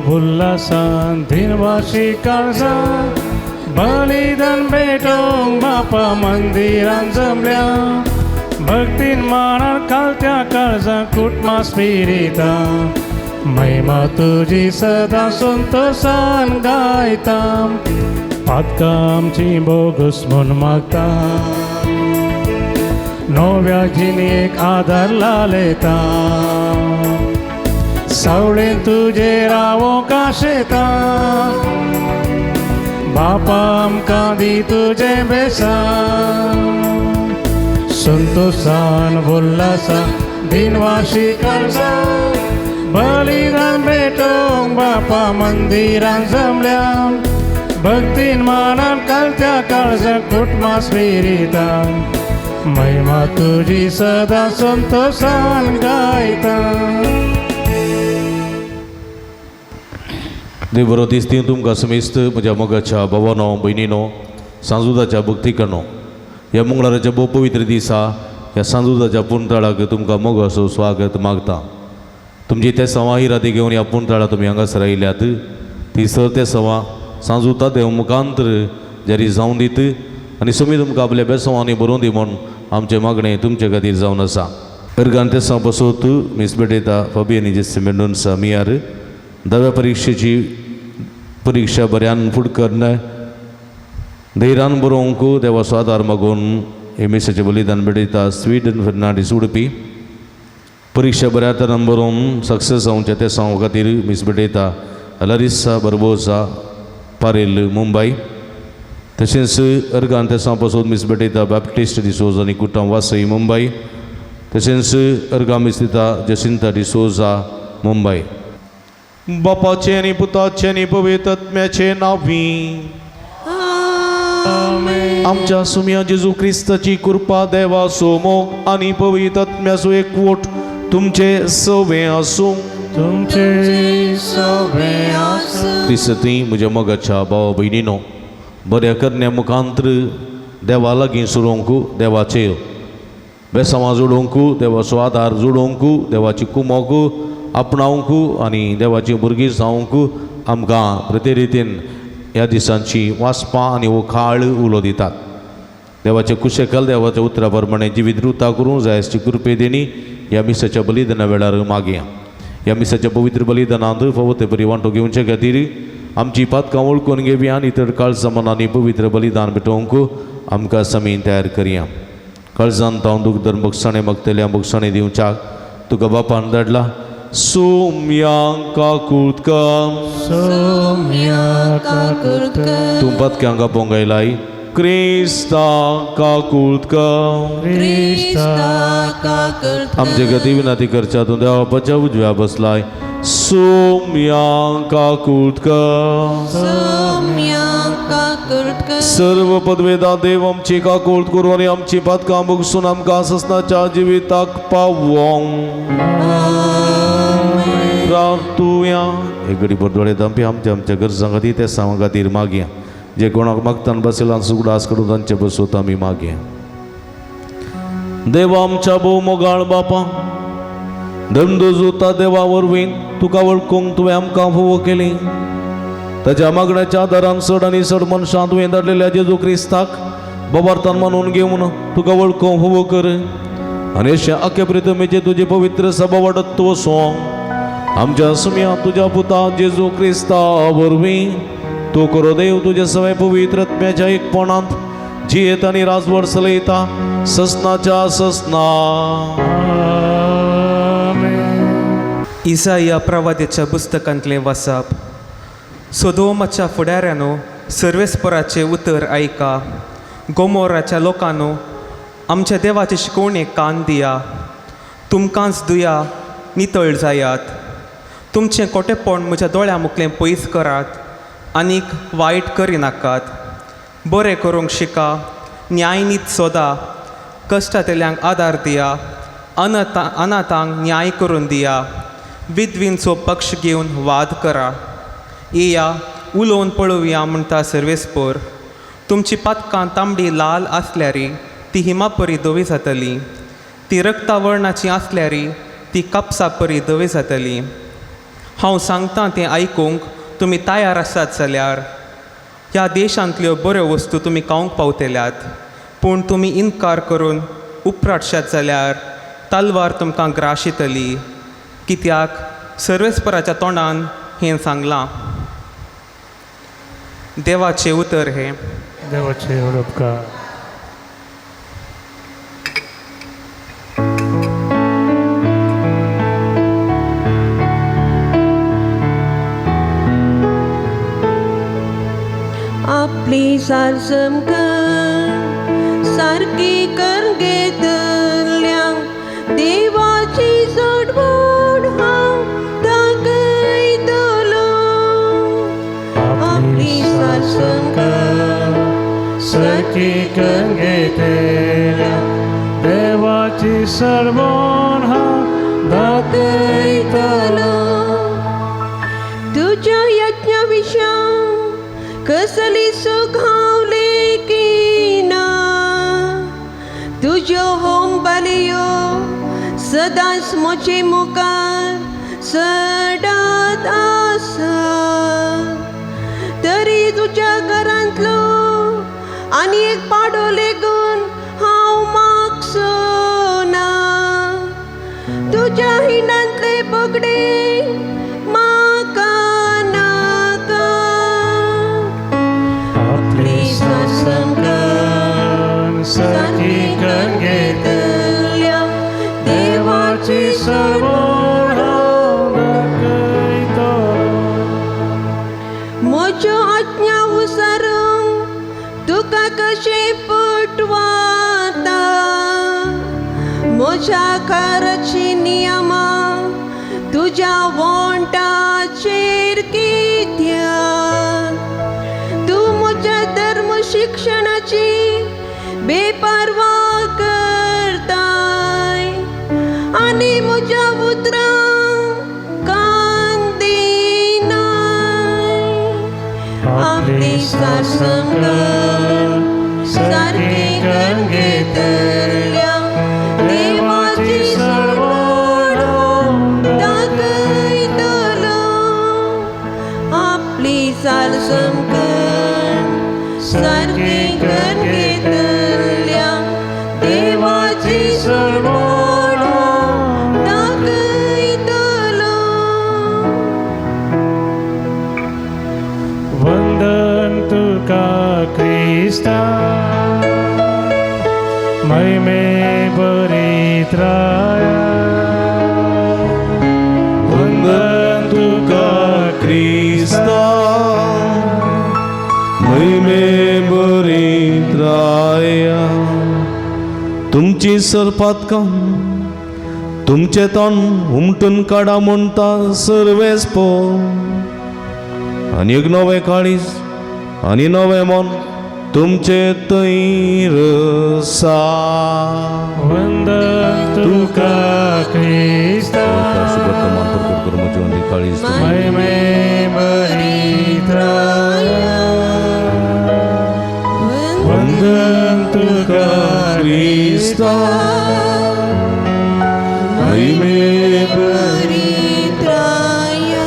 भुल्लासान दिनवासी काळजा बलिदान भेटोंक बापा मंदिरान जमल्या भक्तीन मानार कालत्या काळजा कुटमा स्पिरिता महिमा तुजी सदा संतोषान गायता पातका आमची बोगस म्हूण मागता नव्या जिणेक आदार लालयता सावळेन तुजे रावो काशेता बापा आमकां दी तुजे बेसान संतोषान भुल्लासा दिनवासी काळजा बलिदान भेटोंक बापा मंदिरान जमल्या भक्तीन मानान कालत्या काळजा कुटमा स्पिरिता महिमा तुजी सदा संतोषान गायता. देव दिसती तुमकां समेस्त म्हज्या मोगाच्या भावानो भयणीनो सांजुदाच्या भक्तीकनो ह्या मंगळाराच्या भोव पवित्र दिसा ह्या सांजुदाच्या पुणताळाक तुमकां मोगाचो स्वागत मागता. तुमची ते सवां ही राती घेवन ह्या पुणताळा तुमी हांगासर आयल्यात ती सर ते सवां सांजुता देव मुखांतर जरी जावन दीत आनी समी तुमकां आपल्या बेसवांनी बरोवन दी म्हूण आमचें मागणें तुमचे खातीर जावन आसा. अर्गान ते सां बसोत मिस बेडेता फबियानी जेस्से मेंडोन्सा मियार दव्या परीक्षा बऱ्यान फुड करना धैर्यान बरोवंक देवाचो आदार मागून एमएसाचें बलिदान बेडयता स्वीडन फर्नांडीस उडपी परीक्षा बऱ्या तरान बरोवन सक्सेस जावचे ते सांगो खातीर मिस बेडयता लरिसा बर्बोसा पारेल मुंबय. तशेंच अर्गान ते सां पासून मिस बेडयता बॅप्टिस्ट डिसोजा आनी कुटां वासई मुंबय. तशेंच अर्गा मिस दिता जसिंता डिसोजा मुंबय. बापाचे आनी पुताचे आनी पवित्र आत्म्याचे नांवी आमच्या सुम्या जेजू क्रिस्ताची कृपा देवाचो मोग आनी पवित्र आत्म्याचो एकवट तुमचे सवे आसूं. क्रिस्ती म्हज्या मोगाच्या भावा भयणीनो बऱ्या करण्या मुखांतर देवा लागीं सुरोवंक देवाचेर बेसांवां जोडोवंक देवाचो आदार जोडोवंक देवाची कुमोग आपणावंक आनी देवाची भुरगीं जावंक आमकां प्रते रितीन ह्या दिसांची वाचपां आनी वखाळ उलो दितात. देवाचे कुशेकाल देवाच्या उतरा प्रमाणे जिवीत रुता करूं जाय अशी कृपे देणी ह्या मिसाच्या बलिदाना वेळार मागया. ह्या मिसाच्या पवित्र बलिदानांत फवते बरी वांटो घेवचे खातीर आमची पातकां वळखून घेवया आनी इतर काळजा मनांनी पवित्र बलिदान भेटोवंक आमकां समीन तयार करया. काळजांत हांव दूख धर्म बक्षाणे मागतल्या बक्षाणे दिवच्याक तुका बापान धाडला. सोम्यांका कुर्तका तूं पातक्यांका पोंगयलाय क्रिस्ता का कुर्तका आमचे गती विनाती करच्या तूं देवा बापाच्या उजव्या बसलाय. सोम्यांका कुर्तका सर्व पदवेदा देव आमची का कुर्त करूं आनी आमची पातकां बगसून आमकां ससनाच्या जिविताक पावोंक प्रार्थुया. एक घडी बरदोळे दांपी आमच्या गरजां खातीर ते सावां खातीर मागया. जे कोणाक मागतान बसयला सुगडास करून तांचे बसोत आमी मागया. देवा आमच्या भोव मोगाळ बापा धंदो जोता देवा वरवीं तुका वळखूंक तुवें आमकां फोव केली. ताच्या मागण्याच्या आदारान चड आनी चड मनशां तुवें धाडलेल्या जेजू क्रिस्ताक बबार्थान मानून घेवन तुका वळखूंक फोव कर आनी अशें आख्या प्रितमेचे तुजे पवित्र सभा वाडत वचो. आमच्या सुम्या तुज्या पुता जेजू क्रिस्ता वरवीं तूं करो देव तुजे सगळे पवित्र आत्म्याच्या एकपणांत जियेत आनी राजवट चलयता ससनाच्या ससना. इसाया प्रवाद्याच्या पुस्तकांतलें वाचप. सोदोमाच्या फुडाऱ्यानो सर्वेस्पराचे उतर आयका. गोमोराच्या लोकांनो आमच्या देवाचे शिकवणेक कान दिया. तुमकांच दुया नितळ जायात. तुमचें कोटेपण म्हज्या दोळ्या मुखलें पयस करात आनीक वायट करिनाकात. बरें करूंक शिका न्यायनीत सोदा कश्टातल्यांक आदार दिया अनाथांक न्याय करून दिया विधवींचो पक्ष घेवन वाद करा येया उलोवन पळोवया म्हणटा सर्वेस्पोर तुमची पातकां तांबडी लाल आसल्यारी ती हिमा परी धवी जातली ती रक्ता वर्णाची आसल्यारी ती कापसा परी धवी जातली हांव सांगता तें आयकूंक तुमी तयार आसात जाल्यार ह्या देशांतल्यो बऱ्यो वस्तू तुमी खावंक पावतल्यात पूण तुमी इन्कार करून उपराटशात जाल्यार तलवार तुमकां ग्राशीतली कित्याक सर्वेस्पराच्या तोंडान हें सांगलां देवाचें उतर हें देवाचे उपकार आपली सारसम कर सारकी कर घेतल्यांक देवाची सोडवण हांव दाखयतलो आपली सारसम कर सखी घेतल्या देवाची सरवण हांव दाखयतलो तुज्या यज्ञा विशा कसली सुखावली की ना तुज्यो होम बलियो सदांच म्हजे मुखार सदांच आसा तरी तुज्या घरांतलो आनी एक पाडो लेगून हांव मागचो ना तुज्या हिणांतले बोगडे म्हाका नाका सखी घेतल्या देवाची सरवण हांव दाखयतलो म्हज्यो आज्ञा उसारूंक तुका कशें पटवाता म्हज्या काराची नियमां तुज्या वोंटाचेर कित्याक तूं म्हज्या धर्म शिक्षणाची बेपरवा करताय आनी म्हज्या उतरांक कान दिनाय आपली सासम सारकी कर घेतल्या देवाची सरवण दाखयतलो आपली सासम सारकी कर घेतल्या देवाची सरवण दाखयतलो वंदन तुका क्रिस्ता महिमे बरीत राया वंदन तुका क्रिस्ता महिमे बरीत राया तुमची सरपातकां तुमचे तोंड उमटून काडा म्हणटा सर्वेस्पो आनी एक नवें काळीज आनी नवें मन तुमचे तैर सा वंदन तुका क्रिस्ता काळीज महिमे बरीत राया वंदन तुका क्रिस्ता महिमे बरीत राया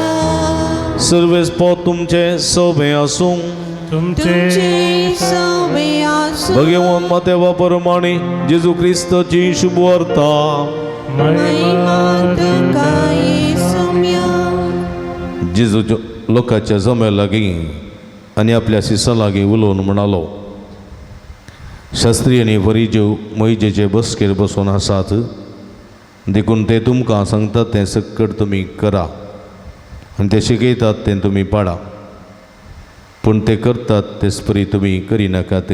सर्वेस्पो तुमचे सोबे आसूं तुमचे सवे आसूं भगवान मातेवा परमाणे जेजू क्रिस्ताची शुभ वार्ता महिमा तुका येसुम्या जेजू लोकांच्या जम्या लागीं आनी आपल्या शिसा लागीं उलोवन म्हणालो शास्त्री आनी फरीजेव मोइजेचे बसकेर बसून आसात देखून ते तुमकां सांगतात तें सकट तुमी करा आनी ते शिकयतात तें तुमी पाडा पूण ते करतात तेच परी तुमी करिनाकात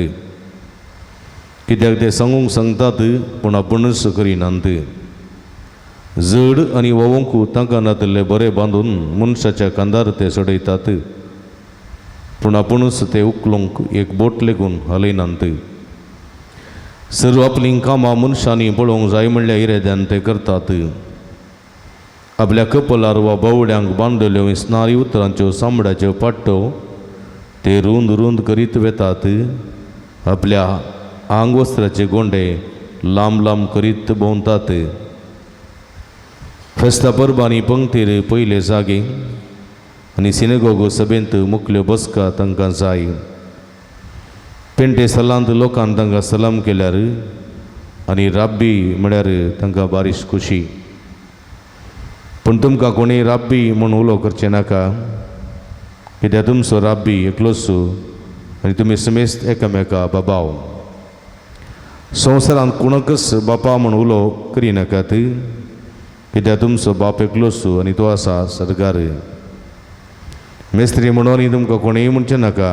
कित्याक ते सांगूंक सांगतात पूण आपुणूच करिनात जड आनी वोवंकू तांकां नातले बरें बांदून मनशाच्या कांदार ते सडयतात पूण आपुणूच ते उखलूंक एक बोट लेगून हालयनात सर्व आपली कामां मनशांनी पळोवंक जाय म्हणल्यार इरेद्यान ते करतात. आपल्या कपलार वा बावड्यांक बांदलेल्यो इसणारी उतरांच्यो चामड्याच्यो पाट्ट्यो ते रुंद रुंद करीत वेतात. आपल्या आंगवस्त्राचे गोंडे लांब लांब करीत भोंवतात. फेस्ता परबांनी पंक्तीर पयले जागे आनी सिनेगोगो सभेंत मुखल्यो बसका तांकां जाय. पेंटे सलांत लोकांन तांकां सलाम केल्यार आनी राब्बी म्हळ्यार तांकां बारीश खुशी. पूण तुमकां कोणूय राब्बी म्हूण उलो करचें नाका, कित्याक तुमचो राब्बी एकलोच आनी तुमी समेस्त एकामेका बाबाव. संवसारांत कोणाकच बापा म्हूण उलो करिनाकात, कित्याक तुमचो बाप एकलोच आनी तो आसा सरकार. मेस्त्री म्हणून तुमकां कोणूय म्हणचें नाका,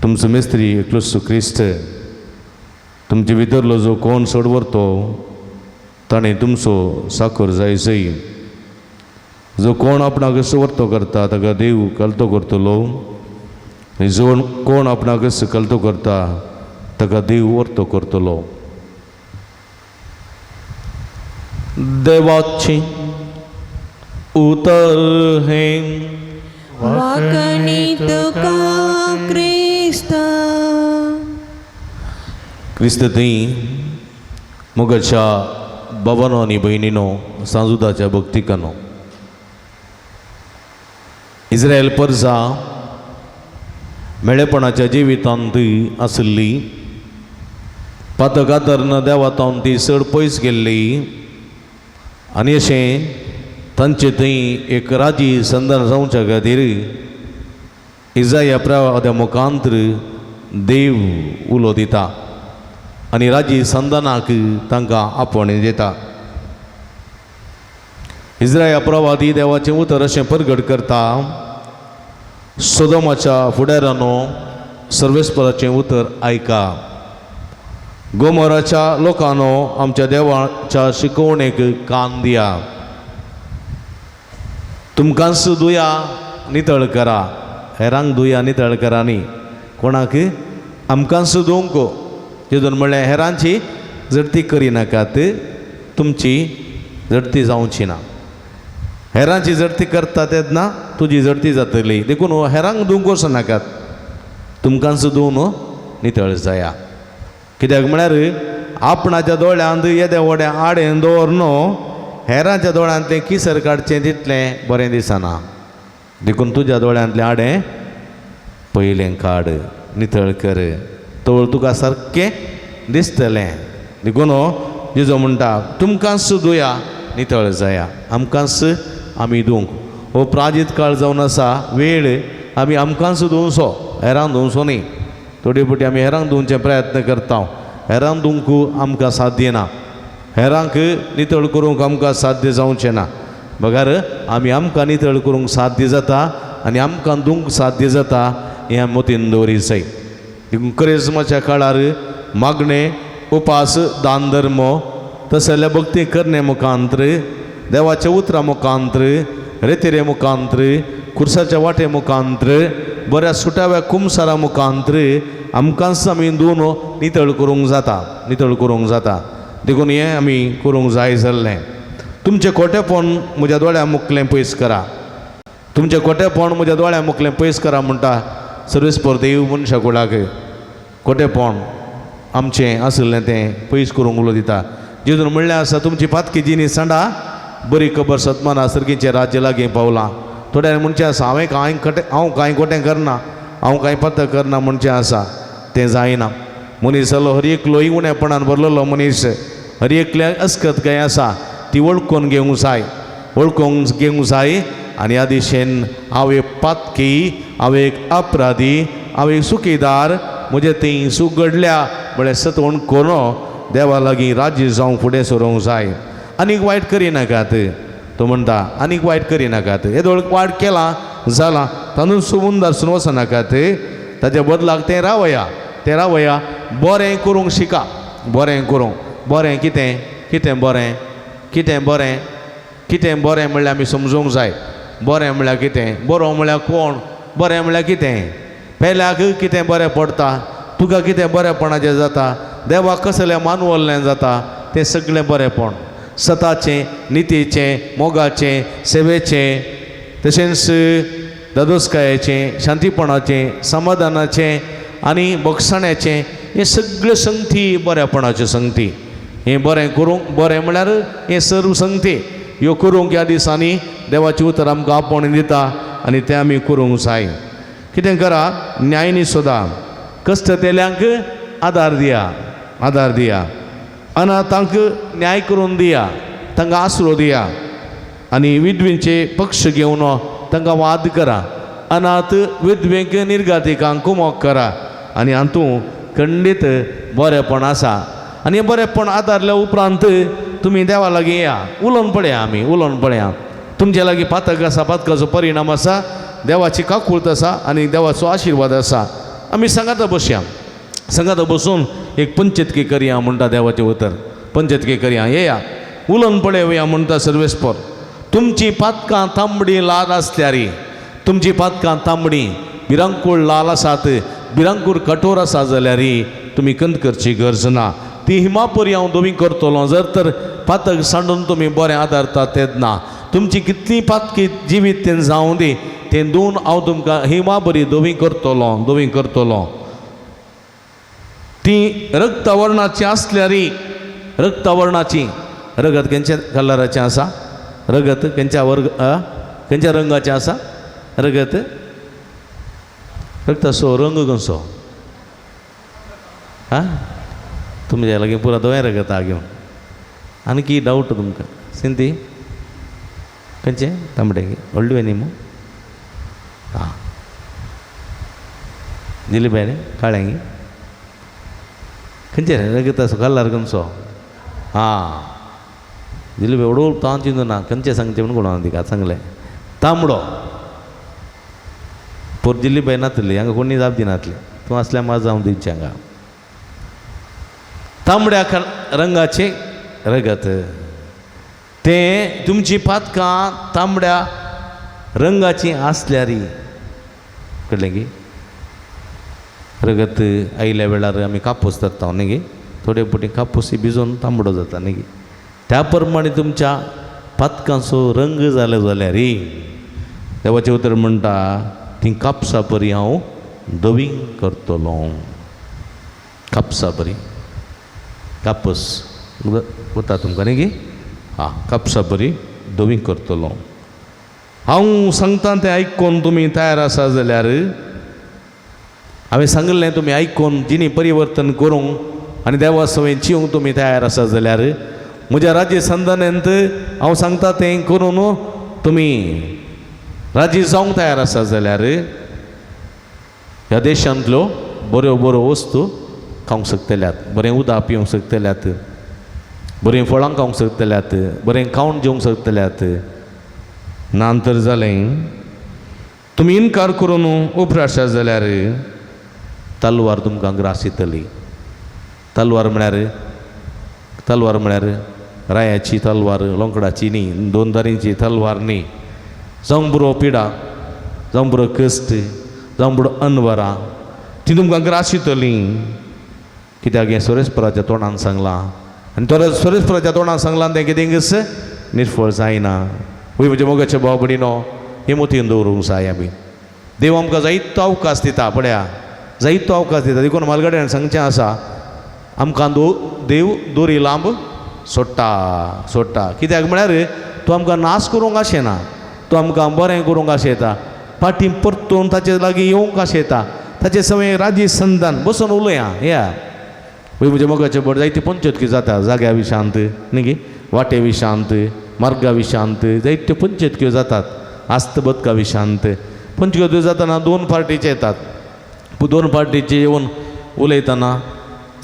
तुमचो मेस्त्री एकलोच क्रिस्त. तुमचे भितरलो जो कोण चड व्हरतो ताणें तुमचो साकर जायचय. जो कोण आपणाक सुवर्तो करता ताका देव कलतो करतलो, आनी जो कोण आपणाक कलतो करता ताका देव वर्तो करतलो. देवाची उतर हे वाकणी तुका क्रिस्त. क्रिस्त थंय मुगाच्या बाबानो आनी भयणीनो, सांजुदाच्या भक्तिकानो. इस्रायल परजा मेळेपणाच्या जिवितांत आसली, पातकातरन देवातावन ती चड पयस गेल्ली आनी अशें तांचे थंय एक राजी संदान जावच्या खातीर इजाया प्रवाद्या मुखांतर देव उलो दिता आनी राजी संदानाक तांकां आपण दिता. इस्राया प्रवादी देवाचें उतर अशें परगट करता. सोदोमाच्या फुडारानो सर्वेस्पराचें उतर आयका. गोमोराच्या लोकांनो आमच्या देवाच्या शिकवणेक कान दिया. तुमकांच दुया नितळ करा, हेरांक दुया नितळ करा न्ही. कोणाक? आमकांच दुंको. जेजून म्हणलें हेरांची जडती करिनाकात, तुमची जडती जावची ना. हेरांची जडती करता तेन्ना तुजी जडती जातली. देखून हेरांक दुंकोच नाकात, तुमकांच दुवन नितळ जाया. कित्याक म्हळ्यार आपणाच्या दोळ्यांत येद्या व्हड्या आडेन दवरनो, हेरांच्या दोळ्यांतलें किसर काडचें तितलें बरें दिसना. देखून तुज्या दोळ्यांतलें आडें पयलें काड, नितळ कर, तवळ तुका सारकें दिसतलें. देखून जेजो म्हणटा तुमकांच दुया नितळ जाया, आमकांच आमी दुंक. हो प्राजीत काळ जावन आसा, वेळ आमी आमकांच दुवचो, हेरांक दुवचो न्ही. थोडी फावटी आमी हेरांक दुवचे प्रयत्न करता, हेरांक दुंक आमकां साध्य ना, हेरांक नितळ करूंक आमकां साध्य जावचें ना. बगार आमी आमकां नितळ करूंक साध्य जाता आनी आमकां दुंक साध्य जाता हें मतीन दवरी जाय. क्रिस्मसाच्या काळार मागणें, उपास, दान धर्म, तशें जाल्यार भक्ती करणे मुखांतर, देवाच्या उतरा मुखांतर, रेतेरे मुखांतर, खुर्साच्या वाटे मुखांतर, बऱ्या सुटाव्या कुमसारा मुखांतर आमकांच आमी दोन नितळ करूंक जाता, नितळ करूंक जाता. देखून हें आमी करूंक जाय जाल्लें. तुमचें खोटेपण म्हज्या दोळ्या मुखलें पयस करा, तुमचें खोटेपण म्हज्या दोळ्या मुखलें पयस करा म्हणटा सर्वेस्पर देव मनशा कुळाक. खोटेपण आमचें आसलें तें पयस करूंक उलो दिता. जेजून म्हणलें आसा तुमची पातकी जिनी सांडा, बरी खबर सतमाना सर्गीचें राज्य लागीं पावलां. थोड्या म्हणचें आसा हांव कांय खोटें करना, हांव कांय पातक करना म्हणचें आसा, तें जायना. मनीस जालो हर एकलो उणेपणान भरलेलो मनीस, हर एकल्या अस्कत काय आसा ती वळखून घेवंक जाय, वळखूंक घेवंक जाय. आनी ह्या दिशेन हांव एक पातकी, हांव एक अपराधी, हांव एक चुकीदार, म्हजें थंय चूक घडल्या म्हळ्यार सतवण करून देवा लागीं राज्य जावं फुडें सरोंक जाय. आनीक वायट करिनाकात. तो म्हणटा आनीक वायट करिनाकात. येदोळ वायट केलां जालां तांदूळ सोबून दर्शन वचनाकात, ताच्या बदलाक तें रावया, बरें करूंक शिका. बरें करूंक, बरें कितें बरें म्हणल्यार आमी समजूंक जाय. बरें म्हणल्यार कितें, बरो म्हणल्यार कोण, बरें म्हणल्यार कितें, पेल्याक कितें बरें पडटा, तुका कितें बरेंपणाचें जाता, देवाक कसलें मानवल्लें जाता तें सगळें बरेंपण सताचें नितीचें मोगाचें सेवेचें तशेंच दादोसकायाचें शांतीपणाचें समाधानाचें आनी भोगसाण्याचें हे सगळ्यो संगती बऱ्यापणाच्यो संगती हें बरें करूंक बरें म्हळ्यार हे सर्व संगती ह्यो करूंक ह्या दिसांनी देवाचें उतर आमकां आपोवन दिता आनी तें आमी करूंक जाय कितें करा न्यायनी सुद्दां कश्ट तेल्यांक आदार दिया अनाथांक न्याय करून दिया तांकां आसरो दिया आनी विधवेंचे पक्ष घेवन तांकां वाद करा अनाथ विधवेक निर्गातिकांक कुमोक करा आनी हातूंत खंडीत बरेंपण आसा आनी बरेंपण आदारल्या उपरांत तुमी देवा लागीं या उलोवन पळया तुमचे लागीं पातक आसा पातकाचो परिणाम आसा देवाची काकूळट आसा आनी देवाचो आशिर्वाद आसा आमी सांगाता बसया सांगाता बसून एक पंचतकी करया म्हणटा देवाचें उतर पंचतकी करया येया उलोवन पळयवया म्हणटा सर्वेस्पर तुमची पातकां तांबडी लाल आसल्यार तुमची पातकां तांबडी भिरांकूळ लाल आसात भिरांकूळ कठोर आसा जाल्यार तुमी कंत करची गरज ना ती हिमापरी हांव दोवी करतलो जर तर पातक सांडून तुमी बरें आदारता तेच ना तुमची कितली पातकी जिवीत तें जावं दी तें दोन हांव तुमकां हिमाबरी दोवी करतलो ती रक्तवर्णाची आसल्यार रक्तवर्णाची रगत खंयच्या कलराचें आसा रगत खंयच्या रंगाचें आसा रगत रक्ताचो रंग कसो आं तुमच्या लागीं पुरा दोळे रगत हा घेवन आनी डावट तुमकां सिंती खंयचें तांबडे व्हडले न्ही मू हां जिलेबी काळ्यांगी खंयचे रगत असो कलर खंयचो हां जिलेबी एवढो तां चिंतू ना खंयचे सांगचे म्हणून कोणा तिका सांगलें तांबडो पोर जिलेबी नातली हांगा कोणी जाप दिनातले तूं आसल्यार मात जावं दिवचें हांगा तांबड्या रंगाचे रगत तें तुमची पातकां तांबड्या रंगाची आसल्यार कळ्ळें गी रगत आयल्या वेळार आमी कापूस धरता न्ही गे थोडे पटी कापूस भिजोवन तांबडो जाता न्ही गे त्या प्रमाणे तुमच्या पातकांचो रंग जालो जाल्यार देवाचें उतर म्हणटा ती कापसा परी हांव दोवी करतलो कापसा परी कापूस वता तुमकां न्ही गे हां कापसा बरी दोवी करतलो हांव सांगता तें आयकून तुमी तयार आसा जाल्यार हांवें सांगलें तुमी आयकून जिणी परिवर्तन करूंक आनी देवा सवयेन जिवंक तुमी तयार आसा जाल्यार म्हज्या राज्य संदनेंत हांव सांगता तें करून तुमी राजी जावंक तयार आसा जाल्यार ह्या देशांतल्यो बऱ्यो बऱ्यो वस्तू खावंक शकतल्यात बरें उदक पिवंक शकतल्यात बरीं फळां खावंक शकतल्यात बरें खावन जेवंक शकतल्यात नांतर जालें तुमी इन्कार करून उपरात आसा जाल्यार तलवार तुमकां ग्रास येतली तलवार म्हळ्यार रायाची तलवार लोंकडाची न्ही दोन दारींची तलवार न्ही जावं बरो पिडा जावं बरो कश्ट जावं बरो अनवरां ती तुमकां ग्रास येतली कित्याक हें सुरेशपराच्या तोंडान सांगलां आनी सुरेशपराच्या तोंडान सांगलां तें कितेंच निर्फळ जायना वय म्हज्या मोगाच्या भाव भयणीनो हे मोतीन दवरूंक जाय आमी देव आमकां जायतो अवकाश दिता पळया जायतो अवकाश दिता देखून मालगाड्यान सांगचें आसा आमकां देव दोरी लांब सोडटा कित्याक म्हळ्यार तो आमकां नाश करूंक आशेना तो आमकां बरें करूंक आशेता फाटीं परतून ताचे लागीं येवंक आशेता ताचे सवय राजी संदान बसून उलया या वय म्हज्या मोगाचे बड जायती पंचतकी जाता जाग्या विशांत न्ही गे वाटे विशांत मार्गा विशांत जायत्यो पंचतक्यो जातात आस्त बदका विशांत पंचतक्यो जातना दोन पार्टीचे येतात दोन पार्टीचे येवन उलयतना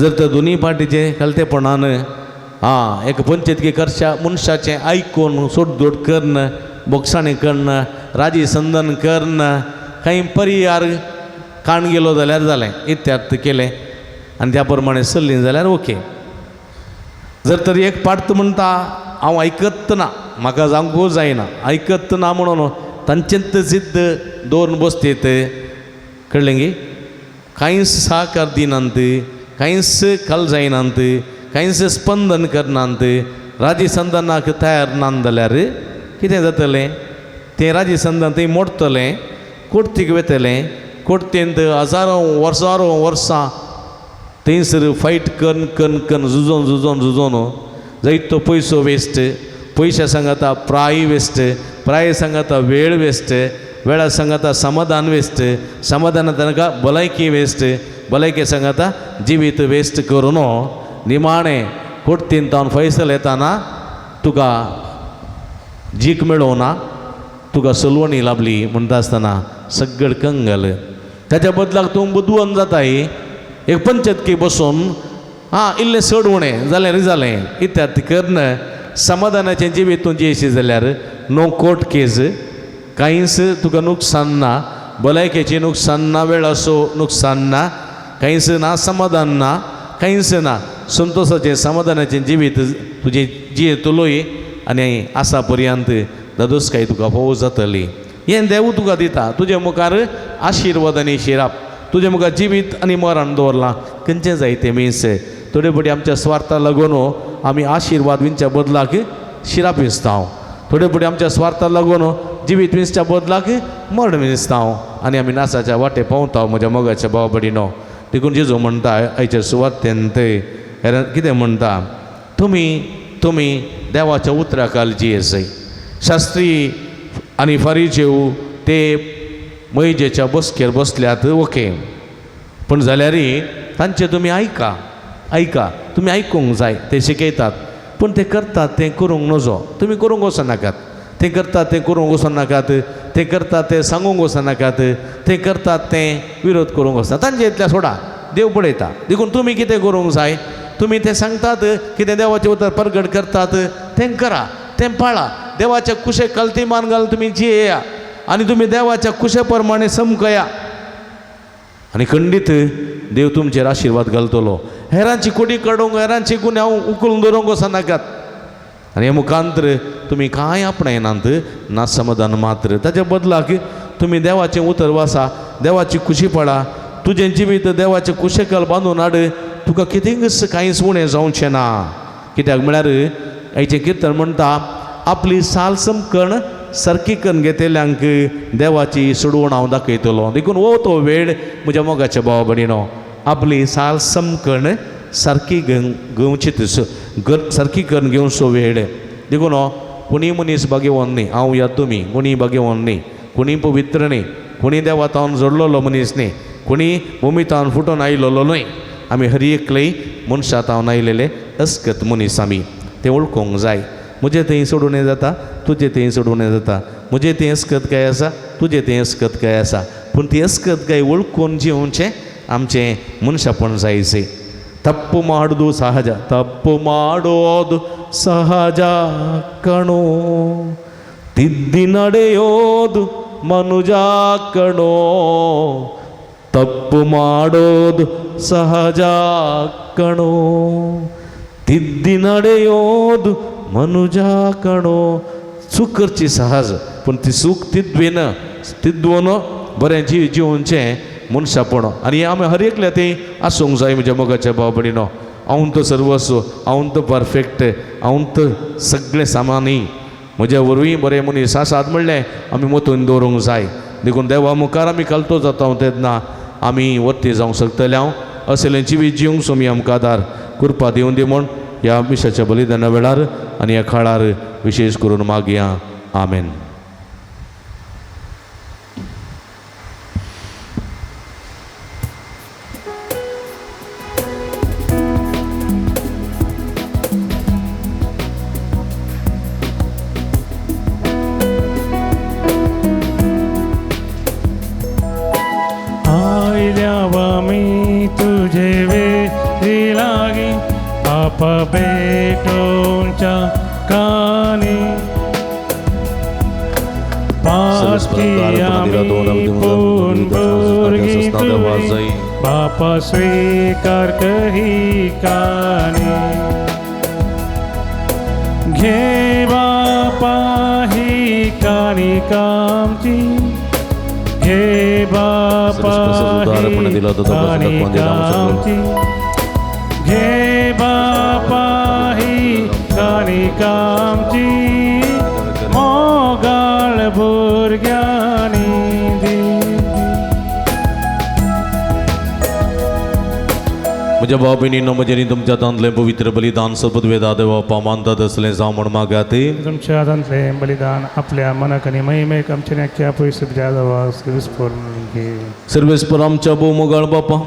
जर तर दोनी पार्टीचे कलतेपणान एक पंचतकी करच्या मनशाचें आयकून सोडदोड करन बोगसाणें करन राजी संदन करन काही पर्यार काण गेलो जाल्यार जालें इत्यार्थ केलें आनी त्या प्रमाणे चल्लीं जाल्यार ओके जर तर एक पार्ट म्हणटा हांव आयकत ना म्हाका जावंकूच जायना आयकत ना म्हणून तांच्यांत जिद्द दवरून बसतेत कळ्ळें गे कांय सहकार दिनात कांयच कल जायनात कांयच स्पंदन करनात राजी संदनाक तयार ना जाल्यार कितें जातलें तें राजी संदन थंय मोडटलें कोर्टीक वयतलें कोर्टेंत हजारो वर्सां थंयसर फायट करून करून करून झुजोन जायतो पयसो वेस्ट पयशा सांगाता प्राय वेस्ट प्राय सांगाता वेळ वेस्ट वेळा सांगाता समाधान वेस्ट समाधानात ताका भलायकी वेस्ट भलायकी सांगाता जिवीत वेस्ट करून निमाणें कोर्टीन तावन फैसल येताना तुका जीक मेळोना तुका सलवणी लाभली म्हणटा आसतना सगळ कंगल ताच्या बदलाक तूं बुदवण जाताय एक पंचतकी बसून इल्लें चड उणें जालें जालें इत्यादी करून समाधानाचें जिवीत तूं जियेशी जाल्यार नो कोर्ट केस कांयच तुका नुकसान ना भलायकेचें नुकसान ना वेळाचो नुकसान ना कांयच ना समाधान ना कांयच ना संतोशाचें समाधानाचें जिवीत तुजें जियेतलोय आनी आसा पर्यंत दादोसकाय तुका फोव जातली हें देव तुका दिता तुजे मुखार आशिर्वाद आनी शिराप तुजे मुखार जिवीत आनी मरण दवरलां खंयचें जायतें मीस थोडे फावटी आमच्या स्वार्थाक लागून आमी आशिर्वाद विंच्या बदलाक शिराप विंचता थोडे फावटी आमच्या स्वार्थाक लागून जिवीत विंचच्या बदलाक मरण विंचता आनी आमी नासाच्या वाटे पावता म्हज्या मोगाच्या भाव भयणीनो देखून जेजू म्हणटा आयच्या सुवातेंत कितें म्हणटा तुमी देवाच्या उतराखाल जियेसय शास्त्री आनी फारीजेव ते मैजेच्या बसकेर बसल्यात ओके पण जाल्यार तांचे तुमी आयका तुमी आयकूंक जाय ते शिकयतात पूण ते करतात तें करूंक नजो तुमी करूंक वचनाकात ते करतात तें करूंक वचनाकात ते करतात तें सांगूंक वचनाकात ते करतात तें विरोध करूंक वचना तांचे इतल्या सोडा देव पळयता देखून तुमी कितें करूंक जाय तुमी तें सांगतात कितें देवाचें उतर प्रगट करतात तें करा तें पाळा देवाच्या कुशेक कल्तीमान घालून तुमी जियेया आनी तुमी देवाच्या कुशे प्रमाणे समकया आनी खंडीत देव तुमचेर आशिर्वाद घालतलो हेरांची कोडी काडूंक हेरांची गुन्यांव उखलून दवरूंक वचनाकात आनी हे मुखांतर तुमी कांय आपणायनात ना समाधान मात्र ताच्या बदलाक तुमी देवाचें उतर वासा देवाची खुशी पळा तुजें जिवीत देवाच्या कुशेकाल बांदून हाड तुका कितेंच कांयच उणें जावचें ना कित्याक म्हळ्यार हेचें किर्तन म्हणटा आपली साल समकण सारकी करून घेतल्यांक देवाची सोडवण हांव दाखयतलो देखून वो तो वेळ म्हज्या मोगाच्या भाव भयणीनो आपली साल समकण सारकी घेवची सारकी करून घेवचो वेळ देखून कोणी मनीस भाग्यवान न्ही हांव या तुमी कोणी भाग्यवान न्ही कोणी पवित्र न्ही कोणी देवा तावन जोडलेलो मनीस न्ही कोणी भुमी तावन फुटून आयिल्लो न्हय आमी हर एकलेय मनशा तावन आयलेले अस्कत मनीस आमी तें वळखूंक जाय म्हजें तें सोडून जाता तुजें तें सोडून जाता म्हजें तें अस्कत काय आसा तुजें तें अस्कत काय आसा पूण ती अस्कत काय वळखून जिवचें आमचें मनशापण जायचें ತಪ್ಪು ಮಾಡುವುದು ಸಹಜ ತಪ್ಪು ಮಾಡೋದು ಸಹಜ ಕಣೋ ತಿದ್ದಿ ನಡೆಯೋದು ಮನುಜ ಕಣೋ ತಪ್ಪು ಮಾಡೋದು ಸಹಜ ಕಣೋ ತಿದ್ದಿ ನಡೆಯೋದು ಮನುಜ ಕಣೋ चूक करची सहज पूण ती चूक तिद्वन बरें जिवचें मनशापण आनी आमी हर एकल्या तें आसूंक जाय म्हज्या मोगाच्या भाव भयणीनो हांव तो सर्वस्व हांव तो परफेक्ट हांव तो सगळें सामानी म्हज्या वरवीं बरें मनीस आसात म्हणलें आमी मतून दवरूंक जाय देखून देवा मुखार आमी कालतो जाता तेन्ना आमी वर्ती जावंक शकतले हांव असलें जिवीत जिवंक सोमी आमकां आदार कृपा दिवन दी म्हूण ह्या मिशाच्या बलिदाना वेळार आनी ह्या काळार विशेष करून मागया आमेन. आयल्यावा मी तुझे वेळी लागी बाप बेटोंच्या कानी पाचकी आम्ही कोण बोरगी तुझी बापा स्वीकार कही कानी घे बापा ही कानी कामची घे बापा ही कानी कामची घे बापा ही कानिका आमची मोगाळ भुरग्यांनी दी. म्हज्या भाव भयणींनो, म्हजें तुमच्या तांतलें पवित्र बलिदान सपदवेदा देवा मानतात असलें जावं मागात. तुमच्या हातांतले बलिदान आपल्या मनाक आनी महिमेक आमच्या नक्क्या पयस जावा विस्फोरण घे. सर्वेस्पर आमच्या भोव मोगाळ बापा,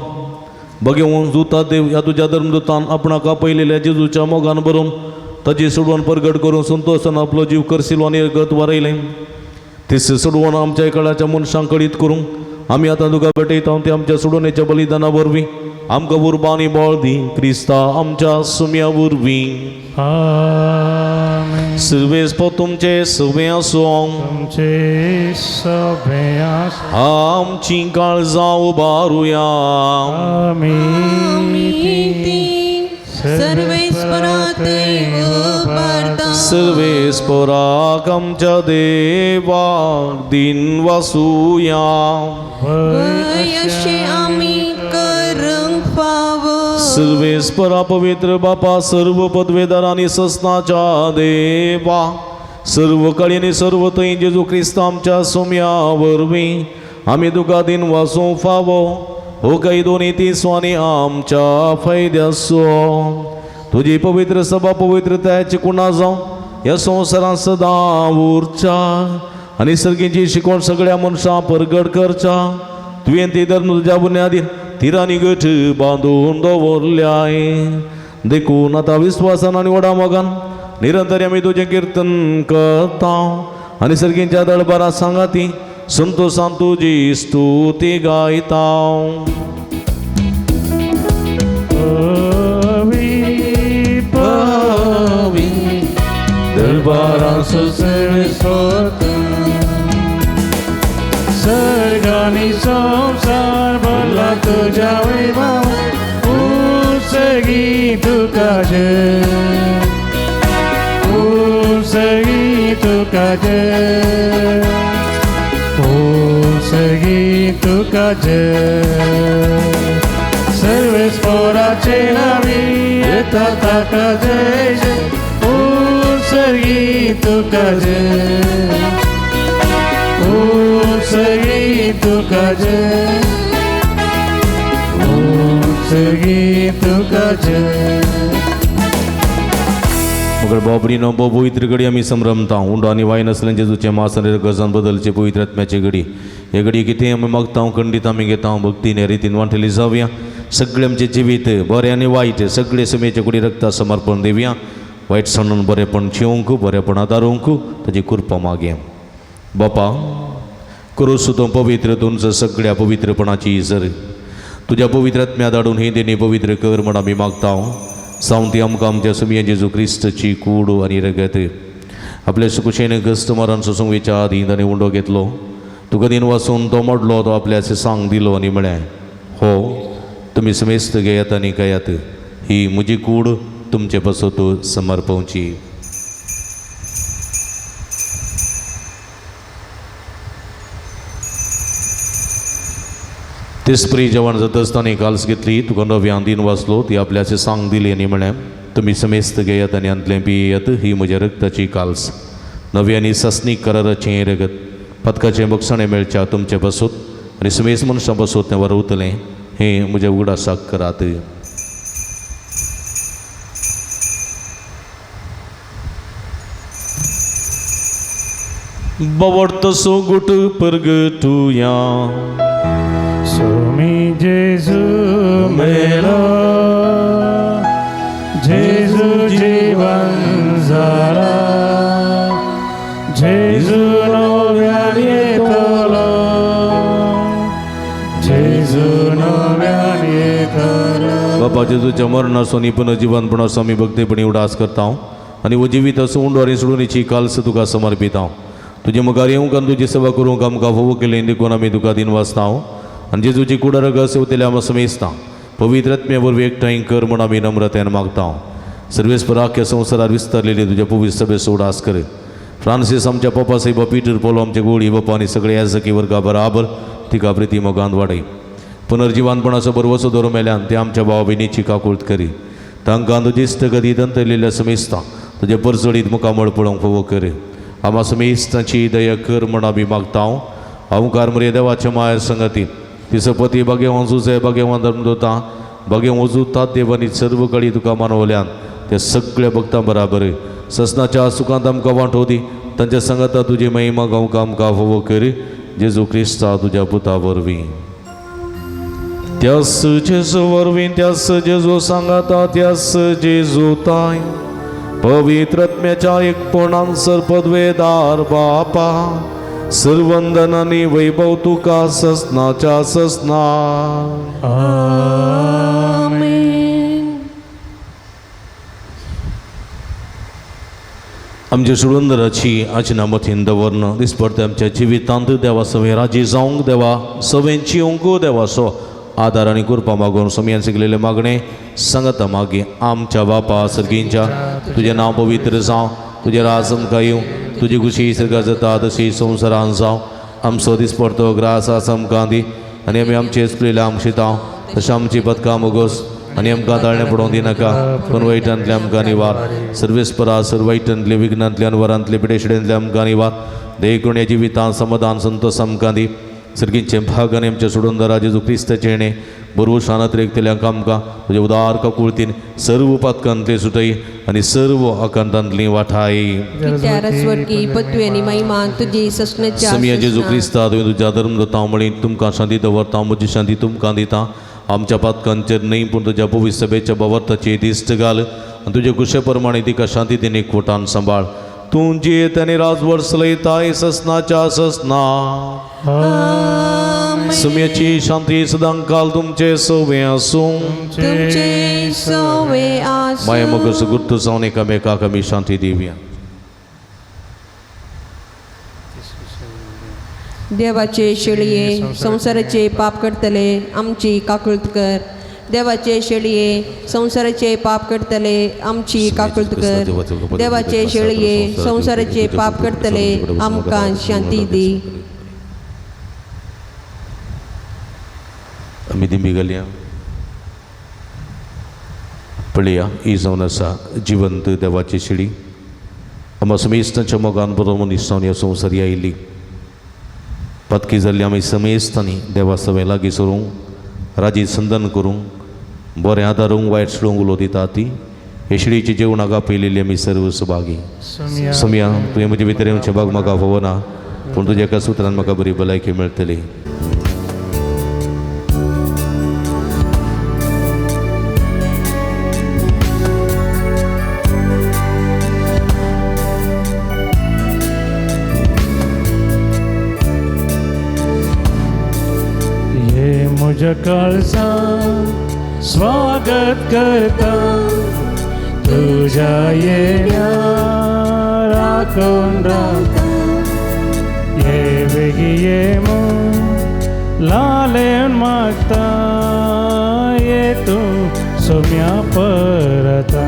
भगवंत जुता देव ह्या तुज्या धर्मदुतान आपणाक आपयलेल्या जेजूच्या मोगान भरून ताची सोडवण परगट करून संतोषान आपलो जीव करशिलो आनी अर्गत वारयलें. ती सोडवण आमच्या काळाच्या मनशांक कळीत करूंक आमी आतां तुका भेटयता. ते आमच्या सोडवणेच्या बलिदाना वरवीं आमकां उर्बानी बळ दी. क्रिस्ता आमच्या सुम्या वरवीं. आमेन. सर्वेस्पर तुमचे सवे आसूं. तुमचे सभे आसूं. आमची काळजां उबारुया. सर्वेस्परात उबारता. सर्वेस्पराक आमच्या देवाक दिन वासुया. अशें आमी करूंक फावो. सर्वेस्परा पवित्र बापा, सर्व पदवेदार आनी सस्नाच्या देवा, सर्व काळी आनी सर्व थंय जेजू क्रिस्त आमच्या सोम्या वरवीं आमी तुका दिन वासूं फावो. हो काही दोन्ही तिसवानी आमच्या फायद्यासो. तुझी पवित्र सभा पवित्रताची कुणा जावं ह्या संवसारांत सदां उरच्या आनी सर्गीची शिकवण सगळ्या मनशां परगट करच्या. तुवें ती धर्म तुज्या बुन्यादीर तिरांनी गठ बांदून दवरल्याय. देखून आतां विस्वासान आनी व्हडा मोगान निरंतर आमी तुजें कीर्तन करता आनी सर्गींच्या दरबारांत सांगाती संतोषान तुजी स्तुती गायता. दरबारां सर्वेस्वर सर्गानी संसार भरला तुझ्या वैभव. उसगी तुका जय, उसगी तुका जय, उसगी तुका जय. सर्वेस्पराचे नावी येता ताका जय जय. उसगी तुका जय, उसगी तुका जय, उसगी तुका जय. मुगळ बाबरीनो बो पवित्र घडी आमी संभ्रमता. उंडो आनी वायन असलें जेजूचे मास आनी गजान बदलचे पवित्र आत्म्याची घडी. हे घडी कितें आमी मागता खंडीत आमी घेता. भक्तीन रितीन वांटली जावया. सगळे आमचे जिवीत बरें आनी वायट सगळे समेचे कुडी रक्ता समर्पण दिवया. वायट सणून बरेपण जिवंक बरेपणा दारूंक ताची कृपा मागया. बापा, करूस तो पवित्र तुमचं सगळ्या पवित्रपणाची इजर तुझ्या पवित्र आत्म्या धाडून हे देणे पवित्र कर म्हण आमी मागता. सावंती आमकां आमच्या सुमया जेजू क्रिस्तची कूड आनी रगत आपल्या सुकुशेन कस्टमरान सोसूंक आदी ताणें उंडो घेतलो. तुका दिन वाचून तो मोडलो. तो आपल्याचे सांग दिलो आनी म्हळें, हो तुमी समेस्त घेयात आनी खायात. ही म्हजी कूड तुमचे पासत समर्पवची. तिसपरी जेवण जाता आसतना काल्स घेतली. तुका नव्यान दिन वाचलो. ती आपल्याचे सांग दिली आनी म्हळें, तुमी समेस्त घेयात आनी अंतलें पियेयात. ही म्हज्या रक्ताची काल्स, नव्यानी सस्नीक कराराचें रगत. पदकाचें बक्षणें मेळच्या तुमचे पासत आनी समेस्त मनशां पासत तें वरवतलें. हें म्हज्या उगडासाक करात. बवडतसो गुट परगटुया. सोमी जेजू मेलो, जेजू जीवन जाला, जेजू नव्यान येतलो, जेजू नव्यान येतलो. बापा जेजूच्या मरणाचो आनी पुनर्जीवनपणाचो आमी भक्तीपणी उडास करता आनी वो जिवीत असो उंडो आनी सोडूनीची काल्स तुका समर्पिता. तुजे मुखार येवंक आनी तुजी सेवा करूंक आमकां फोव केलें देखून आमी तुका दिन वाचता. आनी जेजूची कुडार गस येवतले आमी समेजता. पवित्र आत्मे वरवीं एकठांय कर म्हण आमी नम्रतेन मागता. सर्वेस्पराक ह्या संवसारार विस्तारलेली तुज्या पवित्र सभेचो उडास कर. फ्रांसीस आमच्या पप्पा साहेब पीटर पोलो आमचे गोळी बापा आनी सगळे याजकी वर्गा बराबर तिका प्रिती मोगांत वाडय. पुनर्जीवनपणाचो बरवसो दवरूं मेल्यान ते आमच्या भावा भयणीची काकुळट करी. तांकां तुजी इश्टगती दंतलेल्या समेस्तां तुजे परसडीत मुखामळ पळोवंक फोव कर आम्हा समेस्तांची दया कर म्हण आमी मागता हांव मुखार मरे देवाच्या मायर संगती तिसपती भगेवान जुजे भगेवान धर्मदोता भगेवान वजूतात देवानी सर्व कडी तुका मानवल्यान ते सगळ्या भक्तां बराबर ससनाच्या सुखांत आमकां वांटो दी तांच्या संगता तुजी महिमा गावका आमकां फोव कर जेजू क्रिस्ता तुज्या पुता वरवीं त्यास जेजू वरवीं त्यास जेजू सांगाता त्यास जेजू ताय पवित्रत्म्याच्या एकपणान सर्पद्वेदार बापा सर्वंदन आणि वैभव तुका ससनाच्या ससना आमेन. आमच्या सुडुंदराची आचना मथीन दवरन दिसपडते आमच्या जिवितांत देवा सवे राजी जावंक देवा सवेंची ओंकू देवा सो आदार आनी कृपा मागून समियान शिकलेले मागणे सांगता मागे आमच्या बापा सर्गींच्या तुझे नाव पवित्र जावं तुझे राज आमकां येवं तुजी खुशी सर्गा जाता तशी संवसारान जावं आमचो दिसपडतो ग्रास आसा आमकां दी आनी आमी आमचे चुकलेले आमकां शिताव तशें आमची पदकां मोगोस आनी आमकां ताळणें पडोवंक दिनाका पूण वायटांतले आमकां निवार सर्वेस्परा सर्व वायटांतले विघ्नांतल्यान वरांतले पिडेशिडेंतले आमकां निवार देखूण जिवितांत समाधान संतोश आमकां दी सर्गींचे भाग आनी आमच्या सुडोंदरा जेजू क्रिस्ताचे येणे बरोबर शानात रेखतल्यांक आमकां तुजे उदार ककुळतीन सर्व पातकांतले सुटय आनी सर्व आकांतांतली वाठाय पित्या रसवटकी पृथ्वी आणि महिमा तुझी ससनाच्या समिया जेजू क्रिस्ता तुवें तुज्या धर्मदत्ता मळी तुमकां शांती दवरता म्हजी शांती तुमकां दिता आमच्या पातकांचेर न्हय पूण तुज्या पवित्र सभेच्या बवर्ताचे दिश्ट घाल आनी तुजे कुशे प्रमाणे तिका शांती दिन एकवटान सांबाळ तूं जियेत आनी राजवट चलयताय ससनाच्या ससना समियाची शांती सदां काल तुमचे सवे आसूं तुमचे सवे आसूं माया मग सुगुर्त जावन एकामेकाक आमी शांती दिवया देवाचे शेळये संसाराचे पाप करतले आमची काकुळत कर देवाचे शेळये संसाराचे पाप करतले आमची काकुळत कर देवाचे शेळये संसाराचे पाप करतले आमकां शांती दी आमी दिंबी घालया पळया ही जावन आसा जिवंत देवाची शिडी आमी समेस्तांच्या मोगान बरो मनीस ह्या संवसारी आयिल्ली पतकी जाल्ली आमी समेस्तांनी देवा सवे लागीं सरूंक राजी संदन करूंक बरें आदारूंक वायट सोडूंक उलो दिता ती हे शिडीची जेवणाक आपयलेली आमी सर्व सुभागी समिया तुवें म्हजे भितर येवचें भाग म्हाका फोवना पूण तुज्या एका सुत्रान म्हाका बरी भलायकी मेळटली तुझ्या काळजा स्वागत करता तुझ्या येण्या राखून राहता ये वेगी ये मग लालेन मागता ये तू सोम्या परता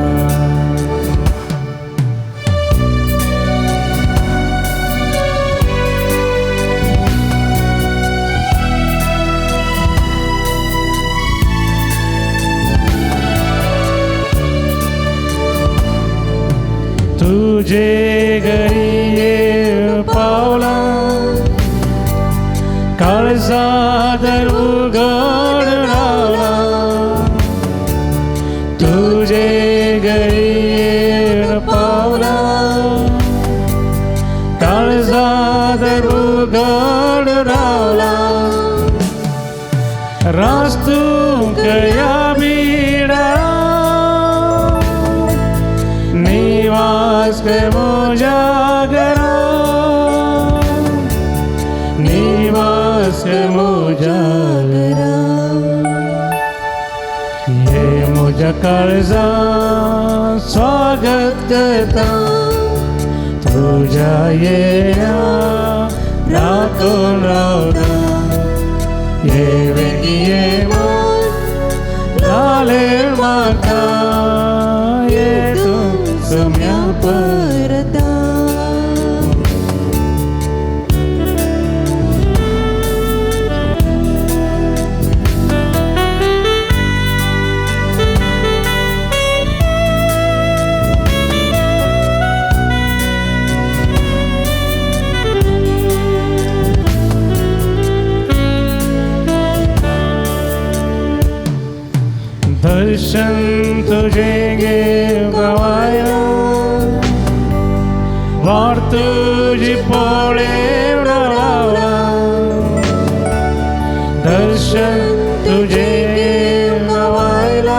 तुझे घरी ये पावला काळजा दर उघड रावला तुझे घरी ये पावला काळजा दर उघड रावला रास्तू कया बीडा निवास कर मुझा घरा निवास कर मुझा घरा ये मुझा काळजा स्वागत करता तुझ्या येण्या राखून रावता ये वेगी ये मग लालेन मागता ये तू सोम्या परता तुझी पोळे रावला दर्शन तुझे नवायला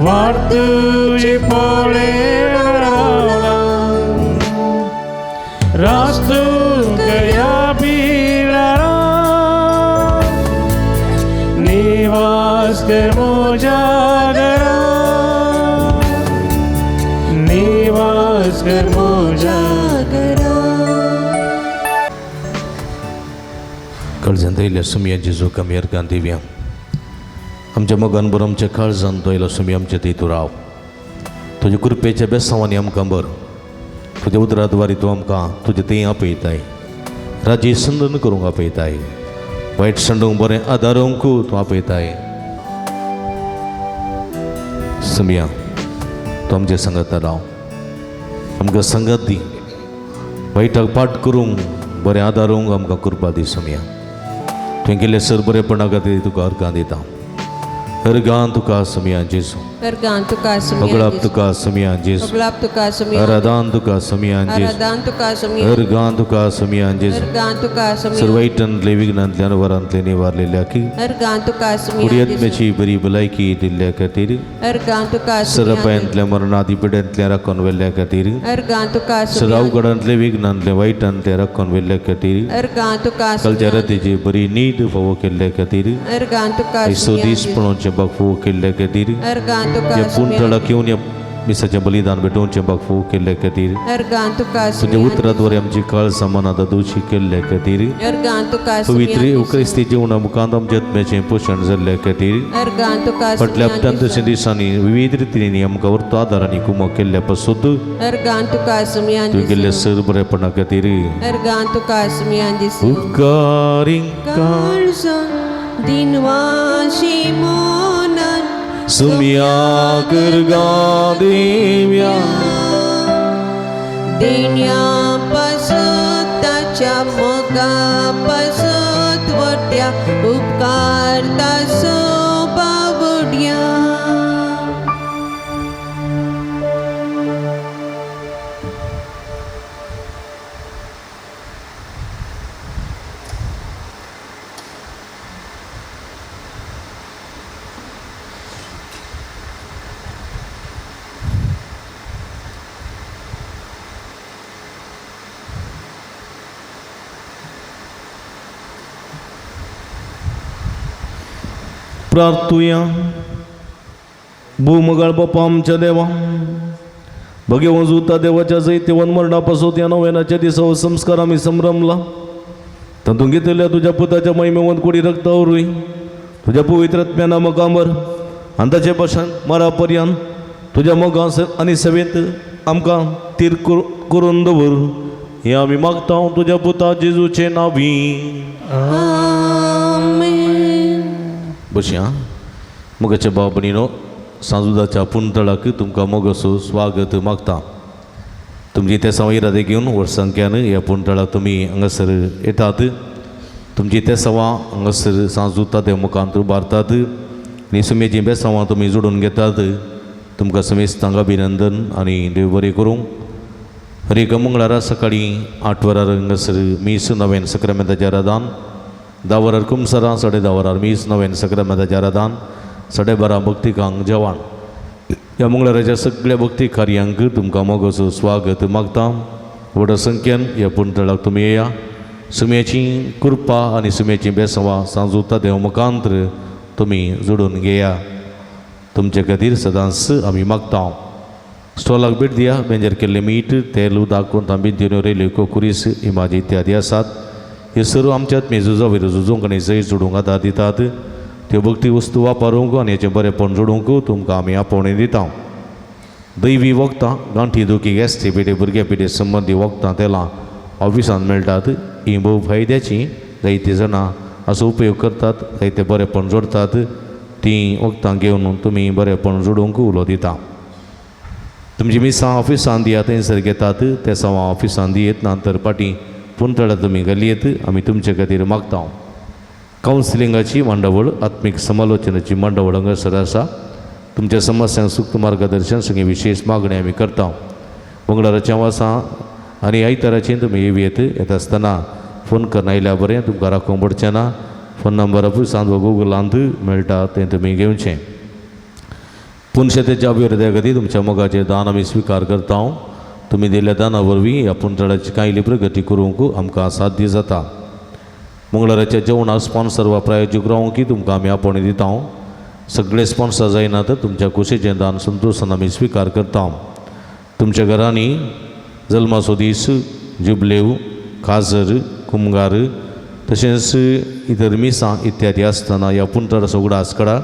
वाट तुझी पोळे रावला रास्तू गया बिळारा निवास कर मोजा घरा निवास कर मोजा घरा काळजान दयल्या सुमया जेजू कमी अर्गान दिव्या आमच्या मोगान बर आमच्या काळजान दयला सुमी आमच्या थंय राव तुज्या कृपेच्या बेसांवांनी आमकां बर तुज्या उदराद्वारे तूं आमकां तुजें थंय आपयताय राजी संदन करूंक आपयताय वायट संडूंक बरें आदारूंक तूं आपयताय सुमया तूं आमच्या संगत राव आमकां संगत दी वायटाक पाट करूंक बरें आदारूंक आमकां कृपा दी सुमया तुवें केल्ले सर बरेपणा खातीर तुका अर्गां दिता अर्गां तुका सुमया जेजू अर्गां तुका अगळाप तुका सुमया जेजू अगळाप तुका आराधान तुका सुमया जेजू आराधन तुका अर्गां तुका सुमया जेजू अर्गां तुका सर्वैटंतले विघ्नांतल्यान वरांतले निवारलेल्या की अर्गां तुका कुडियत्म्याची बरी भलायकी दिल्ल्या खातीर अर्गां तुका सरपायांतल्या मरणादी पिड्यांतल्या राखून व्हेल्ल्या खातीर अर्गां तुका सदावगडांतले विघ्नांतले वायटांतले राखून व्हेल्ल्या खातीर अर्गां तुका कालच्या रातीची बरी नीद फावो केल्ल्या खातीर अर्गां तुका आयसो दीस पळोवचे बाग फावो केल्ल्या खातीर अर्गां तुका या पुंतळाक येवन या मिसाचें बलिदान भेटोवचें बाग फावो केल्ल्या खातीर अर्गां तुका तुज्या उतराद्वारे आमची काळ सामान आतां दोशी केल्ल्या खातीर अर्गां तुका पवित्र उक्रिस्ती जिवना मुखांत आमच्या आत्म्याचें पोशण जाल्ल्या खातीर अर्गां तुका फाटल्या हप्त्यांत तशें दिसांनी विविध रितींनी आमकां व्रतो आदारांनी कुमो केल्ल्या पासून अर्गां तुका तुवें केल्ले सर बरेपणा खातीर अर्गां तुका उपकारी दिनवाशी मोनन सुमया अर्गां दिव्या देण्या पासत ताच्या मोगा पासत वट्या उपकार तासो बावड्या प्रार्थुया भूमगाळ बापा आमच्या देवा भगे वजूता देवाच्या जैत्यवन मरणापासून या नव्यानाच्या दिसावर संस्कार आम्ही संभ्रमला तातूंत घेतलेल्या तुझ्या पुताच्या महिमेवंत कोडी रक्तावरूय तुझ्या पवित्र आत्म्याना मकांबर अंताचे पाशान मरापर्यंत तुझ्या मोगा आनी सेवेंत आमकां तीर करून दवर हे आमी मागता तुझ्या पुता जेजूचे नांवी बशया मोगाच्या बाबणीनो सांजुदाच्या पुंतळाक तुमकां मोगसो स्वागत मागता तुमची त्या संवैरादे घेवन वर्सांक्यान ह्या पुंतळाक तुमी हांगासर येतात तुमची ते सवां हांगासर सांजुता देव मुखांत उबारतात आनी सुमेची बेसांवां तुमी जोडून घेतात तुमकां समेस्तांक अभिनंदन आनी देव बरें करूं हर एक मंगळारा सकाळीं 8 वरार हांगासर मीस नवें सक्रामेंताचें आराधन 10 वरार कुमसरां 10:30 वरार मीस नवें सक्रामेंताचें आराधन 12:30 भक्तिकांक जेवण ह्या मंगळाराच्या सगळ्या भक्ती कार्यांक तुमकां मोगसो स्वागत मागता व्हड संख्येन ह्या पुंतळाक तुमी येया सुम्याची कृपा आनी सुम्याची बेसवां सांजुता देव मुखांत्र तुमी जोडून घेया तुमचे खातीर सदांच आमी मागता स्टॉलाक भेट दिया बेंजार केल्लें मीठ तेल उदक तांबीन रेल्यो कोकुरीस इमाजी इत्यादी आसात हे सर्व आमच्यात मेजुजा वयर झुजोवंक आनी जैत जोडूंक आदार दितात त्यो भक्ती वस्तू वापरूंक आनी हेचें बरेंपण जोडूंक तुमकां आमी आपोवणी दिता दैवी वखदां गांठी दुखी गॅस्ट्री पिडे भुरग्या पिडे संबंदी वखदां तेलां ऑफिसांत मेळटात ही भोव फायद्याची जायतीं जाणां असो उपयोग करतात जायते बरेंपण जोडतात तीं वखदां घेवन तुमी बरेंपण जोडूंक उलो दिता तुमची मिसां ऑफिसांत दिया थंयसर घेतात ते सवां ऑफिसांत दियेत नंतर पाटी पुंतळा तुमी घालयेत आमी तुमचे खातीर मागता कावन्सिलिंगाची मांडावळ आत्मीक समालोचनाची मांडावळ हांगासर आसा तुमच्या समस्यांक सूक्त मार्गदर्शन सगळी विशेष मागणी आमी करता मंगळाराच्या वासा आनी आयताराचें तुमी येता आसतना फोन करून आयल्या बरें तुमकां राखूंक पडचें ना फोन नंबरापूय सांदो गुगलांत मेळटा तें तुमी घेवचें पुणशेतेच्या अभिवृद्धी खातीर तुमच्या मोगाचें दान आमी स्विकार करता तुमी दिल्ल्या दाना वरवीं ह्या पुंतळाची कायली प्रगती करूंक आमकां साध्य जाता मंगळाराच्या जेवणाक स्पॉन्सर वा प्रायोजक रावंक तुमकां आमी आपोवणी दिता सगळे स्पॉन्सर जायना तर तुमच्या कुशीचें दान संतोशान आमी स्विकार करता तुमच्या घरांनी जल्माचो दीस जुबलेव काजर कुमगार तशेंच इतर मिसां इत्यादी आसतना ह्या पुंतळाचो उगडास करा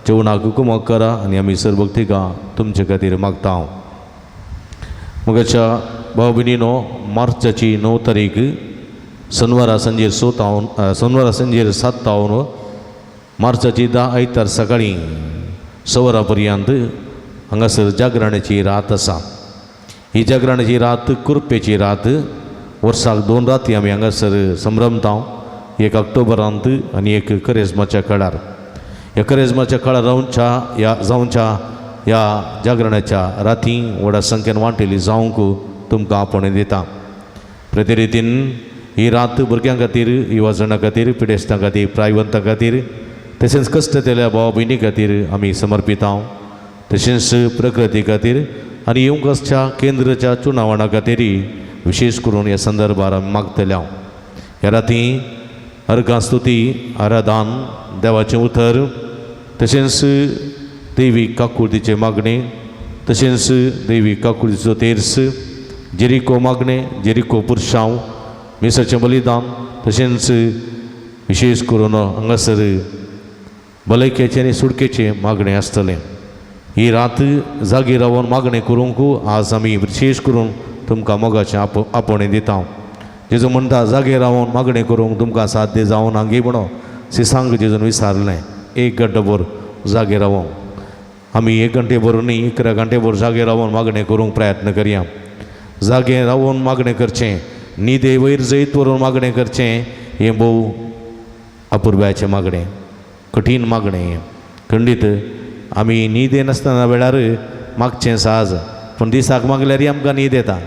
जेवणाक कुमक करा आनी आमी सरभक्तिका तुमचे खातीर मागता मगाच्या भाव भयणीनो मार्चाची 9 तारीख शनिवारा संजेर शनिवारा संजेर 7 मार्चाची 10 आयतार सकाळीं 6 पर्यंत हांगासर जागरणाची रात आसा ही जागरणाची रात कुरपेची रात वर्साक 2 राती आमी हांगासर संभ्रमता एक ऑक्टोबरांत आनी एक करेजमाच्या काळार ह्या करेजमाच्या काळार जावच्या ह्या जागरणाच्या राती व्हडा संख्येन वांटेली जावंक तुमकां आपोवणी दिता प्रते रितीन ही रात भुरग्यां खातीर युवा जाणां खातीर पिडेस्तां खातीर प्रायवंतां खातीर तशेंच कश्ट केल्या भाव भयणी खातीर आमी समर्पिता तशेंच प्रकृती खातीर आनी येवंकच्या केंद्राच्या चुनावणा खातीरय विशेश करून ह्या संदर्भार आमी मागतल्या ह्या राती अर्घां स्तुती आराधन देवाचें उतर तशेंच दैवीक काकुळतीचे मागणे तशेंच दैवीक काकुळतीचो तेर्स जेरिको मागणे जेरिको पुरशांव मिसाचें बलिदान तशेंच विशेष करून हांगासर भलायकेचें आनी सुडकेचें मागणें आसतलें ही रात जागी रावन मागणें करूंक आज आमी विशेष करून तुमकां मोगाचें आपोवणें दिता जेजू म्हणटा जागे रावन मागणें करूंक तुमकां साध्य जावन हांगी म्हणो सिसांग जेजून विचारलें 1 घंटोभर जागे रावूं आमी 1 घंटेभर न्ही 11 घंटेभर जागे रावन मागणें करूंक प्रयत्न करया जागे रावन मागणें करचें न्हिदे वयर जैत व्हरून मागणें करचें हें भोव अपुर्ब्याचें मागणें कठीण मागणें खंडीत आमी न्हिदे नासतना वेळार मागचें साज पूण दिसाक मागल्यार आमकां न्हीद येता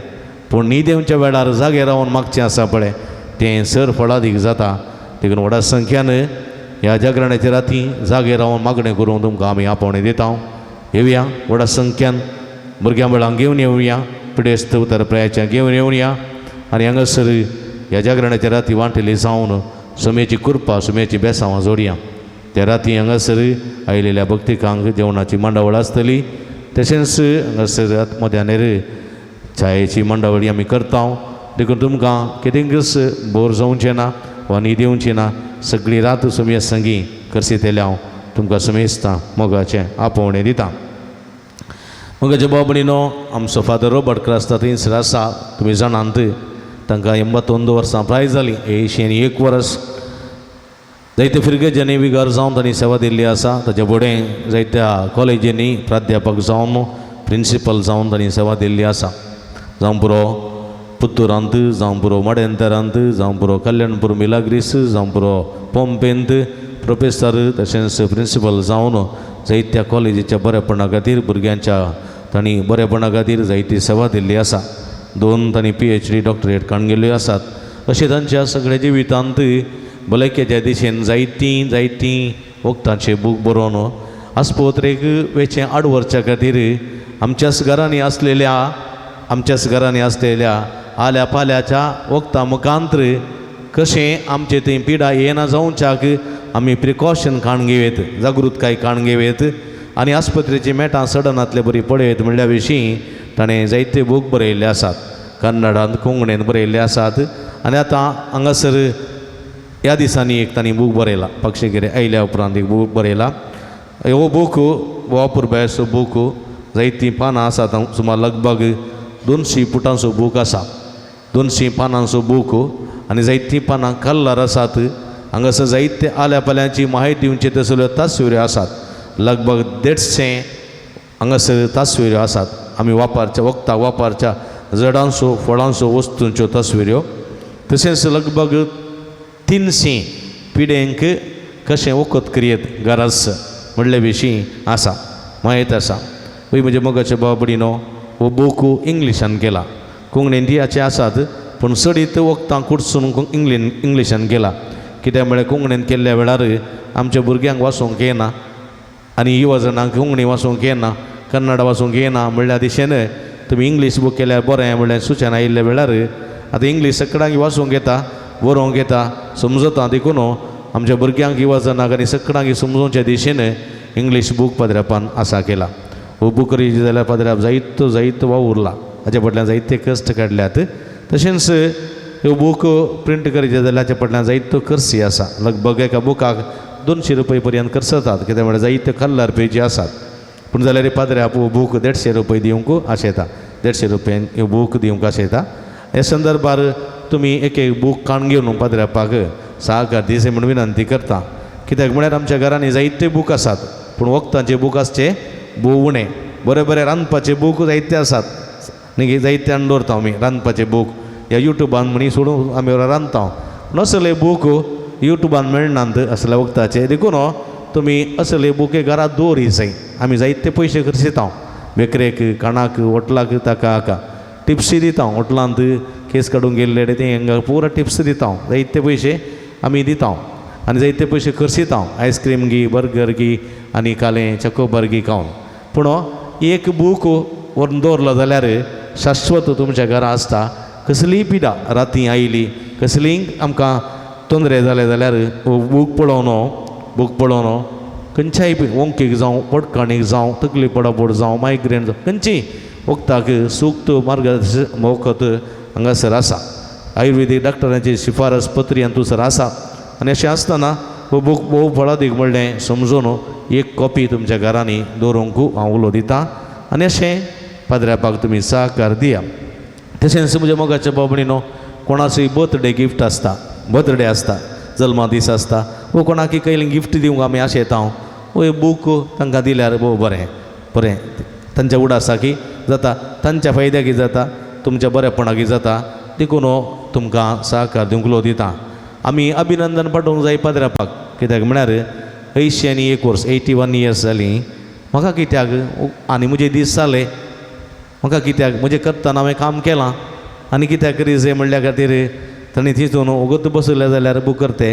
पूण न्हीद येवच्या वेळार जागे रावन मागचें आसा पळय तें सर फळादीक जाता देखून व्हडा संख्यान ह्या जागरणाच्या राती जागे रावन मागणें करूंक तुमकां आमी आपोवणें दिता येवया व्हडा संख्यान भुरग्यां वेळांक घेवन येवया पिडेस्त उतरप्रायाच्या घेवन येवया आनी हांगासर ह्या जागरणाच्या राती वांटेली जावन सुमेची कुरपा सुमेची बेसांवां जोडया त्या राती हांगासर आयिल्ल्या भक्तिकांक जेवणाची मांडावळ आसतली तशेंच हांगासर मध्यानेर चायेची मांडावळी आमी करता देखून तुमकां कितेंच बोर जावचें ना वा न्हीद येवची ना सगळी रात सुमेज संगी करसितेल्या तुमकां समेजता मोगाचें आपोवणें दिता मोगाच्या भाव भयणीनो आमचो फादर रॉबर्ट क्रास्ता थंयसर आसा तुमी जाणांत तांकां 82 वर्सां प्राय जालीं 101 वर्स जायते फिरगेच्यांनी विगार जावन तांणी सेवा दिल्ली आसा ताचे फुडें जायत्या कॉलेजींनी प्राध्यापक जावन प्रिंसिपल जावन तांणी सेवा दिल्ली आसा जावं पुरो पुत्तूरांत जावं पुरो मडेंतरांत जावं पुरो कल्याणपूर मिलाग्रीस जावं पुरो पोंपेंत प्रोफेसर तशेंच प्रिंसिपल जावन जायत्या कॉलेजीच्या बरेपणा खातीर भुरग्यांच्या तांणी बरेपणा खातीर जायती सेवा दिल्ली आसा 2 तांणी PhD डॉक्टरेट काडून गेल्ल्यो आसात अशें तांच्या सगळ्या जिवितांत भलायकेच्या दिशेन जायतीं वखदांचे बूक बरोवन आस्पत्रेक वेचें आडवरच्या खातीर आमच्याच घरांनी आसलेल्या आल्या पाल्याच्या वखदां मुखांतर कशें आमचे थंय पिडा येना जावच्याक आमी प्रिकॉशन काडून घेवेत जागृताय काडून घेवेत आनी आस्पत्रेची मेटां सडनांतले बरी पळयत म्हणल्या विशीं ताणें जायते बूक बरयल्ले आसात कन्नडांत कोंकणीन बरयल्ले आसात आनी आतां हांगासर ह्या दिसांनी एक तांणी बूक बरयला पक्षिगिरे आयल्या उपरांत एक बूक बरयला हो बूक हो अपुर्बायचो बूक जायतीं पानां आसात सुमार लगभग 200 पुटांचो बूक आसा 200 पानांचो बूक आनी जायतीं पानां कल्लार आसात हांगासर जायते आल्या पाल्यांची माहिती दिवचे तसल्यो तस्विऱ्यो आसात लगभग 150 हांगासर तस्विऱ्यो आसात आमी वापरच्या वखदाक वापरच्या झाडांचो फळांचो वस्तूंच्यो तस्विऱ्यो तशेंच लगभग 300 पिडेंक कशें वखद करियेत गरज म्हणले विशीं आसा माहीत आसा पळय म्हजे मोगाचे भाव भयणीनो हो बूक इंग्लिशान केला कोंकणींचे आसात पूण चडीत वखदां कुडसून इंग्लिशान गेला कित्याक म्हळ्यार कोंकणीन केल्ल्या वेळार आमच्या भुरग्यांक वाचूंक येना आनी युवा जणांक कोंकणी वाचूंक येना कन्नड वाचूंक येना म्हणल्यार दिशेन तुमी इंग्लीश बूक केल्यार बरें म्हणल्यार सुचना आयिल्ल्या वेळार आतां इंग्लीश सगळ्यांक वाचूंक येता बरोवंक येता समजता देखून आमच्या भुरग्यांक युवा जणांक आनी सगळ्यांक समजोवच्या दिशेन इंग्लीश बूक पद्र्यापान आसा केला हो बूक करीत जाल्यार पद्र्याप जायतो वाव उरला हाच्या फाटल्यान जायते कश्ट काडल्यात तशेंच ह्यो बूक प्रिंट करीत जाल्यार हाच्या फाटल्यान जायतो खर्ची आसा लगभग एका बुकाक 200 रुपये पर्यंत खर्च जातात कित्याक म्हळ्यार जायते कलर पेजी आसात पूण जाल्यार पाद्र्याप हो बूक 150 रुपये दिवंक आशेता 150 रुपयान ह्यो बूक दिवंक आशेता हे संदर्भार तुमी एक बूक काडून घेवन पाद्र्यापाक सहकार दिवचे म्हूण विनंती करता कित्याक म्हळ्यार आमच्या घरांनी जायते बूक आसात पूण वखदांचे बूक आसचे भोव उणें बरें रांदपाचे बूक जायते आसात न्ही जायते हाडून दवरता आमी रांदपाचे बूक ह्या युट्यूबान म्हणी सोडून आमी रांदता असले बूक युट्यूबान मेळनात असल्या वखदाचे देखून तुमी असले बूक घरात दवरी जाय आमी जायते पयशे खर्चिता बेकरेक काणाक हॉटलाक ताका हाका टिप्सी दिता हॉटलांत केस काडून गेल्ले ते हांगा पुरो टिप्स दिता जायते पयशे आमी दिता आनी जायते पयशे खर्चिता आयस्क्रीम घी बर्गर घी आनी कालें चकोबार घी खावन पूण एक बूक व्हरून दवरलो जाल्यार शाश्वत तुमच्या घरा आसता कसलीय पिडा राती आयली कसलीय आमकां तोंदरे जाले जाल्यार बूक पळोवन खंयच्याय वंकेक जावं पडकाणीक जावं तकली पडापड जावं मायग्रेन जावं खंयचीय वखदाक सूक्त मार्गदर्शक वखद हांगासर आसा आयुर्वेदीक डॉक्टरांची शिफारस पत्री हातूंसर आसा आनी अशें आसतना हो बूक भोव फळादीक म्हणलें समजून एक कॉपी तुमच्या घरांनी दवरूंक हांव उलो दितां आनी अशें पाद्र्यापाक तुमी सहकार दिया तशेंच म्हज्या मोगाच्या बाबडीनो कोणाचोय बर्थडे गिफ्ट आसता बर्थडे आसता जल्मा दीस आसता वो कोणाकय कैली गिफ्ट दिवंक आमी आशेता हो एक बूक तांकां दिल्यार भोव बरें तांच्या उडासाकी जाता तांच्या फायद्याकी जाता तुमच्या बरेपणाकी जाता देखून तुमकां सहकार दिवंक उलो दिता आमी अभिनंदन पाठोवंक जाय पाद्र्यापाक कित्याक म्हळ्यार 81 वर्स 81 इयर्स जालीं म्हाका कित्याक आनी म्हजे दीस जाले म्हाका कित्याक म्हजें करतना हांवें काम केलां आनी कित्याक रिजे म्हणल्या खातीर ताणें थिंचून वगत बसयले जाल्यार बूक करते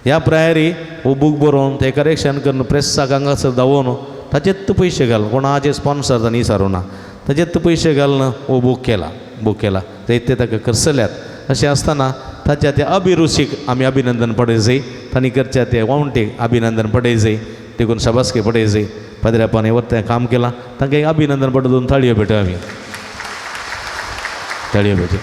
ह्या प्रायरी हो बूक बरोवन तें करेक्शन करून प्रेसाक हांगासर दावोवन ताचेत पयशे घाल कोणाचे स्पॉन्सर तांणी विचारूं ना ताचेत पयशे घालून हो बूक केला जायते ताका खर्चल्यात अशें आसतना ताच्या त्या अभिरुचीक आमी अभिनंदन पडय जाय तांणी करच्या ते वावंटेक अभिनंदन पडय जाय देखून शाबासकी पडय जाय पाद्र्यापान तें काम केलां तांकां एक अभिनंदन पडोवन ताळयो भेटो आमी ताळयो भेटो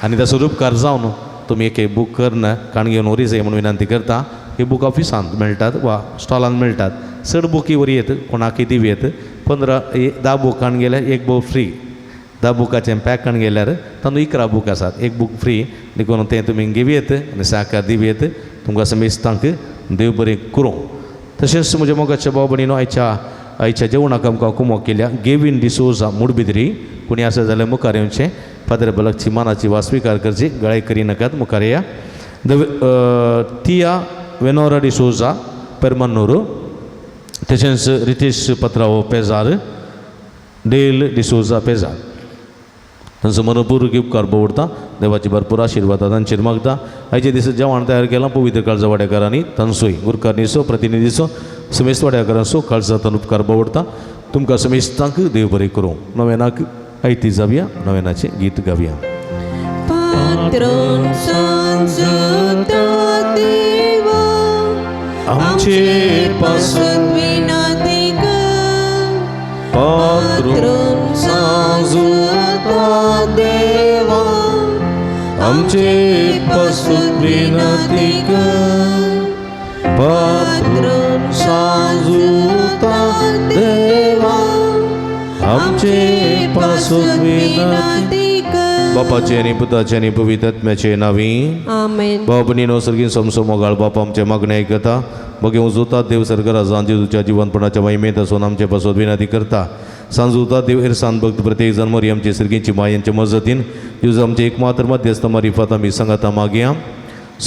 आनी ताचो उपकार जावन तुमी एक बूक करना काण घेवन व्हरी जाय म्हणून विनंती करता ही बूक ऑफिसांत मेळटात वा स्टॉलांत मेळटात चड बुकी व्हरयेत कोणाकय दिवयेत 10 बूक काण गेल्यार एक बूक फ्री 10 बुकाचें पॅक काण गेल्यार तातूंत 11 बूक आसात एक बूक फ्री देखून तें तुमी घेवयेत आनी सहकार दिवयेत तुमकां समेस्तांक देव बरें करूं तशेंच म्हज्या मोगाच्या भाव भयणीनो आयच्या जेवणाक आमकां कुमोक केल्या गेविन डिसोजा मुडबिद्री कोणी आसा जाल्यार मुखार येवचें फादर बलकची मानाची वा स्विकार करची गळाय करी नाकात मुखार या तिया वेनोरा डिसोजा पेरमन्नूर तशेंच रितेश पत्राओ पेजार डेल डिसोजा पेजार तांचो मनपूर्वक उपकार भोवडटा देवाची भरपूर आशिर्वाद तांचेर मागता आयचे दीस जेवण तयार केलां पवित्र काळजा वाड्याकारांनी तांचोय गुरकारणीचो प्रतिनिधीचो समेस्त वाड्याकारांचो काळजांतल्यान उपकार भोवडटा तुमकां समेस्तांक देव बरें करूं नवेनाक आयती जावया नवेनाचें गीत गावया पात्रोन संजुता देवा आमचे पासून विनंती कर पात्रोन संजुता देवा आमचे पासून विनंती कर पात्रोन संजुता देवा आमचे पासून विनंती कर बापाचे आनी पुताचे आनी पवित्र आत्म्याचे नांवी आमेन बाबनीनो सर्गीन समसो मोगाळ बापा आमचे मागणे आयकता बगे उजोता देव सरगरा सांजे तुझ्या जिवनपणाच्या महिमेत असून आमचे पासून विनंती करता सांजुता देव इरसान भक्त प्रत्येक जण मरी आमचे सर्गींची मायांच्या मजतीन दिवस आमचे एकमात्र मध्यस्थ मारिफात आमी सांगाता मागया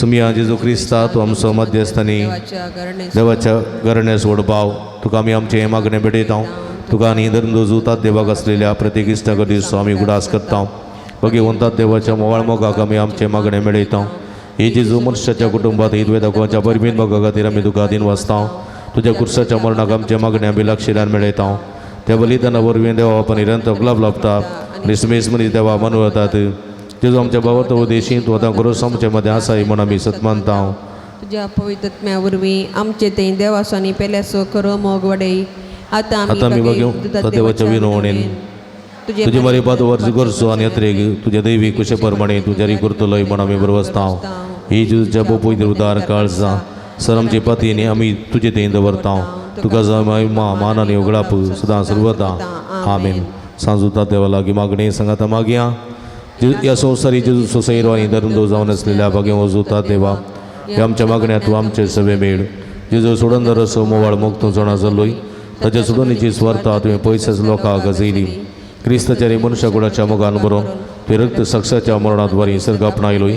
सुमिया जेजू क्रिस्ता तूं आमचो मध्यस्थानी देवाच्या गरण्यास वडपाव तुका आमी आमचे हे मागणे भेटयता तुका आनी धर्म जोतात देवाक आसलेल्या प्रत्येक इश्टा कडेन आमी उडास करता भगवंता देवाच्या मोवाळ मोगाक आमी आमचे मागणे मेळयता हे जेजू मनशाच्या कुटुंबात ईद वेदाकोच्या परबीन मोगा खातीर आमी तुका दिन वाचता तुज्या कुर्साच्या मरणाक आमचे मागणे आमी लागशिरान मेळयता त्या बलिदाना वरवीं देवा आपण निरंतर लाभ लाभता निसमेस मनीस देवा मनवतात जेजू आमच्या भावार्थ उदेशी तूं आतां करोस आमचे मदें आसाय म्हूण आमी सत मानता तुझ्या पवित्रत्म्या वरवीं आमचे ते देवासानी पेल्यासो खरो मोग वडय आतां आमी बघूं देवाच्या विनवणेन तुजे मरे पाद वर्ज करचो आनी यात्रेक तुज्या दैवी कुशे प्रमाणे तूं जारी करतलोय म्हूण आमी बरवसता ही जेजूच्या पवित्र उदार काळजां सर आमचे पातयेनी आमी तुजे थंय दवरता तुका महिमा मान आनी उगडाप सदां सर्वदा आमीन सांजुता देवा लागीं मागणी सांगाता मागया या संवसारी जेजू सोसैरो आनी धर्मदो जावन आसलेल्या भाग्य वजूता देवा ह्या आमच्या मागण्या तूं आमचे सवे मेळ जेजू सोडून दरसो मोवाळ मोग तूं जाणा जालोय ताच्या सोडूनीची स्वार्था तुवें पयसेच लोकांक गजयली क्रिस्ताच्या मनुश्या कुळाच्या मोगान बरोवन तुवें रक्त साक्षाच्या मरणात वारी सर्ग आपणायलोय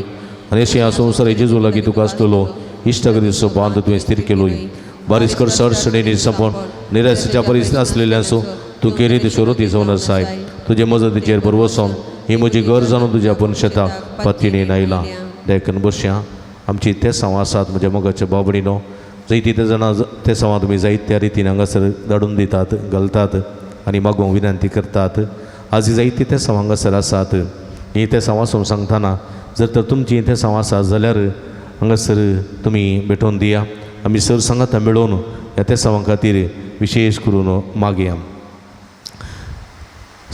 आनी अशें ह्या संवसारी जेजू लागीं तुका आसलेलो इश्टगतीचो बांद तुवें स्थिर केलोय बारीसकर अडचणींनी संपोवन निराशेच्या परिस्थितीत आसलेल्यांचो तूं केरीत शोरती जावन आसाय तुजे मजतीचेर बरवसोन ही म्हजी घर जावन तुज्या पुनशताक पातयेन आयला देखून बसया आमची ते सांव आसात म्हज्या मोगाच्या बाबडीनो जायती ते जाणां ते सांवा तुमी जायत्या रितीन हांगासर धाडून दितात घालतात आनी मागोवंक विनंती करतात आज जायती ते सांव हांगासर आसात ही ते सांवासून सांगतना जर तर तुमची ते सांव आसात जाल्यार हांगासर तुमी भेटोवन दिया आमी सर सांगाता मेळोवन ह्या ते सांवा खातीर विशेश करून मागया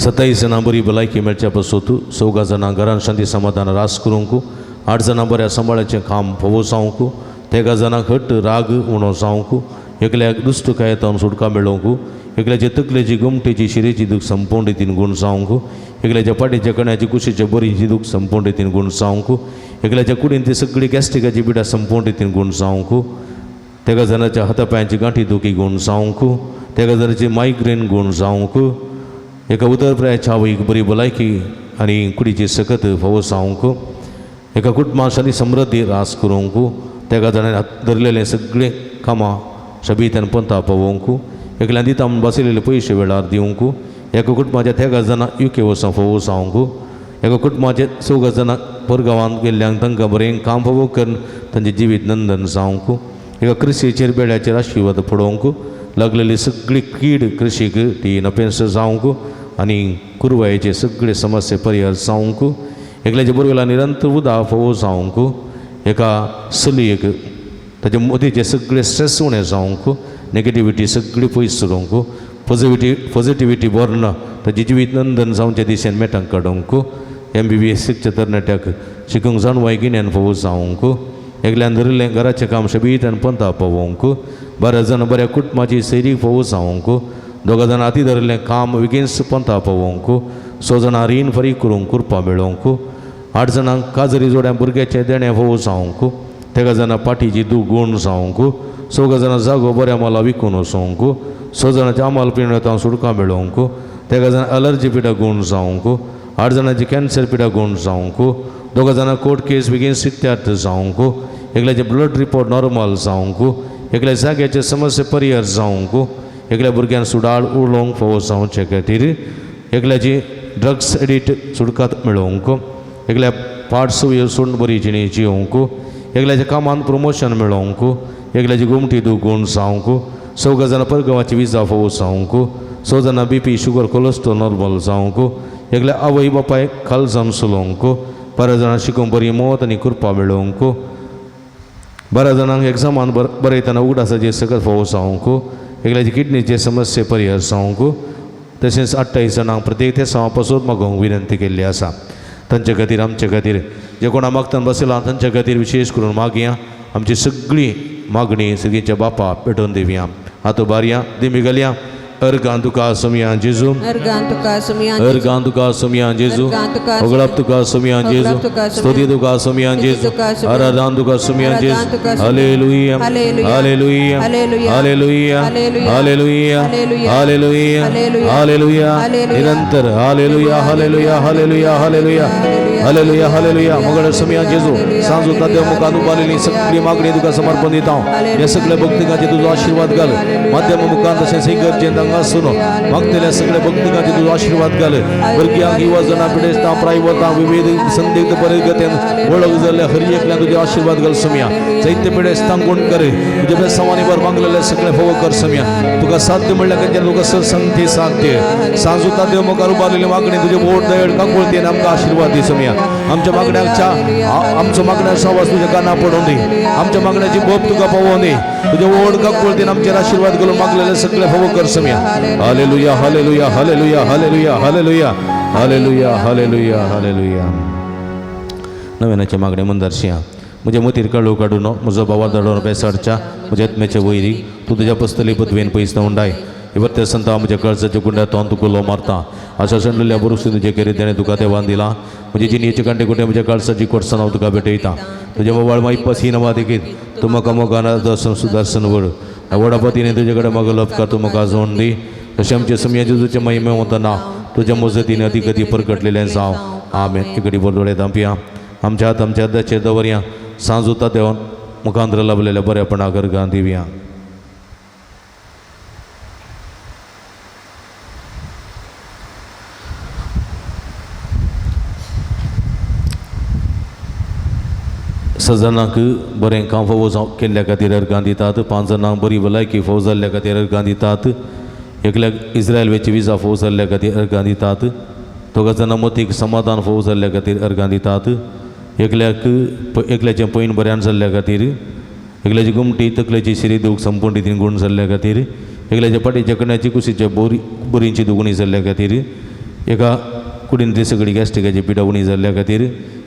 27 जाणां बरी भलायकी मेळच्या पासून 14 जाणां घरान शांती समाधान रास करूंक 8 जाणां बऱ्या सांबाळाचें काम फोवो जावंक 13 जाणांक हट्ट राग उणो जावंक एकल्याक दुश्ट कायतान सुटका मेळोवंक एकल्याच्या तकलेची गुमटेची शिरेची दूख संपूर्ण रितीन गुण जावंक एकल्याच्या पाटीच्या कण्याची कुशीच्या बरीची दूख संपूर्ण रितीन गुण जावंक एकल्याच्या कुडीन ती सगळी गॅस्ट्रिकाची पिडा संपूर्ण रितीन गुण जावंक 13 जाणांच्या हातापांयाची गांठी दुखी गुण जावंक 13 जाणांची मायग्रेन गुण जावंक एका उदरप्राय चावईक बरी भलायकी आनी कुडीची सकत फोव जावंक एका कुटुंबां शांती समृद्धी रास करूंक 13 जाणांनी धरलेले सगळे कामां शबीतान पंथा पळोवंक एकल्यान दिता म्हूण बसयलेले पयशे वेळार दिवंक एका कुटुंबाच्या 13 जाणां युके वचून फोव जावंक एका कुटुंबाचे 14 जाणां परगांवांत गेल्ल्यांक तांकां बरें काम फोव करून तांचें जिवीत नंदन जावंक एका कृषीचेर बेड्याचेर आशिर्वाद पडोवंक लागलेली सगळी कीड कृषीक ती नपेस जावंक आनी कुरवायेचे सगळे समस्या परिहार जावंक एकल्याचे बरोबर निरंतर उदक फोव जावंक एका चलयेक ताचे मदींचे सगळे स्ट्रेस उणें जावंक नेगेटिविटी सगळी पयस सोडूंक पॉझिटिविटी बरना ताची जिवीत नंदन जावचे दिशेन मेटांक काडूंक MBBS तरणाट्याक शिकूंक जाणवाय गिन्यान फोव जावंक एकल्यान धरिल्लें घराचें काम शबीतान पंथा पळोवंक 12 जाणां बऱ्या कुटुंबाची सैरीक फोव जावंक 2 जाणां हाती धरिल्लें काम विगेन्स्ट पंथा पळोवंक 6 जाणां रीण फारीक करूंक कुरपा मेळोवंक 8 जाणांक काजरी जोड्या भुरग्याचे देणे फोव जावंक 13 जाणां पाठीची दूख गुण जावंक 14 जाणां जागो बऱ्या माला विकून वचोवंक 6 जाणांच्या आमाल पिणेतां सुटका मेळोवंक 13 जाणां अलर्जी पिडा गुण जावंक 8 जाणांची कॅन्सर पिडा गुण जावंक 2 जाणां कोर्ट केस बेगीन सित्यार्थ जावंक एकल्याचे ब्लड रिपोर्ट नॉर्मल जावंक एकल्या जाग्याचे समस्या परिहार जावंक एकल्या भुरग्यांक सुडाळ उडोवंक फोव जावचे खातीर एकल्याची ड्रग्स एडिक्ट सुटकात मेळोवंक एकल्या पाड सुयो सोडून बरी जिणी जिवंक एकल्याच्या कामान प्रमोशन मेळोवंक एकल्याची गुमटी दूख गुण जावंक 14 जाणां परगांवाची विजा फोव जावंक 6 जाणां BP शुगर कोलेस्ट्रॉल नॉर्मल जावंक एकल्या आवय बापाय खालजाम सुलोवंक 12 जाणां शिकून बरी मौत आनी कृपा मेळोवंक 12 जाणांक एग्जामान बरयतना उगडासाचे सकत फोव जावंक एकल्याची किडनीचे समस्या परिहार जावंक तशेंच 28 जाणांक प्रत्येक ते सांवा पासून मागोवंक विनंती केल्ली आसा तांचे खातीर आमचे खातीर जे कोणा मागतान बसयला तांचे खातीर विशेश करून मागया आमची सगळी मागणी सगळींच्या बापा पेटोवन दिवया हातू बारया दिमी घालया अर्गां तुका सोमया जेजू अर्गां तुका सोमया अर्गां तुका सोमया जेजू ओगळप तुका सोमया जेजू स्तुती तुका सोमया जेजू आराधना तुका सोमया जेजू hallelujah hallelujah hallelujah hallelujah hallelujah hallelujah निरंतर hallelujah hallelujah hallelujah hallelujah hallelujah हालेलुया मोगळ सोमया जेजू सांजू देव मुखान उबारलेली सगळी मागणी तुका समर्पण दिता हे सगळे भक्तिकांचे तुजो आशीर्वाद घाल माध्यम मुखान तशें सिंगरचे हांगासून मागतेल्या सगळ्या भक्तिकांचे तुझो आशीर्वाद घाल भुरग्यांक युवा जना पिडेस तां प्रायवतां विविध संदिग्ध परिगत्यान वळख जाल्ल्या हर एकल्यान तुझे आशीर्वाद घाल सम्या चैत्य पिडेस तां गुण कर तुझे बेसावानी वर मागलेले सगळे फोव कर सम्या तुका साध्य म्हणल्या कंच्या तुका संगती साध्य सांजुता देव मुखार उबारलेली मागणी तुझे वोट दयड काकुळतेन आमकां आशीर्वाद दी सम्या आमच्या मागण्यांच्या आमच्या मागण्यांचा आवाज तुझ्या काना पडून दे आमच्या मागण्याची बोब तुका पावून दे तुझे वोट काकुळतेन आमचेर आशीर्वाद घालून मागलेले सगळे फोव कर सम्या हालेलुया hallelujah hallelujah hallelujah hallelujah hallelujah hallelujah हालेलुया नव्यानाच्या मागणे मंदारशिया म्हज्या मतीर काळू काडून म्हजो भावा धाडून बेसाडच्या म्हज्या आत्म्याच्या वयरी तूं तुज्या पस्तली पदवेन पयस उंडाय इवत्ते संत म्हज्या कळसाच्या गुंड्यात तुका लो मारता अशा संडल्या बरोस तुजे केरी तेणें तुका देवान दिला म्हजी जिणयेचे कांटे कुठे म्हज्या कळसाची कोर्सन हांव तुका भेटयता तुज्या मोबायल माईपास ही नवा देखीत तूं म्हाका मोगाना दर्शन सुदर्शन वड वडापतीने तुजे कडेन म्हाका लपका तूं म्हाका जोड दी तशें आमचे सम्या जेजूचे महिमे वतना तुज्या मजतीन अधी कधी परगटलेलें जावं आमेन इकडी बोलदोळे दांपया आमच्या हात आमच्या हाताचेर दवरया सांजुता देवन मुखांतर लाभलेल्या बऱ्यापणा गरगां दिवया सजनाक बरें काम फोव केल्ल्या खातीर अर्गां दितात 5 जाणांक बरी भलायकी फोव जाल्ल्या खातीर अर्गां दितात एकल्याक इस्रायल वेची विजा फोव जाल्ल्या खातीर अर्गां दितात 2 जाणां मतीक समाधान फोव जाल्ल्या खातीर अर्गां दितात एकल्याचें पैन बऱ्यान जाल्ल्या खातीर एकल्याची गुमटी तकलेची शिरी दूख संपूर्ण रितीन गुण जाल्ल्या खातीर एकल्याच्या पाटीच्या कण्याची कुशीच्या बोरींची दुगणी जाल्ल्या खातीर एका कुडीन ती सगळी गॅस्ट्रिकाची पिडा उणी जाल्ल्या खातीर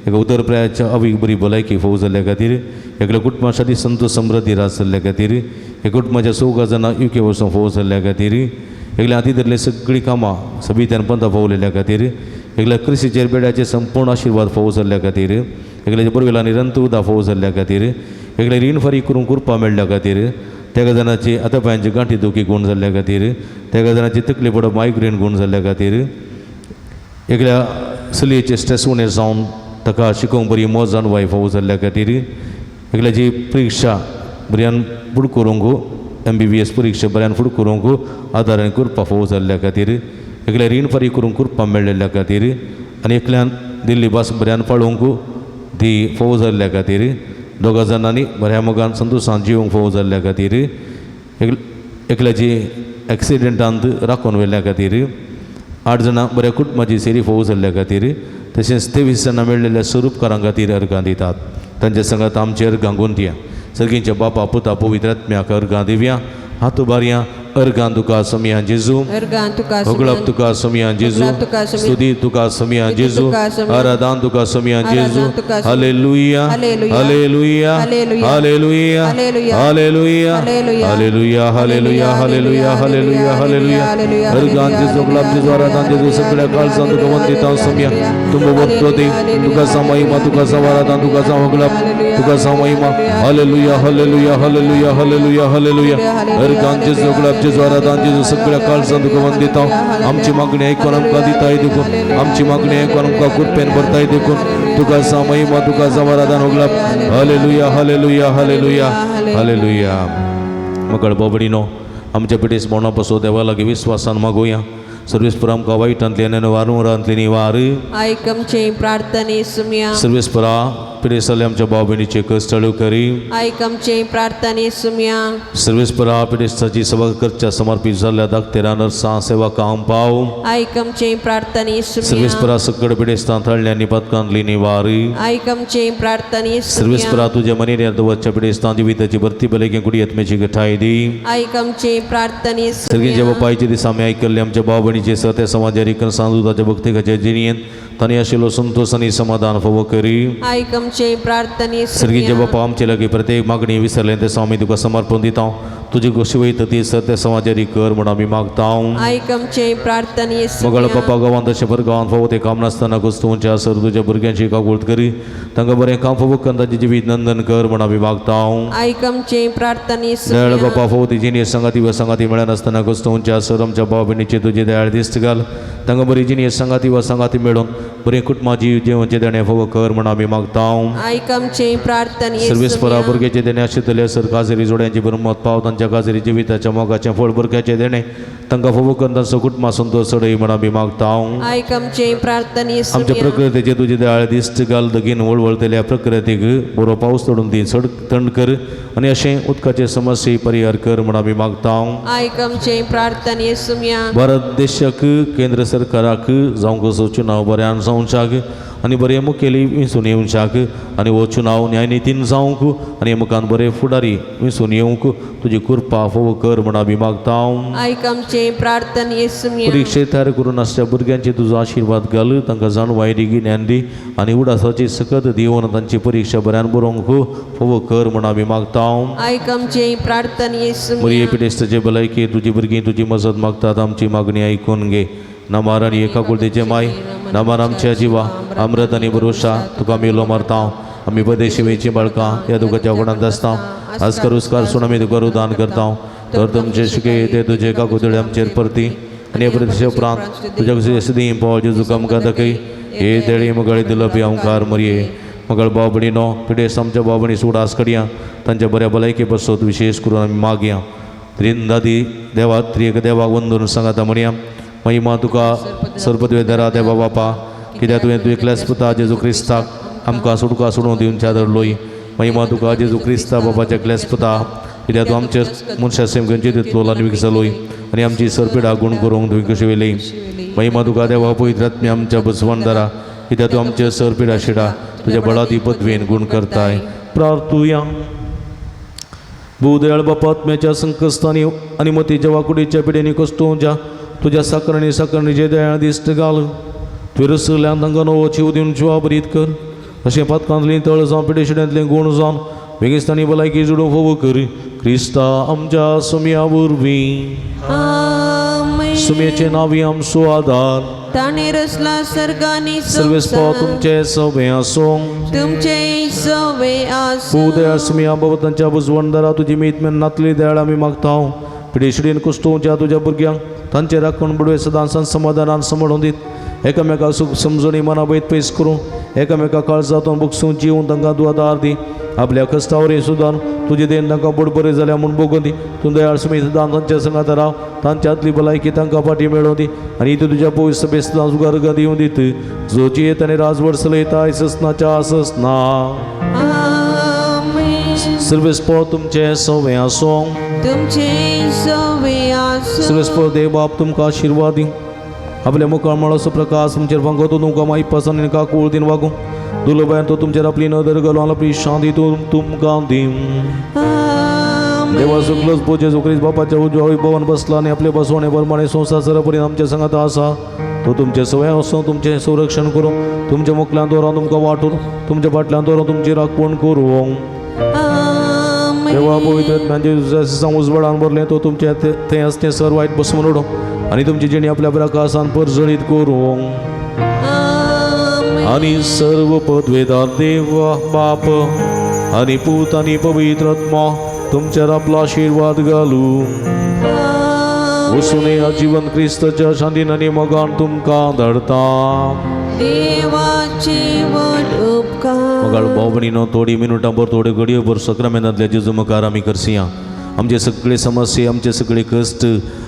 एका उदरप्रयाच्या अवीक बरी भलायकी फोव जाल्ल्या खातीर एकल्या कुटुंबासाठी संतोष समृद्धी रास जाल्ल्या खातीर एक कुटुंबाच्या 6 जाणां युके वचून फोव जाल्ल्या खातीर एकल्या हाती धरले सगळीं कामां सबित्यान पंथा फोवलेल्या खातीर एकल्या क्रिस्तीचेर बेड्याचे संपूर्ण आशीर्वाद फोव जाल्ल्या खातीर एकल्याच्या बरवेला निरंतर उदा फोव जाल्ल्या खातीर एकल्या रीण फारीक करून कुरपा मेळ्ळ्या खातीर त्या जाणांची आतां पांयांची गांठी दुखी गुण जाल्ल्या खातीर त्या जाणांची तकली पडप मायग्रेन गुण जाल्ल्या खातीर एकल्या चलयेचे स्ट्रेस उणें जावन ताका शिकोवंक बरी मोज जाणवाय फोव जाल्ल्या खातीर एकल्याची परिक्षा बऱ्यान फुडें करूंक MBBS परीक्षा बऱ्यान फुडें करूंक आदारान करपा फोव जाल्ल्या खातीर एकल्या रीण फारीक करून कुरपा मेळ्ळेल्या खातीर आनी एकल्यान दिल्ली भास बऱ्यान पाळोवंक ती फोव जाल्ल्या खातीर 2 जाणांनी बऱ्या मोगान संतोशान जिवंक फोव जाल्ल्या खातीर एकल्याची एक्सिडेंटांत राखून व्हेल्ल्या खातीर 8 जाणां बऱ्या कुटुंबाची सेरी फोव जाल्ल्या खातीर तशेंच 23 जाणां मेळ्ळेल्या स्वरूपकारां खातीर अर्गां दितात तांचे संगत आमचे अर्गां गुंतया सर्गींच्या बापा पुता पवित्र आत्म्याक अर्गां दिवया हात उबारया अर्गां तुका सम्या जेजू होगळप तुका सम्या जेजू स्तुती तुका सम्या जेजू आराधन तुका सम्या जेजू hallelujah hallelujah hallelujah hallelujah hallelujah hallelujah hallelujah hallelujah हालेलुया अर्गां जेजू होगळप जेजू आराधन जेजू सगळ्या काळजान तुका वंदिता सम्या तुम वक्तोती तुका महिमा तुका आराधन तुका होगळप तुका महिमा हालेलुया हालेलुया हालेलुया हालेलुया हालेलुया अर्गां जेजू होगळप जेजू आराधन जेजू सगळ्या काळजान तुका वंदिता आमची मागणी आयकून आमकां दिताय देखून आमची मागणी आयकून आमकां कुरपेन भरताय देखून तुका महिमा तुका आराधन होगळप हालेलुया हालेलुया हालेलुया हालेलुया मकळ बोबडीनो आमच्या पिठेस मोना पासो देवा लागीं विश्वासान मागोया सर्वेस्पर आमकां वायटांतली आनी वारुरांतली निवार आयकमचे प्रार्थने सुम्या सर्वेस्परा पिडेसले आमच्या भाव भयणीचे कश्ट हळू करी आयकमचे प्रार्थने सुम्या सर्वेस्परा पिडेसाची सेवा करच्या समर्पित जाल्ल्या धाकटेरा नर्सां सेवा काम पाव आयकमचे प्रार्थने सुम्या सर्वेस्परा सकड पिडेस्तां थळल्या निपातकांतली निवार आयकमचे प्रार्थने सर्वेस्परा तुझ्या मनेर दवरच्या पिडेस्तां जिविताची भरती भलेके कुडी आत्म्याची गठाय दी आयकमचे प्रार्थने सर्गींच्या बापायचे दिसा आमी आयकल्ले आमच्या भाव भयणीचे सत्य समाजारीकरण सांदुताच्या भक्तिकाच्या जिणयेन तांणी आशिल्लो संतोष आनी समाधान फोव करी आयकमचे प्रार्थने सर्गींचे बापा आमचे लागीं प्रत्येक मागणी विसरले ते आमी तुका समर्पण दिता तुजी गोशी वयता ती सत्य समाजारी कर म्हण आमी मागता आयकमचे प्रार्थने मगळ बापा गांवांत तशें बरें गांवांत फोव ते काम नासतना घुसतूंच्या सर तुज्या भुरग्यांची कागूळट करी तांकां बरें काम फोव करून ताचें जिवीत नंदन कर म्हण आमी मागता आयकमचे प्रार्थने दयाळ बापा फोव ती जिणेर संगाती व संगाती मेळनासतना घुसतूंच्या सर आमच्या भाव भयणीचे तुजे दयाळ दिश्ट घाल तांकां बरी जिणी संगाती वा संगाती मेळोन बरे कुटुंबाची जेवणाचे देणे फोव कर म्हण आमी मागतां आयक आमचे प्रार्थना सर्वेस्परा भुरग्याचे देणे आशिल्ले सर काजेरी जोड्यांची बरमत पाव तांच्या काजेरी जिविताच्या मोगाचें फळ भुरग्याचे देणे तांकां फोव कर तांचो कुटुंबा संतोश चडय म्हण आमी मागतां आयक आमचे प्रार्थना आमच्या प्रकृतीचे तुझे दयाळ दिश्ट घाल दगीन वळवळतल्या प्रकृतीक बरो पावस तोडून दी चड थंड कर आनी अशें उदकाचे समस्ये परिहार कर म्हण आमी मागतां आयक आमचे प्रार्थना सुम्या भारत देशाक केंद्र सरकाराक जावंक असो चुनाव बऱ्यान जावच्याक आनी बरे मुखेली विंसून येवच्याक आनी हो चुनाव न्यायनितीन जावंक आनी मुखान बरे फुडारी विंसून येवंक तुजी कृपा फोव कर म्हण आमी मागतां आयक आमचे प्रार्थना सुम्या परीक्षेत तयार करून आसच्या भुरग्यांचे तुजो आशिर्वाद घाल तांकां जाणवाय दी ज्ञान दी आनी उडासाची सकत दिवन तांची परीक्षा बऱ्यान बरोवंक फोव कर म्हण आमी मागतां आयक आमचे प्रार्थना सुम्या बरी एपिडेस्ताचे भलायकी तुजी भुरगीं तुजी मजत मागतात आमची मागणी आयकून घे नमार आनी एका कुळतेचे माय नमार आमच्या जिवा अमृत आनी भरोसा तुका मेलो मारता आमी बदेशिवेची बाळकां ह्या दुखाच्या गुणांत आसता आज करूस्कार सुण आमी तुका रुदान करता तर तुमचे शिके ते तुजे एका कुदळे आमचेर परती आनी हे प्रदेशा उपरांत तुज्या कशें सदी पाव जेजू आमकां दाखय हे देळी मगळे दिलो पी ओंकार मरये मगळ बाबडीनो पिडेस आमच्या बाबडी सुडास कडया तांच्या बऱ्या भलायकी बसोत विशेष करून आमी मागया त्रिंदादी देवा त्रियक देवाक वंदून सांगाता म्हणया महिमा तुका सर्पद्वे दरा देवा बापा कित्याक तुवें तूं एकल्याच पुता जेजू क्रिस्ताक आमकां सुटका सोडून दिवच्या धरलोय महिमा तुका जेजू क्रिस्ता बापाच्या एकल्याच पुता कित्याक तूं आमचे मनशा सेम खंयची तितलो आनी विकसलोय आनी आमची सरपिडा गुण करूंक तुवें कशी वेली महिमा तुका देवा पवित्रात्म्या आमच्या बसवण दरा कित्याक तूं आमचे सरपिडा शिडा तुज्या बळादी पदवेन गुण करताय प्रार्थुया भूदयाळ बापात्म्याच्या संकस्तांनी आनी मतीच्या वाकुडीच्या पिडेनी कश्टोवच्या तुझ्या साकरणी साकरणीचे दयाळ दिश्ट घाल तुवें रसल्यान तांकां नवो जीव दिवन जिवा बरीत कर अशें पातकांतलीं तळ जावं पिडेशिड्यांतले गुण जावन वेगिस्तानी भलायकी जोडूं फोव कर क्रिस्ता आमच्या सुमया वरवीं सुमयेचे नावी आमचो आदार ताणे रचला सर्गांनी सर्वेस्पा तुमचे सवे आसूं तुमचे सवे आसूं भूदयाळ सुमया बाबतांच्या बुजवणदारा तुजी मीतमेन नातली दयाळ आमी मागतां पिडेशिडीन कुश्टोवच्या तुज्या भुरग्यांक तांचे राखण बडवे सदांच समाधानान सांबाळून दीत एकामेकाक सुख समजणी मना बैत पयस करूं एकामेका काळजातून बुकसून जिवन तांकां दुआदार दी आपल्या कश्टावरी सुदान तुजे देन तांकां बड बरें जाल्या म्हूण बगून दी तूं दयाळ सुमी सदां तांच्या संगात राव तांच्यातली भलायकी तांकां फाटी मेळोवन दी आनी तूं तुज्या पवित्र बेस्तां उगारगा दिवन दीत जोची येत आनी राजवड चलयता ससनाच्या ससना सर्वेस्पो तुमचे सवे आसूं तुमचे सवे आसूं सर्वेस्पो देव बाप तुमकां आशिर्वाद दी आपल्या मुखार मळसो प्रकाश तुमचेर फांगतो तुमकां माई पासन आनी काकूळ दिन वागूं दुलोबायन तो तुमचेर आपली नदर घालून आपली शांती तुमकां दी देवा सुखलस पोचे सुक्रीस बापाच्या उजवाळी भवन बसला आनी आपले बसवणे प्रमाणे संसार सरपरी आमच्या संगात आसा तो तुमचे सवय असो तुमचे संरक्षण करूं तुमच्या मुखल्यान दवरून तुमकां वाटून तुमच्या फाटल्यान दवरून तुमची राखण करूं देवा पवित्र उजवाडान भरले तो तुमचे थंय आसते सर वायट बसवून उडो आनी तुमची जिणी आपल्या प्रकाशान परजळीत करूं आनी सर्व पदवेदार देव बाप आनी पूत आनी पवित्र आत्मा तुमचेर आपलो आशिर्वाद घालूं वचून आजीवन क्रिस्ताच्या शांतीन आनी मोगान तुमकां धाडता देवाचे वड उपकार मगाळ बावणीनो थोडी मिनटां भर थोडे घडयो भर सक्रामेंतांतल्या जेजू मुखार आमी करसिया आमचे सगळे समस्या आमचे सगळे कश्ट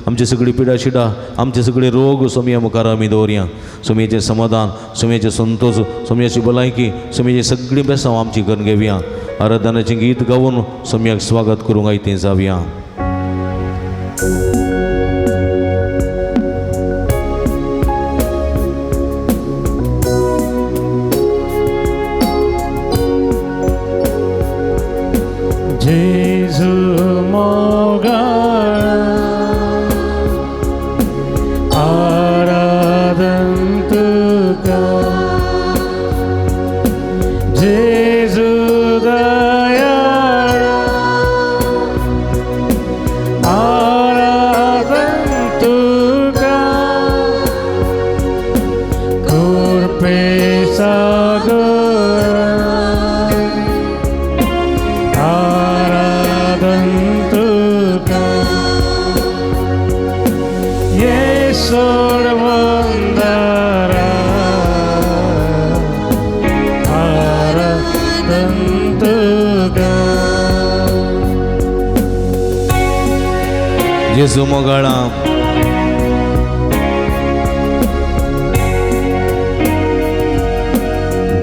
आमचे सगळी पिडा शिडा आमचे सगळे रोग सोमया मुखार आमी दवरया सोमयेचें समाधान सोमयेचें संतोष सोमयाची भलायकी सोमयेची सगळी बेसांव आमची करून घेवया आराधनाचें गीत गावून सोमयाक स्वागत करूंक आयतें जावया जेजू मोगा आराधन तुका जेजू दयाळा जेजू मोगाळा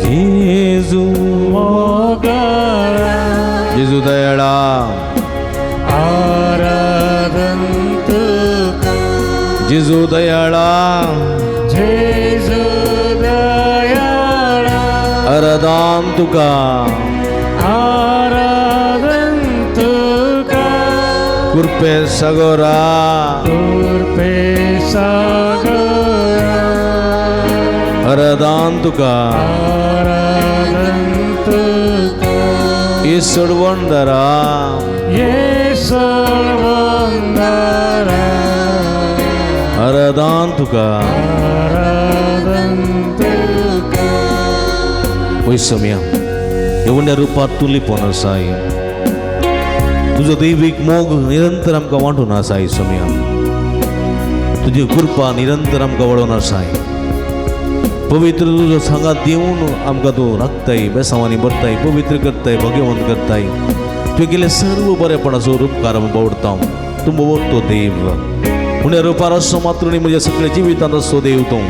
जेजू मोगळा जेजू दयाळा आराधन तुका जेजू दयाळा जेजू दयाळा आराधन तुका आराधन तुका कृपे सगोरा कृपे सागरा आराधन तुका आराधन तुका ईश्वर वंदरा येशूर वंदना आराधन तुका आराधन तुका होय सम्या एवढ्या रूपात तुली पण असाय तुझं दैविक मोग निरंतर आमकां वांटून आसाय सम्या तुझी कृपा निरंतर आमकां वळोन आसाय पवित्र तुजो सांगात दिवन आमकां तूं राखताय बेसांवांनी भरताय पवित्र करताय भगवंत करताय तुवें केले सर्व बरेपणाचो उपकार आमी बावडटा तूं मोवतो देव उण्या रुपार असो मात्र न्ही म्हज्या सगळ्या जिवितांत असो देव तूं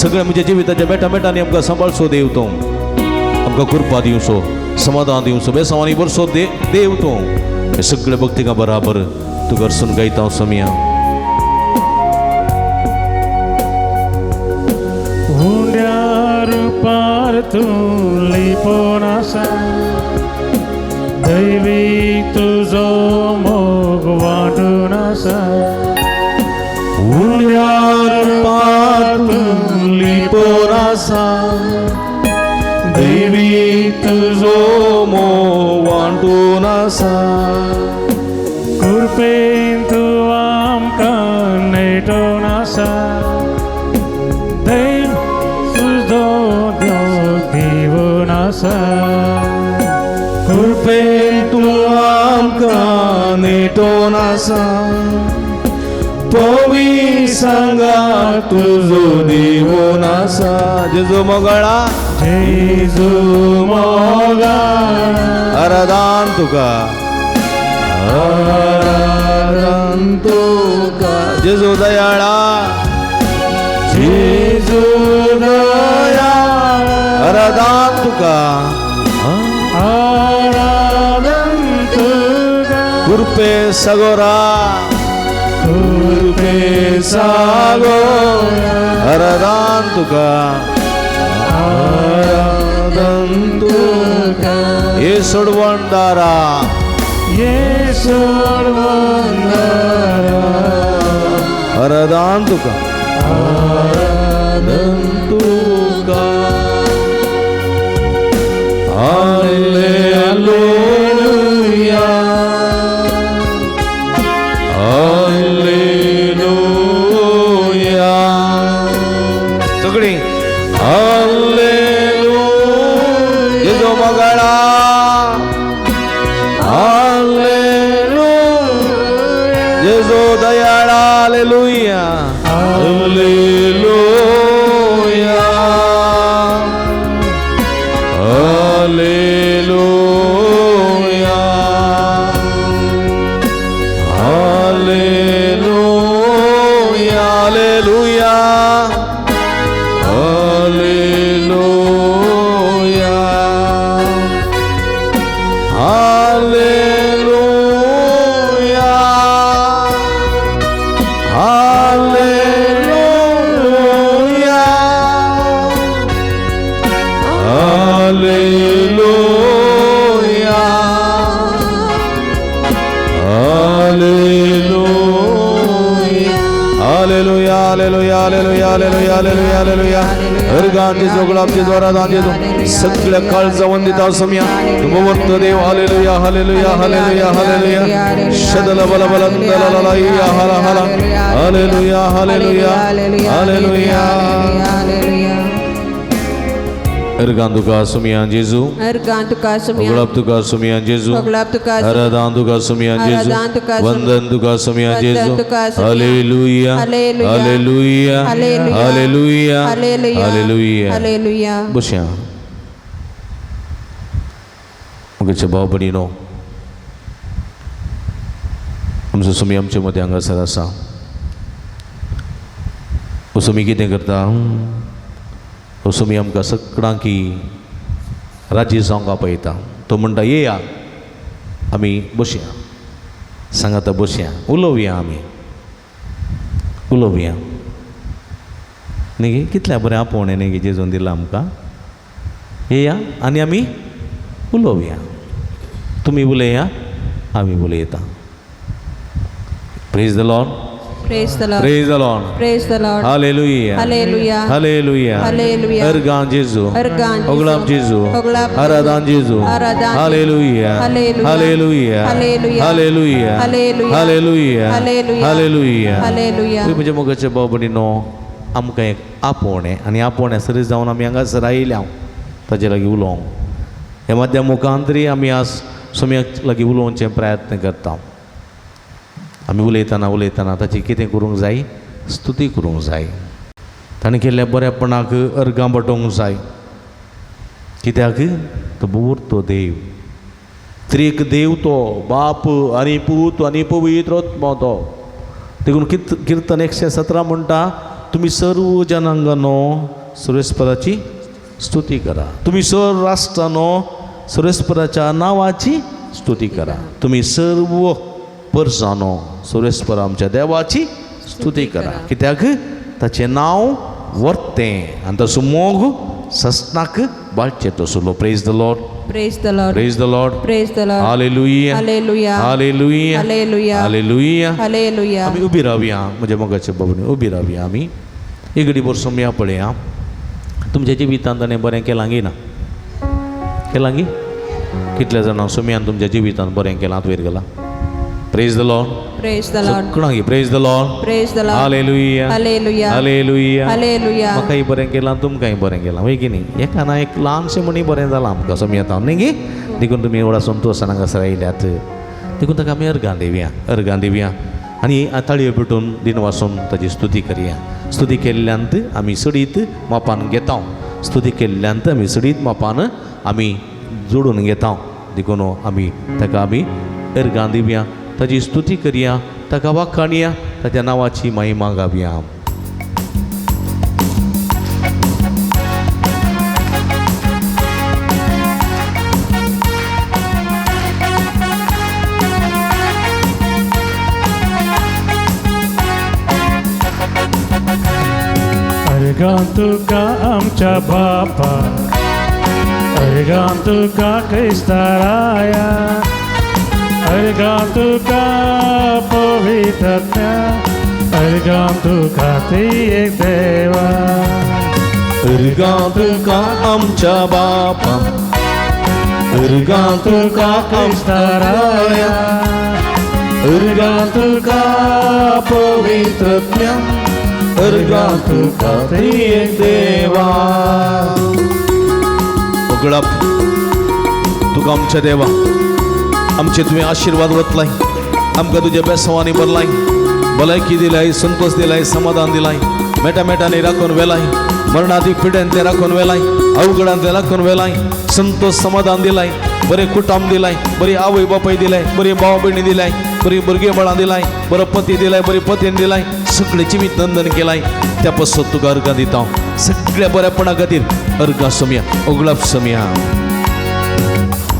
सगळ्या म्हज्या जिविताच्या मेटामेटांनी आमकां सांबाळसो देव तूं आमकां कृपा दिवचो समाधान दिवचो बेसांवांनी बरसो देव तूं हे सगळे भक्तिका बराबर तूं घरसून गायता सम्या उंड्या रूपार तूं लिपोन आसा दैवीक तुजो मोग वांटून आसा उण्या रूपार तूं लिपोन आसा दैवीक तुजो मोग वांटून आसा कृपेन तूं आमकां नेटोन आसा दैव तुजो दिवून आसा कृपेन तूं आमकां नेटोन आसा पवी सांगा तुजो दिवून आसा जेजू मोगाळा जेजू मोगाळा आराधन तुका आराधन तुका जेजू दयाळा जेजू दयाळा आराधन तुका आराधन तुका कृपे सगोरा कृपे सागोरा आराधन तुका आराधन तुका येसूड वंदारा येशूर वंदना आराधन तुका आराधन तुका हालेलुया हालेलुया सगळी हालेलुया जेजू मोगाळा हालेलुया जेजू दयाळा हालेलुया hallelujah hallelujah hallelujah hallelujah hallelujah hallelujah hallelujah hallelujah hallelujah hallelujah hallelujah hallelujah अर्गांचे जोगळापचे द्वारा दांजेतो सगळ्या काळजा वंदिता सम्या तुमवर्त देव हालेलुया हालेलुया हालेलुया हालेलुया शदल बल बल दलला या हाला हाला हालेलुया हालेलुया हालेलुया अर्गांतुका सम्या जेजू अर्गान तुका सम्या जोगळापतुका सम्या जेजू भगलाप तुका आराधन तुका सम्या जेजू आराधन तुका वंदन तुका सम्या वंदन जेजू तुका सम्या हालेलुया hallelujah hallelujah hallelujah hallelujah hallelujah hallelujah हालेलुया बशा मुगेचे भाव भयणीनो आमचो सुमी आमचे मदें हांगासर आसा. हो सुमी कितें करता? हो सुमी आमकां सगळ्यांक की राजी जावंक आपयता. तो म्हणटा येया आमी बसया, सांगाता बसया, उलोवया आमी, उलोवया न्ही गे. कितल्या बरें आपोवणें न्ही गे जेजून दिलां आमकां. येया आनी आमी उलोवया. तुमी उलया, आमी उलयता. Praise the Lord. Praise the Lord. Praise the Lord. Praise the Lord. Hallelujah. Hallelujah. Hallelujah. Hallelujah. Organ जेजू. अर्गान जेजू. ओगलाम जेजू. ओगलाम जेजू. आराधन जेजू. आराधन. Hallelujah. Hallelujah. Hallelujah. Hallelujah. Hallelujah. Hallelujah. Hallelujah. Hallelujah. Hallelujah. Hallelujah. म्हणजे मोगाचे भाव भयणीनो, आमकां एक आपोवणें आनी आपोवण्यासर जावन आमी हांगासर आयल्या ताजे लागीं उलोवंक. हे मध्या मुखांतरी आमी आज सुमयाक लागीं उलोवचे प्रयत्न करता. आमी उलयतना ताची कितें करूंक जाय? स्तुती करूंक जाय. ताणें केल्ल्या बऱ्यापणाक अर्गां बटोवंक जाय. कित्याक तो बुरतो देव, त्रिक देव तो, बाप आनी पूत आनी पवित्र आत्मा तो. देखून कीर्तन 117 म्हणटा, तुमी सर्व जनांगांनो सुरेस्पराची स्तुती करा. तुमी सर्व राष्ट्रांनो सुरेस्पराच्या नांवाची स्तुती करा. तुमी सर्व परसांनो सुरेस्पर आमच्या देवाची स्तुती करा. कित्याक ताचें नांव वर्तें आनी ताचो मोग सस्नाक बाळचे तसलो. Praise the Lord. Praise the Lord. Praise the Lord. Praise the Lord. Hallelujah. Hallelujah. Hallelujah. Hallelujah. Hallelujah. Hallelujah. आमी उबी रावया. म्हज्या मोगाच्या बाबून उबी रावया. आमी एक घडी भर सुमया पळया. तुमच्या जिवितांत ताणें बरें केलां गी ना? केलां गी? कितल्या जाणांक सुमयान तुमच्या जिवितांत बरें केलां? हात वयर गेला. Praise the Lord. Praise the Lord. सगळ्यांक praise the Lord. Praise the Lord. Hallelujah. Hallelujah. Hallelujah. Hallelujah. म्हाकाय बरें केलां, तुमकांय बरें केलां, वय की न्ही? एका ना एक ल्हानशें मणी बरें जालां आमकां सुमयेतान न्ही गे. देखून तुमी एवढा संतोशान हांगासर आयल्यात. देखून ताका आमी अर्गां दिवया आनी ताळयो पेटोवन दिन वासून ताची स्तुती करया. स्तुती केल्ल्यांत आमी सडीत मापान घेता. स्तुती केल्ल्यांत आमी सडीत मापान आमी जोडून घेता. देखून आमी ताका आमी अर्गां दिवया, ताची स्तुती करया, ताका वाखाणया, ताच्या नांवाची महिमा गावया. अर्गां तुका आमच्या बापा, अर्गां तुका क्रिस्ताराया, अर्गां तुका पवित्रात्म्या, अर्गां तुका त्रिएक देवा. अर्गां तुका आमच्या बापा, अर्गां तुका क्रिस्ताराया, अर्गां तुका पवित्रात्म्या, अर्गां तुका त्रिएक देवा. उगडप तुका आमच्या देवा, आमचे तुवें आशिर्वाद वतलाय, आमकां तुज्या बेसवांनी भरलाय, भलायकी दिलाय, संतोष दिलाय, समाधान दिलाय, मेटामेटांनी राखून वेलाय, मरणादीक पिड्यान ते राखून वेलाय, अवघडान ते राखून वेलाय, संतोष समाधान दिलाय, बरे कुटुंब दिलाय, बरी आवय बापाय दिलाय, बरी भाव भयणी दिलाय, बरी भुरगीं बाळां दिलाय, बरो पती दिलाय, बरी पत्नीन दिलाय, सगळे जिवीत नंदन केलाय. त्या पासत तुका अर्गां दिता. सगळ्या बऱ्यापणा खातीर अर्गां सोमया, ओगलाप सोमया.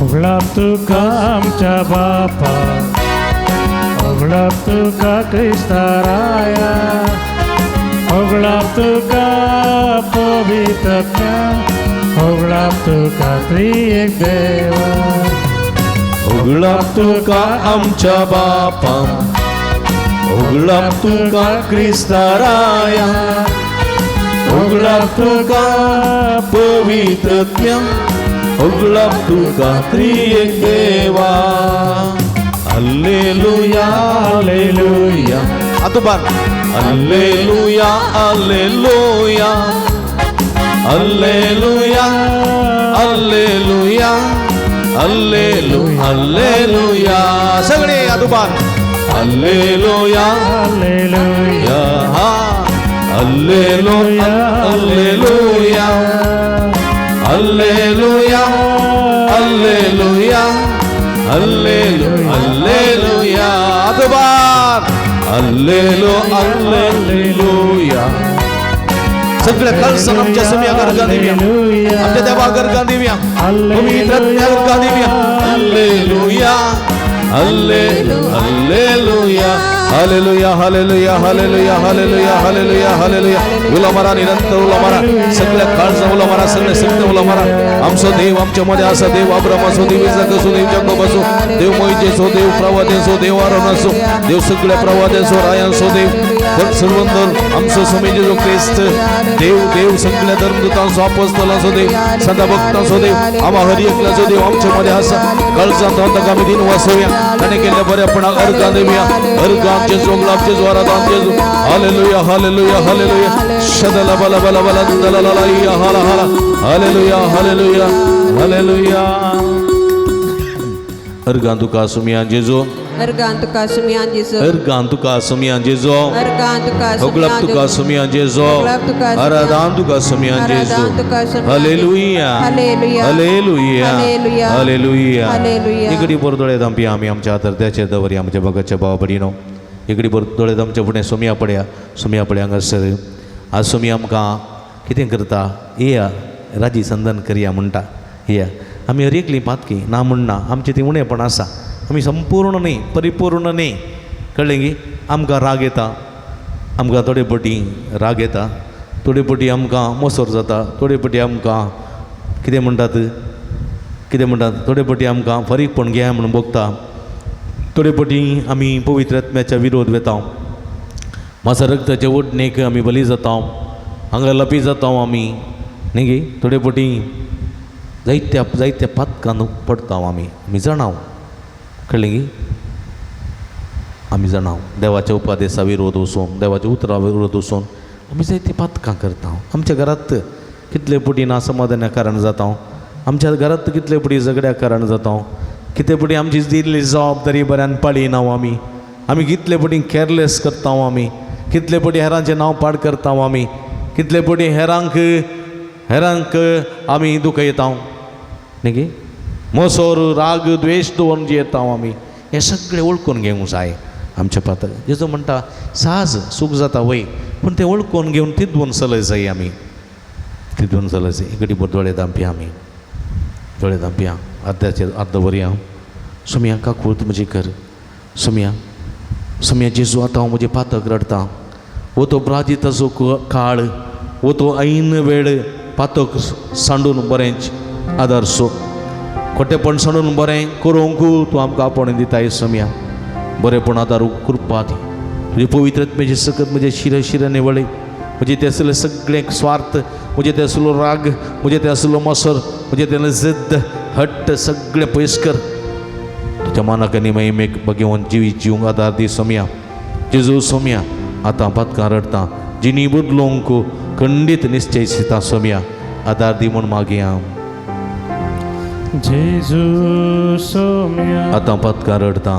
उगडाप तुका आमच्या बापा, उगडाप तुका क्रिस्ताराया, उगडाप तुका पवित्रात्म्या, उगडाप तुका त्रिएक देवा. उगडाप तुका आमच्या बापा, उगडाप तुका क्रिस्ताराया, उगडाप तुका पवित्रात्म्या, उगडाप तुका त्रिएक देवा. Hallelujah hallelujah. आतोबार hallelujah hallelujah hallelujah hallelujah hallelujah hallelujah. सगळे आतोबार hallelujah hallelujah, hallelujah hallelujah hallelujah hallelujah hallelujah hallelujah. आतोबार हालेलुया सगळ्या कळसन आमच्या सुम्या गरगा दिव्या आमच्या देवा गरगा दिव्या पवित्र गरगा दिव्या hallelujah hallelujah hallelujah hallelujah hallelujah hallelujah hallelujah hallelujah उला मारा निरंतर उला मारा सगळ्या काळचा उला मारा सगळे सत्य उला मारा आमचा देव आमच्या मध्ये असा देव अब्राम असो देव इसाक असो देव याकूब असो देव मोइसे असो देव प्रवादी असो देव आरोन असो देव सगळ्या प्रवादी असो राया असो देव सर्वंदर आमचं स्वामी जेजू ख्रिस्त देव देव सगळ्या धर्मदूतांचो अपोस्तल असो देव संत भक्त असो देव आम्हा हरी एकला जो देव आमच्या मध्ये असा काळचा तंत आम्ही दिन वासोया आणि केल्या बऱ्यापणा अर्गा देऊया अर्गा आमचे जोगला आमचे जोरात आमचे हालेलुया हालेलुया हालेलुया शदला बला बला बला दला या हाला हाला हालेलुया हालेलुया हालेलुया अर्गा तुका सुमिया जेजो Ergan tuka sumian Yesus. अर्गान तुका सुमिया जेजो Ergan tuka होगलब तुका सुमिया जेजो आराधन तुका सुमिया जेजो hallelujah Haleluya. Hallelujah Haleluya. Hallelujah Haleluya. इकडी बोर दोळे दांपी आम्ही आमच्या आदरत्याचे दवरी आमच्या भगतच्या भावा बडिनो इकडी बोर दोळे आमच्या फुडें सुमिया पड्या हांगासर आज सुमी आमकां कितें करता येया राजी संदन करया म्हणटा येया आमी हर एकली पातकी ना म्हणना आमचें ती उणेपण आसा आमी संपूर्ण न्ही परिपूर्ण न्ही कळ्ळें गी आमकां राग येता आमकां थोडे पटी राग येता थोडे पटी आमकां मोसोर जाता थोडे पटी आमकां कितें म्हणटात थोडे पटी आमकां फरीकपण घे म्हणून बगता थोडे पटी आमी पवित्र आत्म्याच्या विरोध वेता म्हाजा रक्ताचे ओडणेक आमी बली जाता हांगा लपी जाता आमी न्ही गे थोडे पटी जायत्या पातकान पडटा आमी जाणाव कळ्ळें गी आमी जाणाव देवाच्या उपादेशा विरोध वचून देवाच्या उतरा विरोध वचून आमी जायतीं पातकां करता आमच्या घरांत कितले पटी नासमाधाना कारण जाता आमच्या घरांत कितले पटी झगड्या कारण जाता कितले पटी आमची दिल्ली जबाबदारी बऱ्यान पाळिना आमी कितले पटी केअरलेस करता आमी कितले पटी हेरांचें नांव पाड करता आमी कितले पटी हेरांक आमी दुखयता न्ही गे मोसोर राग द्वेश दवरून जियेता आमी हें सगळें वळखून घेवंक जाय आमच्या पात्र जेजो म्हणटा साज सूख जाता वय पूण तें वळखून घेवन तिदवून चलय जाय आमी तिदवून चलय जाय इकडी बरें दोळे दांपया आमी दोळे दांपया अर्द्याचेर अर्द बरया सुमिया काकूळ तूं म्हजी कर सुमिया जेजू आतां हांव म्हजे पातक रडटा वो तो ब्राजीताचो काळ वो तो ऐन वेळ पातक सांडून बरेंच आदार सो खोटेपण सांडून बरें करूंक तूं आमकां आपण दिताय सुमिया बरेपण आदारूंक कृपा दी तुजे पवित्र आत्म्याचे सकत म्हजे शिर निवळे म्हणजे ते असले सगळे स्वार्थ म्हणजे ते असलो राग म्हणजे ते असलो मसर म्हणजे ते जिद्द हट्ट सगळे पयस कर तुज्या मानाक आनी महिमेक घेवन जिवंक आदार दी सोम्या जेजू सोम्या आतां पातकां रडटा जिणी बदलोवंक खंडीत निश्चय सिता सोम्या आदार दी म्हूण मागया जेजू सोम्या आतां पातकां रडता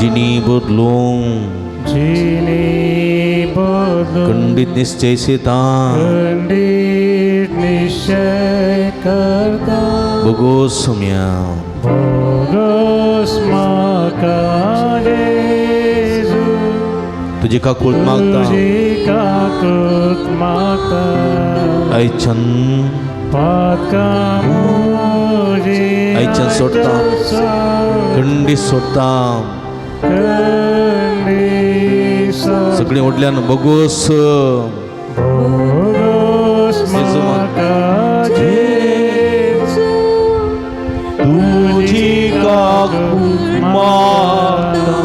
जिणी बदलोवंक खंडीत निश्चय सिता निश्चय करता बगो सोम्या बोगस म्हाका जेजू तुजी काकूळ मागता काकूत मागता आयच्यान पातकां म्हजी आयच्यान सोडता खंडीत सोडता सगळीं व्हडल्यान बगोस म्हाका जेजू तुजी काकूळ मागता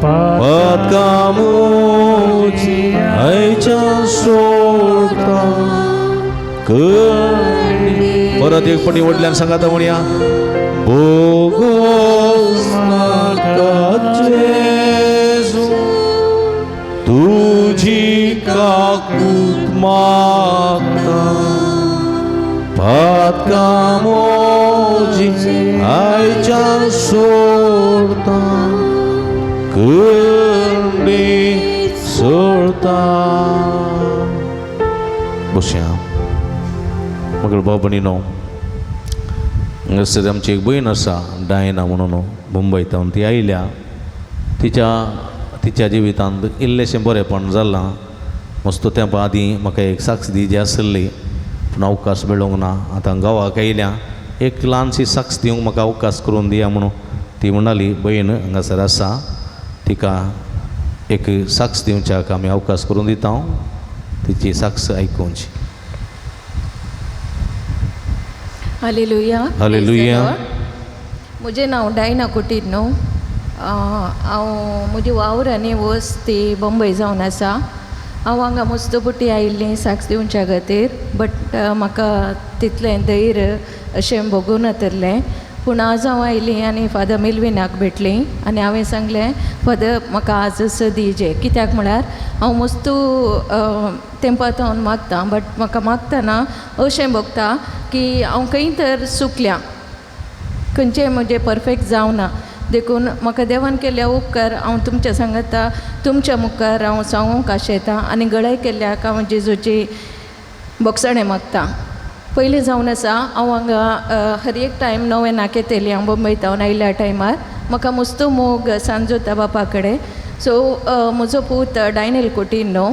पातकां म्हजी आयच्यान सोडता परत एक पटी व्हडल्यान सांगाता म्हणया बोगोस म्हाका जेजू तुजी काकूळ मागता पातकां म्हजी आयच्यान सोडता खंडीत सोडता बसया मगळ भाव भयणीनो हांगासर आमची एक भयण आसा डायना म्हणून मुंबयतावन ती आयल्या तिच्या जिवितांत इल्लेशें बरेंपण जालां मस्त तेंपा आदीं म्हाका एक साक्ष दिवची आसली पूण अवकाश मेळूंक ना आतां गांवाक आयल्या एक ल्हानशी साक्ष दिवंक म्हाका अवकाश करून दिया म्हणून ती म्हणाली भयण हांगासर आसा तिका एक साक्ष दिवच्याक आमी अवकाश करून दिता तिची साक्ष आयकुची. हालेलुया. हालेलुया. म्हजें नांव डायना कुटिन्नो. हांव म्हजी वावर आनी वस ती बंबय जावन आसा. हांव हांगा मुस्तपुटी आयिल्लें साक्ष दिवच्या खातीर बट म्हाका तितलें धैर्य अशें भोगून येतलें पूण आज हांव आयलीं आनी फादर मेल्विनाक भेटलीं आनी हांवें सांगलें फादर म्हाका आज दिजें कित्याक म्हळ्यार हांव मस्तू तेंपातावन मागतां बट म्हाका मागतना अशें भोगता की हांव खंय तर चुकल्यां खंयचें म्हजें परफेक्ट जावना देखून म्हाका देवान केल्या उपकार हांव तुमच्या सांगता तुमच्या मुखार हांव सांगूंक आशेतां आनी गळाय केल्ल्याक हांव जेजूची बोगसाणें मागतां. पयलीं जावन आसा हांव हांगा हर एक टायम नवें नाकेतेली हांव मुंबयतावन आयल्या टायमार म्हाका मस्तो मोग सांजोता बापा कडेन. सो म्हजो पूत डायनेल कुटिन्नो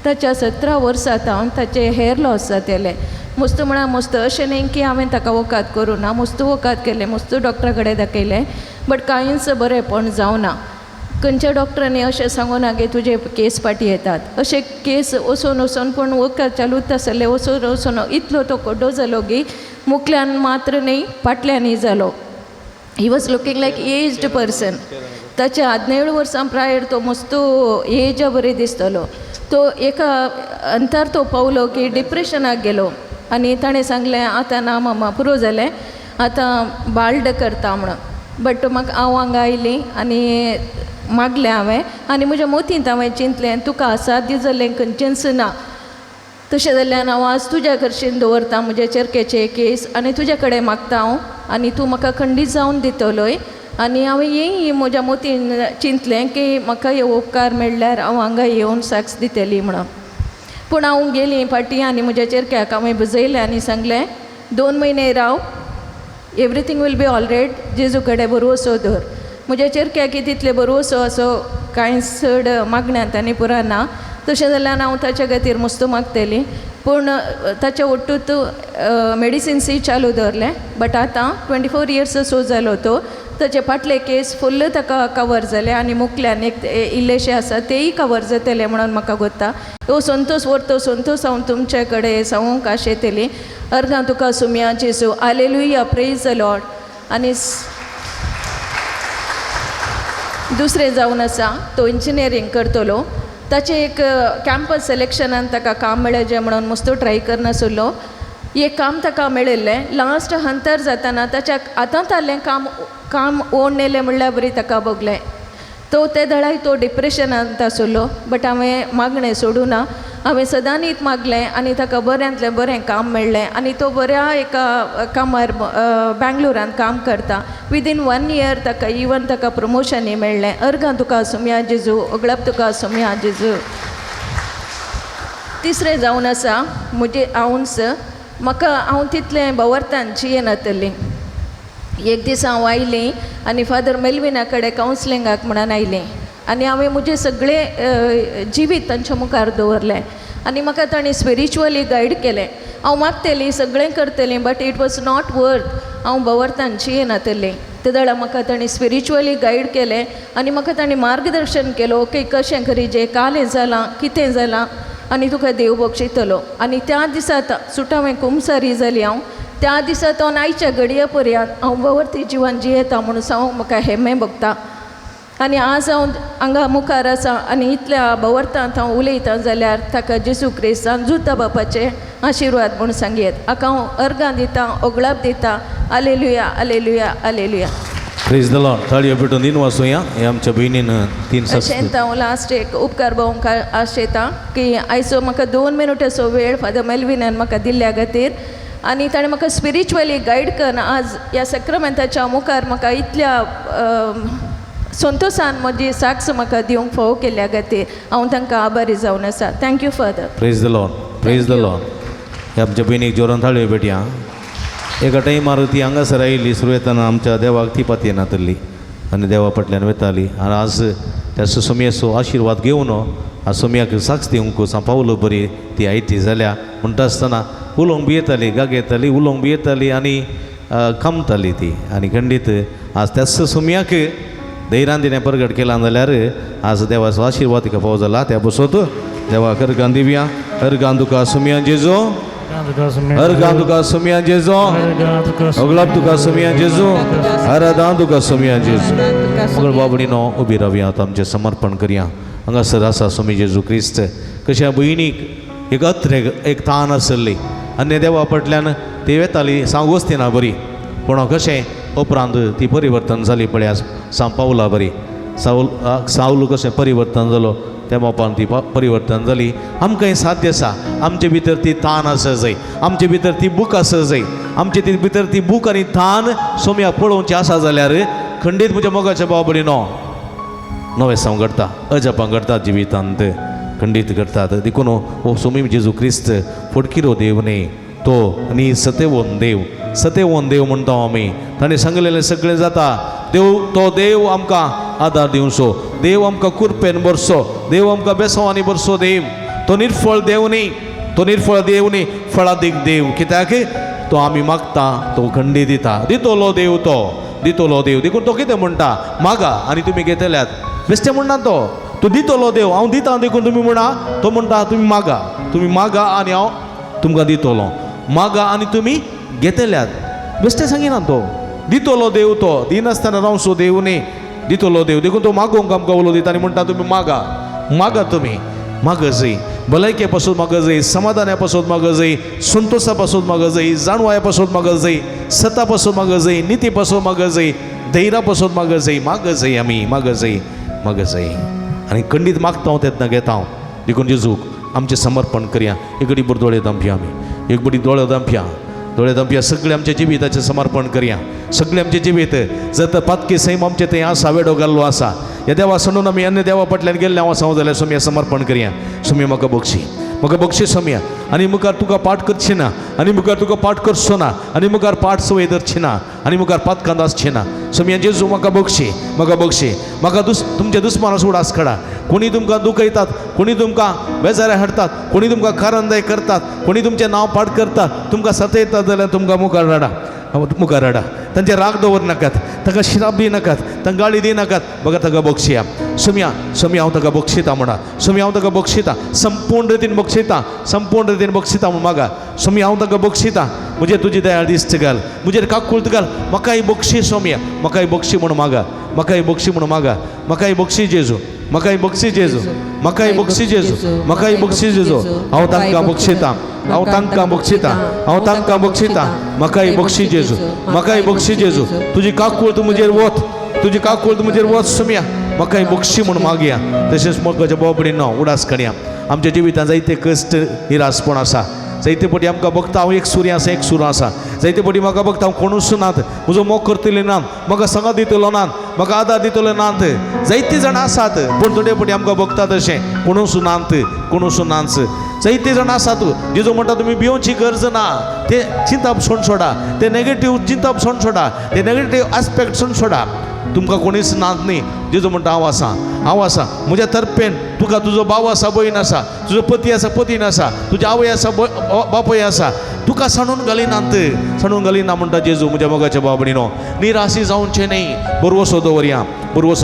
ताच्या 17 वर्सां हांव ताचें हेअर लॉस जातेलें मस्त म्हळ्यार मस्त अशें न्ही की हांवें ताका वकाद करूं ना मस्त वकाद केलें मस्त डॉक्टरा कडेन दाखयलें बट कांयच बरेंपण जावना. खंयच्या डॉक्टरांनी अशें सांगूं ना की तुजे केस फाटी येतात अशें केस वचून पूण वखद चालूच आसलें वचून इतलो तो कोड्डो जालो की मुखल्यान मात्र न्ही फाटल्यानय जालो. He was looking like aged person. ताच्या 17 वर्सां प्रायर तो मस्तो एजा बरी दिसतलो. तो एका अंतर तो पावलो की डिप्रेशनाक गेलो आनी ताणें सांगलें आतां ना मामा पुरो जालें आतां बाल्ड करता म्हणून. बट म्हाका हांव हांगा आयलीं आनी मागलें हांवें आनी म्हज्या मोतींत हांवें चिंतलें तुका असाध्य जाल्लें खंयचेंच ना. तशें जाल्यार हांव आज तुज्या कडच्यान दवरतां म्हज्या चेरकेचे केस आनी तुजे कडेन मागता हांव आनी तूं म्हाका खंडीत जावन दितलोय. आनी हांवें हें म्हज्या मोतीन चिंतलें की म्हाका हे उपकार मेळ्ळ्यार हांव हांगा येवन साक्ष दितली म्हणून. पूण हांव गेलीं फाटीं आनी म्हज्या चेरक्याक हांवें बुजयलें आनी सांगलें 2 म्हयने राव एवरीथींग वील बी ऑलरायट जेजू कडेन बरोसो धर. म्हज्या चेरक्याक तितले बरोसो असो कांय चड मागण्यांत आनी पुरा ना. तशें जाल्यार हांव ताच्या खातीर मस्त मागतलीं पूण ताच्या ओट्टूत मेडिसिन्सूय चालू दवरलें बट आतां 24 इयर्स सो जालो तो ताचे फाटले केस फुल्ल ताका कवर जाले आनी मुखल्यान एक इल्लेशे आसा तेय कवर जातले म्हणून म्हाका कोत्ता. तो संतोष व्हरतो संतोष हांव तुमचे कडेन सांगूंक आशेतली. अर्गां तुका सुम्या जेजू हालेलुया प्रेज द लॉर्ड. आनी दुसरें जावन आसा तो इंजिनियरींग करतलो. ताचें एक कॅम्पस सिलेक्शनान ताका काम मेळ्ळें जें म्हणून मस्तो ट्राय करनासलो. एक काम ताका मेळिल्लें लास्ट अंतर जाताना ताच्या आतांच जाल्लें काम ओन नेलें म्हणल्यार बरी ताका भोगलें. तो ते धडाय तो डिप्रेशनांत आसलो बट हांवें मागणें सोडूं ना. हांवें सदां न्हीद मागलें आनी ताका बऱ्यांतलें बरें काम मेळ्ळें आनी तो बऱ्या एका कामार बँगलोरान काम करता. विदीन 1 इयर ताका इवन ताका प्रमोशनय मेळ्ळें. अर्गां तुका सुम्या जेजू ओगळप तुका सुम्या जेजू. तिसरें जावन आसा म्हजे हांवूच म्हाका हांव तितलें भोंवरतान जियेन येतलीं. एक दीस हांव आयलीं आनी फादर मेल्विना कडेन कावन्सिलिंगाक म्हणून आयलीं आनी हांवें म्हजें सगळें जिवीत तांच्या मुखार दवरलें आनी म्हाका ताणें स्पिरिच्युअली गायड केलें. हांव मागतलीं सगळें करतलीं but it was not worth हांव भोंवरतान जियेन येतलीं. ते दळा म्हाका ताणें स्पिरिच्युअली गायड केलें आनी म्हाका ताणें मार्गदर्शन केलें ओके कशें करी जें कालें जालां कितें जालां आनी तुका देव बक्षितलो. आनी त्या दिसांत सुटावें कुमसारी जाली हांव त्या दिसांत हांव आयच्या घडये पर्यंत हांव भोंवरती जिवन जियेता म्हणून सांगूंक म्हाका हेमें भोगता. आनी आज हांव हांगा मुखार आसा आनी इतल्या भोंवरतांत हांव उलयतां जाल्यार ताका जेजू क्रिस्तान जुता बापाचे आशिर्वाद म्हूण सांगयेत. हाका हांव अर्गां दितां ओगळाप दितां. Hallelujah hallelujah hallelujah. Praise the Lord. ताळयो पेटोवन दिन वाचूया. हे आमच्या भयणीन 3 अशेंत हांव लास्ट एक उपकार भोवंक आशेतां की आयचो म्हाका 2 मिनट असो वेळ फादर मेल्विनान म्हाका दिल्ल्या खातीर आनी ताणें म्हाका स्पिरिच्युअली गायड करून आज ह्या सॅक्रमेंटाच्या मुखार म्हाका इतल्या संतोशान म्हजी साक्ष म्हाका दिवंक फावो केल्ल्या खातीर हांव तांकां आभारी जावन आसा. Thank you father. Praise the Lord. Praise the Lord. हे आमच्या भयणीक जोरान ताळयो पेटया. एका टायमार ती हांगासर आयिल्ली सुरू येताना आमच्या देवाक ती पातये नातल्ली आनी देवा फाटल्यान वेताली आनी आज त्या सोमयाचो आशिर्वाद घेवन आज सोमयाक साक्ष दिवंक पावलो बरी ती आयटी जाल्या म्हणटा आसतना उलोवंक बी येताली गाग येताली उलोवंक बी येताली आनी कामताली ती आनी खंडीत आज त्याच सोमयाक धैर्यान तिणें प्रगट केला जाल्यार आज देवाचो आशिर्वाद तिका फावो जाला त्या बसत देवाक अर्गां दिवया अर्गां तुका सोमया जेजो अर्गां तुका सोमया जेजो ओगलाप तुका सोमया जेजो आराधां तुका सोमया जेजो मगळ बाबडीनो उबी रावया आतां आमचें समर्पण करया हांगासर आसा सोमी जेजू क्रिस्त कशा भयणीक एक अत्र एक तान आसली आनी देवा फाटल्यान ती वेताली सांग वस्तिना बरी पूण कशें उपरांत ती परिवर्तन जाली पळय सांग पावला बरी सावल कशें परिवर्तन जालो त्या मोपान ती परिवर्तन जाली आमकांय साध्य आसा आमचे भितर ती तान आसा जाय आमचे भितर ती बूक आसा जाय आमचे भितर ती बूक आनी तान सोम्याक पळोवची आसा जाल्यार खंडीत म्हज्या मोगाच्या बाबडीनो नवे सांग घडटा अजापां घडटात जिवितांत खंडीत करतात देखून हो सोमी जेजू क्रिस्त फटकिरो देव न्ही तो न्ही सत्यवोन देव म्हणटा आमी ताणें सांगलेलें सगळें जाता देव तो देव आमकां आदार दिवचो देव आमकां कुरपेन बरसो देव आमकां बेसवांनी बरसो देव तो निर्फळ देव न्ही फळादीक देव कित्याक तो आमी मागता तो खंडी दिता दितलो देव देखून तो कितें म्हणटा मागा आनी तुमी घेतल्यात बेश्टें म्हणना तो दितलो देव हांव दिता देखून तुमी म्हणा तो म्हणटा तुमी मागा आनी हांव तुमकां दितलो मागा आनी तुमी घेतल्यात बेश्टें सांगिना तो दितलो देव तो दिनासतना रावसो देव न्ही दितलो देव देखून तो मागोवंक आमकां उलो दिता आनी म्हणटा तुमी मागा तुमी मागा जाय भलायके पासून मागा जाय समाधाना पासून मागा जाय संतोशा पासून मागा जाय जाणवाया पासून मागा जाय सता पासून मागा जाय निती पासून मागा जाय धैर्या पासून मागा जाय आमी मागा जाय आनी खंडीत मागता हांव तेन्ना घेता हांव देखून जेजूक आमचें समर्पण करया एक बडी बरो दोळे दांपया आमी एक बडी दोळे दांपया सगळे आमच्या जिविताचें समर्पण करया सगळे आमचें जिवीत जर पातकी सैम आमचें थंय आसा वेडो घाल्लो आसा ह्या देवा सोडून आमी अन्य देवा फाटल्यान गेल्ले हांव आसा जाल्यार सोम्या समर्पण करया सोम्या म्हाका बक्षी सोम्या आनी मुखार तुका पाठ करची ना आनी मुखार तुका पाठ करचो ना आनी मुखार पाठ संवय धरची ना आनी मुखार पातकांत आसची ना सोम्या जेजू म्हाका बक्षी म्हाका तुमच्या दुस्माना उडास काडा कोणी तुमकां दुखयतात कोणी तुमकां बेजारे हाडटात कोणी तुमकां कारणदाय करतात कोणी तुमचें नांव पाठ करतात तुमकां सतयतात जाल्यार तुमकां मुखार हाडा तांचे राग दवरनाकात ताका श्राप दिनाकात तांकां गाळी दिनाकात बघा ताका बक्षिया सोम्या हांव ताका बक्षिता म्हणा सोम्या हांव ताका बक्षिता संपूर्ण रितीन बक्षिता म्हूण मागा सोम्या हांव ताका बक्षिता म्हणजे तुजी दयाळ दिश्ट घाल म्हजेर काकुळत घाल म्हाकाय बक्षी सोम्या म्हाकाय बक्षी म्हणून मागा म्हाकाय बक्षी जेजू हांव तांकां बक्षिता म्हाकाय बक्षी जेजू तुजी काकुळत म्हजेर वत सोम्या म्हाकाय बक्षी म्हणून मागया तशेंच मोगाच्या बाबडीनो उडास काडया आमच्या जिवितांत जायते कश्ट निराशपण आसा जायते फावटी आमकां बघता हांव एक सूर आसा जायते फावटी म्हाका बघता हांव कोणूच नात म्हजो मोग करतले नात म्हाका सांगात दितलो नात म्हाका आदार दितलो नात जायते जाण आसात पूण थोडे फावटी आमकां बघता तशें कोणूच नात जायते जाण आसात जेजो म्हणटा तुमी भिवची गरज ना ते चिंतप सोडा ते नेगेटीव चिंतप सोडा ते नेगेटीव आस्पेक्ट सोडा तुमकां कोणीच नात न्ही जेजो म्हणटा हांव आसा म्हज्या तर्फेन तुका तुजो भाव आसा भयण आसा तुजो पती आसा पतीन आसा तुजी आवय आसा बापूय आसा तुका सांडून घालिना म्हणटा जेजू म्हज्या मोगाच्या बाबडीनो निराशी जावचें न्ही बरवसो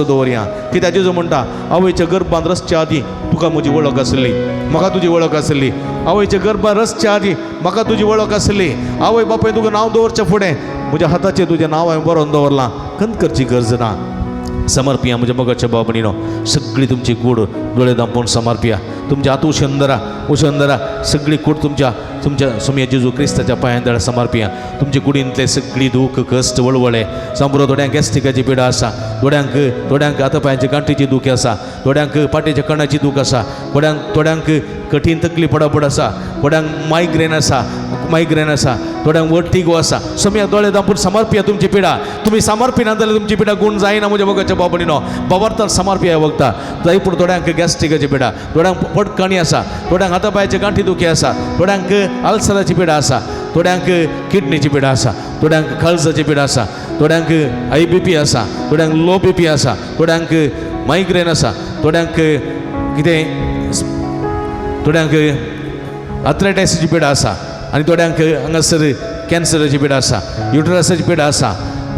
दवरया कित्याक जेजू म्हणटा आवयच्या गर्भांत रसच्या आदी तुका म्हजी वळख आसली म्हाका तुजी वळख आसली आवयच्या गर्भांत रसच्या आदी म्हाका तुजी वळख आसली आवय बापूय तुका नांव दवरचें फुडें म्हज्या हाताचेर तुजें नांव हांवें बरोवन दवरलां खंत करची गरज ना समर्पिया म्हज्या मोगाच्या बाबडीनो सगळी तुमची कूड दोळे दांपोवन समर्पिया तुमच्या हात उशंदरा सगळी कूड तुमच्या सोम्या जेजू क्रिस्ताच्या पांयांतळ समर्पिया तुमचे कुडींतले सगळी दूख कश्ट वळवळे सांबरो थोड्यांक गॅस्ट्रिकाची पिडा आसा थोड्यांक हाता पांयाची गांठीची दूख आसा थोड्यांक पाटेच्या कणाची दूख आसा थोड्यांक कठीण तकली पडापड आसा थोड्यांक मायग्रेन आसा थोड्यांक वर्टिगो आसा सोम्या दोळे दांपून समर्पिया तुमची पिडा तुमी समर्पिना जाल्यार तुमची पिडा गुण जायना म्हज्या मोगाच्या बाबडीनो बाबार्थान समर्पिया वखता जाय पूण थोड्यांक गॅस्ट्रिकाची पिडा थोड्यांक पटकणी आसा थोड्यांक हाता पांयाची गांठी दुखी आसा थोड्यांक आल्सराची पिडा आसा थोड्यांक किडनीची पिडा आसा, थोड्यांक काळजाची पिडा आसा, थोड्यांक IBP आसा, थोड्यांक लो BP आसा, थोड्यांक मायग्रेन आसा, थोड्यांक कितें थोड्यांक आर्थरायटिसाची पिडा आसा, आनी थोड्यांक हांगासर कॅन्सराची पिडा आसा, युटरसाची पिडा आसा,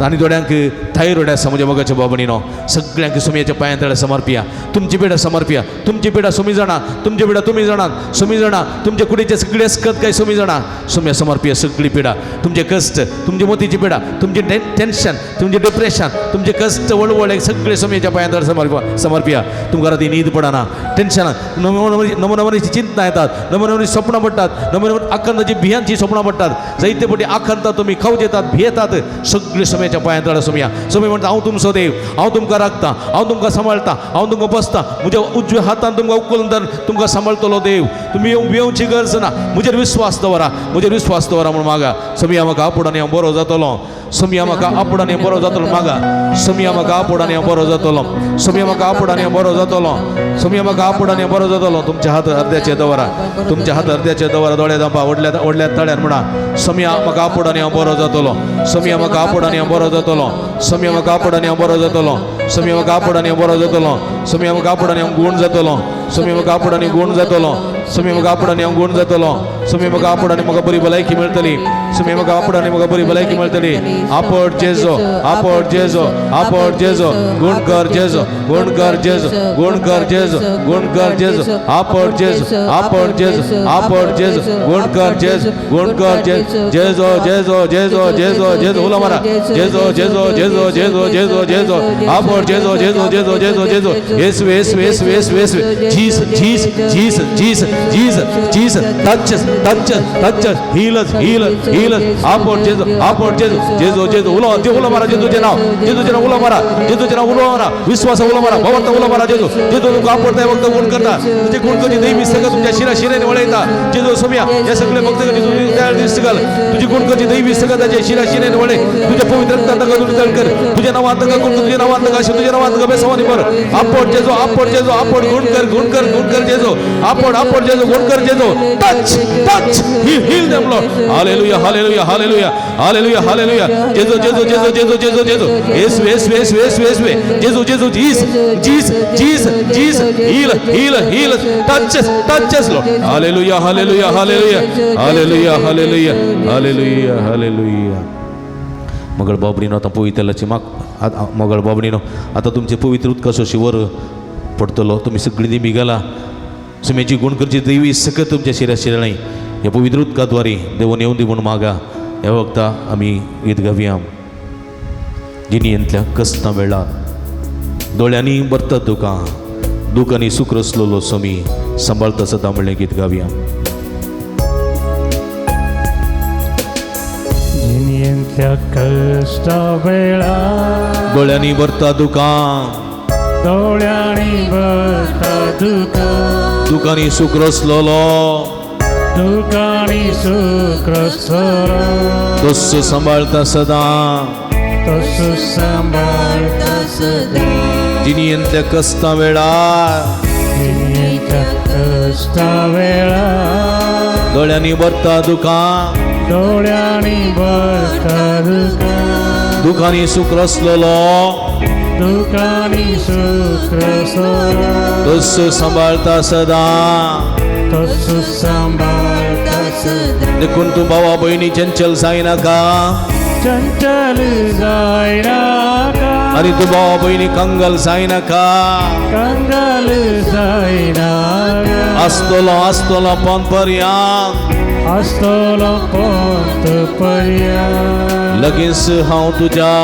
आनी थोड्यांक थायरॉयड आसा. म्हज्या मोगाच्या बाबणीनो सगळ्यांक सुमयेच्या पांया तळ्या समर्पिया. तुमची पिडा समर्पिया. तुमची पिडा सुमी जाणा, तुमची पिडा तुमी जाणात, सुमी जाणा तुमच्या कुडीचे सगळे असकत काय सुमी जाणा. सुम्या समर्पिया सगळी पिडा, तुमचे कश्ट, तुमची मोतीची पिडा, तुमचे टेन्शन, तुमचे डिप्रेशन, तुमचे कश्ट वळवळ सगळे सुमयेच्या पांया तळ्या समर्पिया. तुमकां राती न्हीद पडना, टेन्शन, नमोनमनीची चिंता येतात, नमोनमनी स्वप्नां पडटात, नमोनमनी आखंताची भियांची स्वप्नां पडटात, जायते पटी आखंता तुमी खावचे येतात, भियेतात, सगळे सुमयेच्या पांया तळ्या सुमया. सुमी म्हणटा हांव तुमचो देव, हांव तुमकां राखता, हांव तुमकां सांबाळटा, हांव तुमकां बसता, म्हज्या उजव्या हातान तुमकां उखलून धर, तुमकां सांबाळटलो देव. तुमी येवची गरज ना, म्हजेर विश्वास दवरा, म्हजेर विश्वास दवरा म्हूण मागा. सुमया म्हाका आपुडांनी हांव बरो जातलो, सुमया म्हाका आपुडांनी बरो जातलो मागा. सुमया म्हाका आपुडांनी हांव बरो जातलो, सुमया म्हाका आपुडांनी हांव बरो जातलो, सुमया म्हाका आपुडांनी हांव बरो जातलो. तुमच्या हात अर्द्याचेर दवरा, तुमच्या हात अर्द्याचेर दवरा, दोळे दांपा व्हडल्या तळ्यार म्हणा. सुमया म्हाका आपुडांनी हांव बरो जातलो, सुमया म्हाका आपुडांनी हांव बरो जातलो, सुमया म्हाका आपुडांनी हांव बरो जातलो, सुमया म्हाका आपुडांनी हांव बरो जातलो, सुमया म्हाका आपुडांनी हांव गूण जातलो, सुमया म्हाका आपुडांनी गूण जातलो, सुमया म्हाका आपुडांनी हांव गूण जातलो, सुमया म्हाका आपुडांनी म्हाका बरी भलायकी मेळटली, सुमया म्हाका आपुडांनी म्हाका बरी भलायकी मेळटली. आपोड जेजो, आपोड जेजो, आपोड जेजो, गूण कर जेजो, गूण कर जेजो, गूण कर जेजो, गूण कर जेजो, आपोड जेजो, आपोड जेजो, आपोड जेजो, गूण कर जेजो, गूण कर जेजो, जेजो जेजो जेजो जेजो जेजो उला मारा, जेजो जेजो जेजो जेजो जेजो जेजो, आपोड जेजो जेजो जेजो जेजो जेजो, Yesu Yesu Yesu Yesu Yesu, Jesus Jesus Jesus Jesus Jesus Jesus, touch us touch us touch us, heal us heal us heal us. आपोड जेजो जेजो जेजो उला जे उला मारा, जेजूचे नाव, जेजूचे नाव उला मारा, जेजूचे नाव उला मारा, विश्वास उला मारा, भवंत उला मारा. जेजू जेजू तुमकां आपोडताय वक्त गुण करता, तुझे गुण करची दैवी सगळं तुमच्या शिराशिरेने वळयता. जेजू सोम्या या सगळे भक्त दिसत घाल, तुझी गुण करची दैवी सगळं त्याच्या शिराशिरेने वळे, तुझ्या पवित्र रक्तांत तुझी तळ कर, तुझ्या नावांत का गुण, तुझ्या नावांत का तुझ्या नावांत का बेसवानी पर. आपोड जेजो आपोड गुण कर गुण कर गुण कर जेजो, आपोड जेजो गुण कर जेजो. Touch touch heal them Lord. Hallelujah hallelujah hallelujah hallelujah hallelujah. जेजो जेजो जेजो जेजो जेजो जेजो, येसु येसु येसु येसु येसु, जेजो जेजो Jesus Jesus Jesus Jesus, heal heal heal, touch us touch us Lord. Hallelujah hallelujah hallelujah hallelujah hallelujah hallelujah hallelujah. मगळ बाबडीनो आतां पवित्राची मगळ बाबडीनो आतां तुमचे पवित्र उदकाचो वर पडटलो. तुमी सगळीं दिमी घाला, सुमेची गुण करची दैवी सकत तुमच्या शिराशिराणी हे पवित्र उदकाद्वारे देवान येवन दी म्हूण मागा. ह्या वक्ता आमी गीत गावया. जिनियेंतल्या कस्तां वेळार दोळ्यांनी भरता दुकां, दुखांनी सुख रसलोलो समी सांबाळता सदां म्हणलें गीत गावया. जिनियेंतल्या कश्टा वेळार दोळ्यांनी भरता दुकां, दोळ्यांनी भरता दुकां, दुखांनी सुख रसलोलो दुखांनी सुख रसलोलो, तोस सांबाळता सदां, तसो सांबाळता सदां. जिनियेंतल्या कस्तां वेळार जिनियेंतल्या कश्टा वेळार दोळ्यांनी भरता दुकां, दोळ्यांनी भरता दुकां, दुखांनी सुख रसलोलो दुखांनी सुख रसलोलो, तोस सांबाळता सदां. तसो सांबाळता सदां. देखून तूं भावा भयणी चंचल जायनाका, चंचल जायनाका, आनी तूं भावा भयणी कंगल जायनाका. कंगाल जायनाका, आसतलो आसतलो पोंद पर्यांत, आसतलो पोंत पर्यांत, लगींच हांव तुज्या,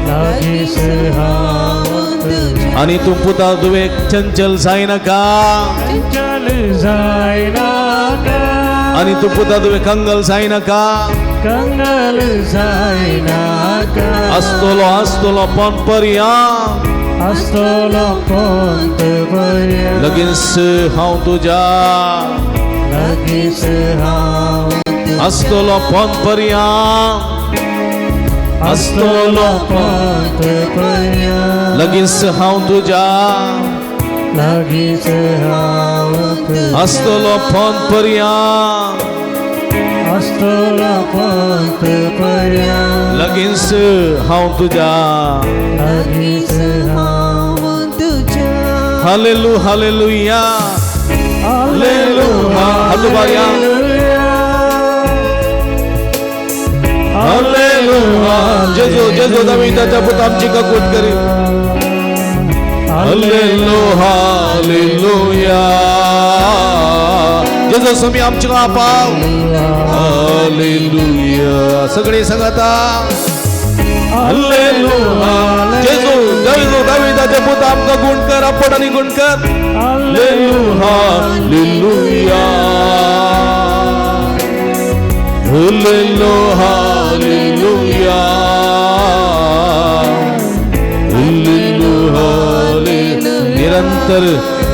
लागींच हांव तुज्या. आनी तूं पुता तुवें चंचल जायनाका, चंचल जायनाका, आनी तूं पुता तुवें कंगल जायनाका. कंगाल जायनाका, आसतलो आसतलो पोंद पर्यांत, आसतलो पोंत पर्यांत, लगींच हांव तुज्या, लागींच हांव तुज्या. आसतलो पोंद पर्यांत, आसतलो पोंत पर्यांत, लगींच हांव तुज्या, लागींच हांव तुज्या. आसतलो पोंद पर्यांत, वास्तवला पंत पर्यंत लगींच हांव तुज्या लगीच हांव तुझ्या हालेलू हालेलुया हालेलुया हात उभारया हालेलुया जेजू जेजू दाविदाच्या पुता आमची काकूट करी हालेलू हालेलुया जेजू तुम्ही आमची पाव हालेलुया सगळे सांगता हालेलुया जेजू जेजू दाविदाच्या पुता आमका गुण कर आपण आणि गुण कर hallelujah hallelujah hallelujah hallelujah hallelujah निरंतर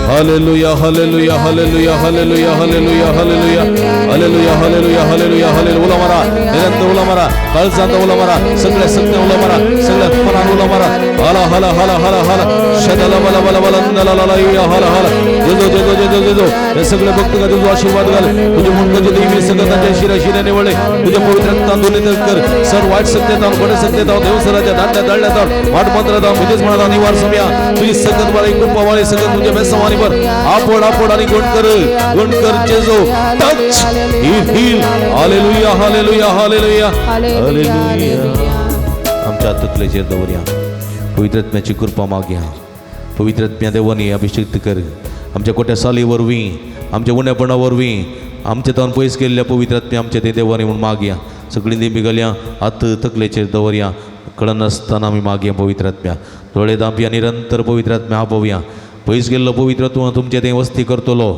hallelujah hallelujah hallelujah hallelujah hallelujah hallelujah hallelujah hallelujah hallelujah hallelujah उला मारा निरंतर उला मारा कळसांत उला मारा सगळ्या सत्य उला मारा सगळ्या मनान उला मारा हाला हाला हाला हाला हाला शदला बला बला बला नला ला या हाला हाला जेजो जेजो जेजो जेजो हे सगळे भक्त का तुझा आशीर्वाद घाल तुझे मुंडकाचे देवी सगळ्यांच्या शिरा शिराने वळे तुझ्या पवित्र रक्तान धुले कर सर वाईट सत्यता बडे सत्यता देवसराच्या दांड्या दळण्यात वाट मंत्रात विदेश म्हणा निवार समया तुझी सगत वाली कृपा वाली सगत तुझ्या बेसवानी वर आपण आपण आणि गुण कर जेजो touch heal hallelujah hallelujah hallelujah hallelujah आमच्या तकलेचेर दवरया पवित्र आत्म्याची कृपा मागया पवित्र आत्म्या देवानी अभिषेक कर आमच्या कोट्या साली वरवीं आमच्या उणेपणा वरवीं आमचे तन पयस केल्ल्या पवित्र आत्म्या आमच्या ते देवानी म्हणून मागया सगळी देंबी घालया हात तकलेचेर दवरया कळन आसतना आमी मागया पवित्र आत्म्या दोळे दांबया निरंतर पवित्र आत्म्या आपोवया पयस गेल्लो पवित्र तूं तुमचे थंय वस्ती करतलो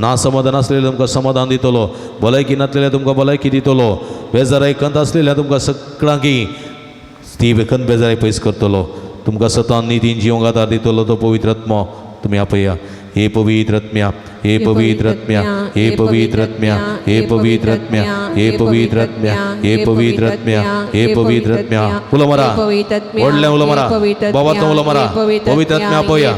ना समाधान आसलेले तुमकां समाधान दितलो भलायकी नासलेल्या तुमकां भलायकी दितलो बेजाराय कंत आसलेल्या तुमकां सगळ्यांकी ती वेखन बेजाराय पयस करतलो तुमकां सतान नितीन जिवंक आदार दितलो तो पवित्र आत्मो तुमी आपया हे पवित्र आत्म्या हे पवित्र आत्म्या हे पवित्र आत्म्या हे पवित्र आत्म्या हे पवित्र आत्म्या हे पवित्र आत्म्या हे पवित्र आत्म्या उलो मारा व्हडल्या उलो मारा बाबातो उलो मारा पवित्र आत्म्या आपया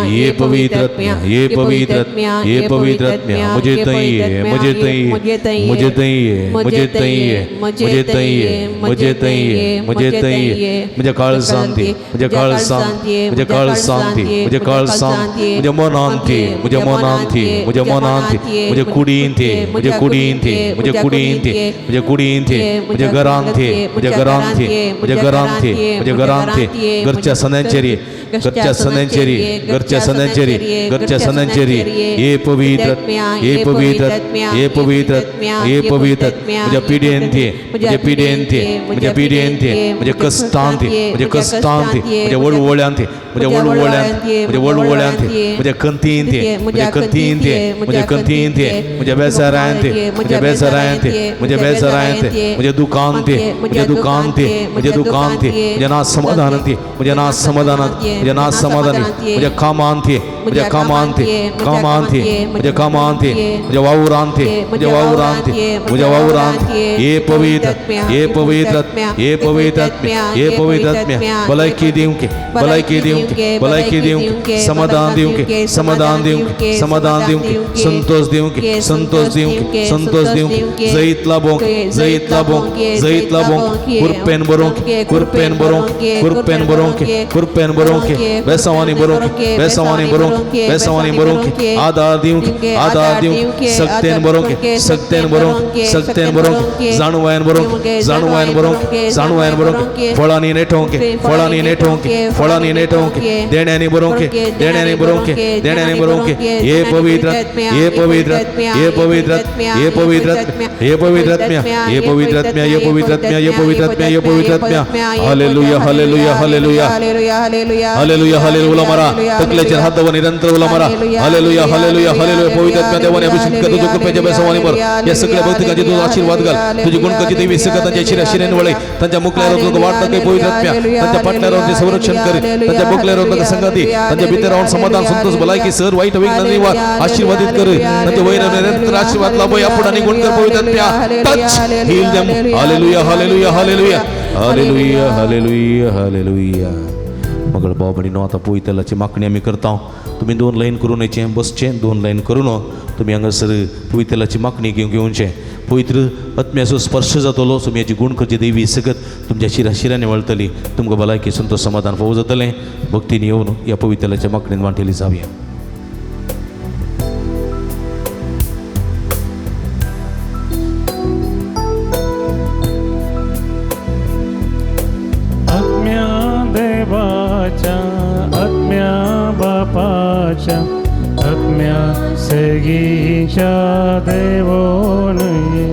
हे पवित्र आत्म्या हे पवित्र आत्म्या हे पवित्र आत्म्या मुझे थंय ये मुझे थंय ये मुझे थंय ये मुझे थंय ये मुझे थंय ये मुझे थंय ये मुझे थंय ये मुझे काळ शांती मुझे काळ शांती मुझे काळ शांती मुझे काळ शांती मुझे मनांती मुझे मनांती मुझे मनांती मुझे कुडींती मुझे कुडींती मुझे कुडींती मुझे कुडींती मुझे घरांती मुझे घरांती मुझे घरांती मुझे घरांती घरच्या सणांचेरी घरच्या सणांचेरी घरच्या सणांचेरी घरच्या सणांचेरी हे पवित्र हे पवित्र हे पवित्र हे पवित्र मुझे पिढेंती मुझे पिढेंती मुझे पिढेंती मुझे कष्टांती मुझे कष्टांती मुझे वळवळ्यांती मुझे वळवळ्यांती मुझे वळवळ्यांती मुझे कंतींती मुझे कंतींती मुझे कंतींती मुझे बेसरांती मुझे बेसरांती मुझे बेसरांती मुझे दुकानती मुझे दुकानती मुझे दुकानती मुझे ना समाधानती मुझे ना समाधानती मुझे ना समाधानी मुझे कामांती मुझे कामांती कामांती मुझे कामांती मुझे वावरांती मुझे वावरांती मुझे वावरांती ये पवित्र ये पवित्र ये पवित्र ये पवित्र भलायकी दिवंकी भलायकी दिवंकी भलायकी दिवंकी समाधान दिवंकी समाधान दिवंकी समाधान दिवंकी संतोष दिवंकी संतोष दिवंकी संतोष दिवंकी जैत लाबोंक जैत लाबोंक जैत लाबोंक कुरपेन बरोंक कुरपेन बरोंक कुरपेन बरोंक कुरपेन बरोंक बेसवानी बरोंक बेसवानी बरोंक बेसवानी बरोंक आधार दिवंक सक्तेन बरोंक सक्तेन बरोंक सक्तेन बरोंक जाणवायन बरोंक जाणवायन बरोंक जाणवायन बरोंक फळांनी नेठोंक फळांनी नेठोंक फळांनी नेठोंक देण्यानी बरोंक देण्यानी बरोंक देण्यानी बरोंक हे पवित्र हे पवित्र हे पवित्र हे पवित्र हे पवित्र हे पवित्र हे पवित्र हे पवित्र हे पवित्र hallelujah hallelujah hallelujah hallelujah hallelujah उला मारा तकलेचेर हात दवर निरंतर उला मारा हालेलुया हालेलुया हालेलुया पवित्र आत्म्या देवाने अभिषेक कर तुझ्या कृपेच्या बेसवानीवर या सगळ्या भक्तांचे तुझा आशीर्वाद घाल तुझी गुणकाची देवी सगळ्यांच्या शिरा शिरेन वळे त्यांच्या मुखल्यावर तुझं वाटतं काही पवित्र आत्म्या त्यांच्या पाटल्यावर ते संरक्षण कर त्यांच्या मुखल्यावर संगती त्यांच्या भीतर राहून समाधान संतोष भलायकी सर वाईट विघ्न आशीर्वादित कर त्यांच्या वैर निरंतर आशीर्वाद लाभ आपण आणि गुण कर पवित्र आत्म्या touch heal them hallelujah hallelujah hallelujah hallelujah hallelujah hallelujah मगळ बाबडीनो आता पोयतलाची मागणी आम्ही करता तुम्ही 2 लाईन करून यायचे बसचे 2 लाईन करून तुम्ही हांगासर पोयतलाची मागणी घेवनचे पवित्र आत्म्याचो स्पर्श जातलो सुमयाची गुण करची देवी सगत तुमच्या शिराशिराने वळतली तुमकां भलायकी संतोष समाधान फोव जातलें भक्तीन येवन ह्या पवित्राच्या माकडेन वांटेली जावया. आत्म्या देवाच्या आत्म्या बापाच्या आत्म्या सेगीच्या देवोन ये.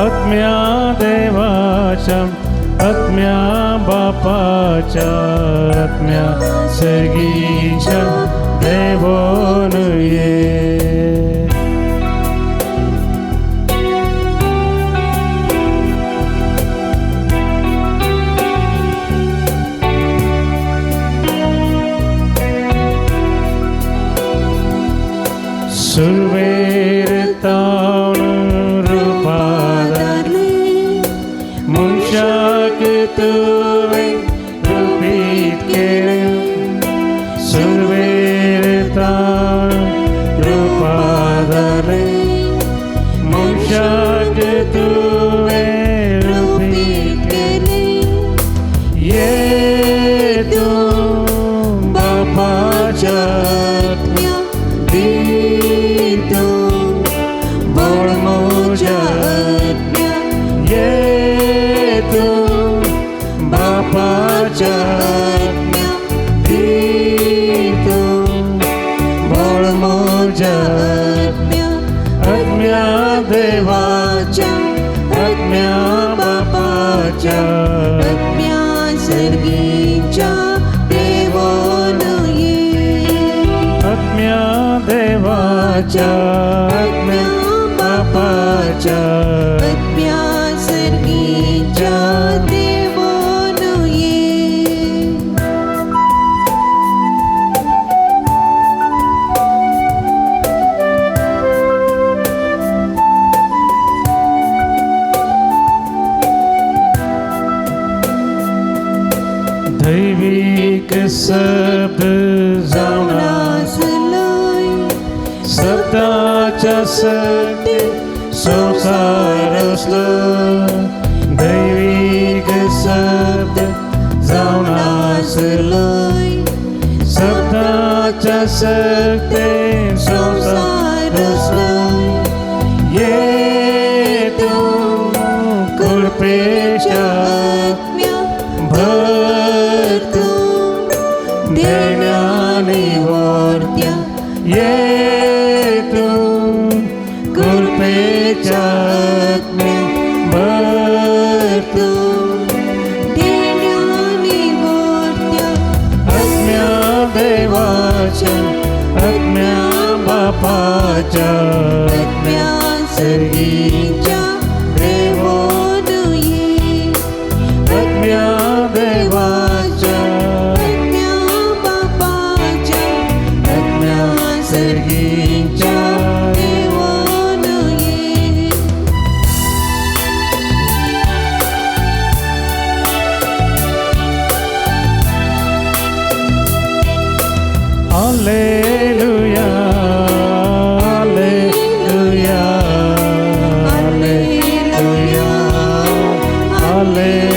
आत्म्या देवाच्या आत्म्या बापाच्या आत्म्या सेगीच्या देवोन ये. सुरवेर तावन रूपादारले मनशाक तुवें रूपीत केलें. सुरवेर तावन रूपादारले मनशाक तुवें रूपीत केलें. ये तूं बापाच्या आत्म्या दितो बोळ मोजा आत्म्या. ये तूं बापाच्या आत्म्या दितो बोळ मोजा आत्म्या. आत्म्या देवाच्या आत्म्या बापाच्या आत्म्या सर्गीच्या देवोन ये. आत्म्या देवाच्या आत्म्या बापाच्या आत्म्या सर्गीच्या देवोन ये. दैविक शब्द जावन सत्याच्या सत्य संसार असलो. दैविक शब्द जावन आसलो सत्याच्या सत्य संसार असलो. ये तूं कृपेच्या आत्म्या भरतो देण्याने वर्त्या. ये तूं कृपेच्या आत्म्या भरतो देण्याने वर्त्या. आत्म्या देवाच्या आत्म्या बापाच्या आत्म्या सर्गीच्या देवोन ये. आत्म्या देवाच्या आत्म्या बापाच्या आत्म्या सर्गीच्या देवोन ये. Hallelujah hallelujah hallelujah hallelujah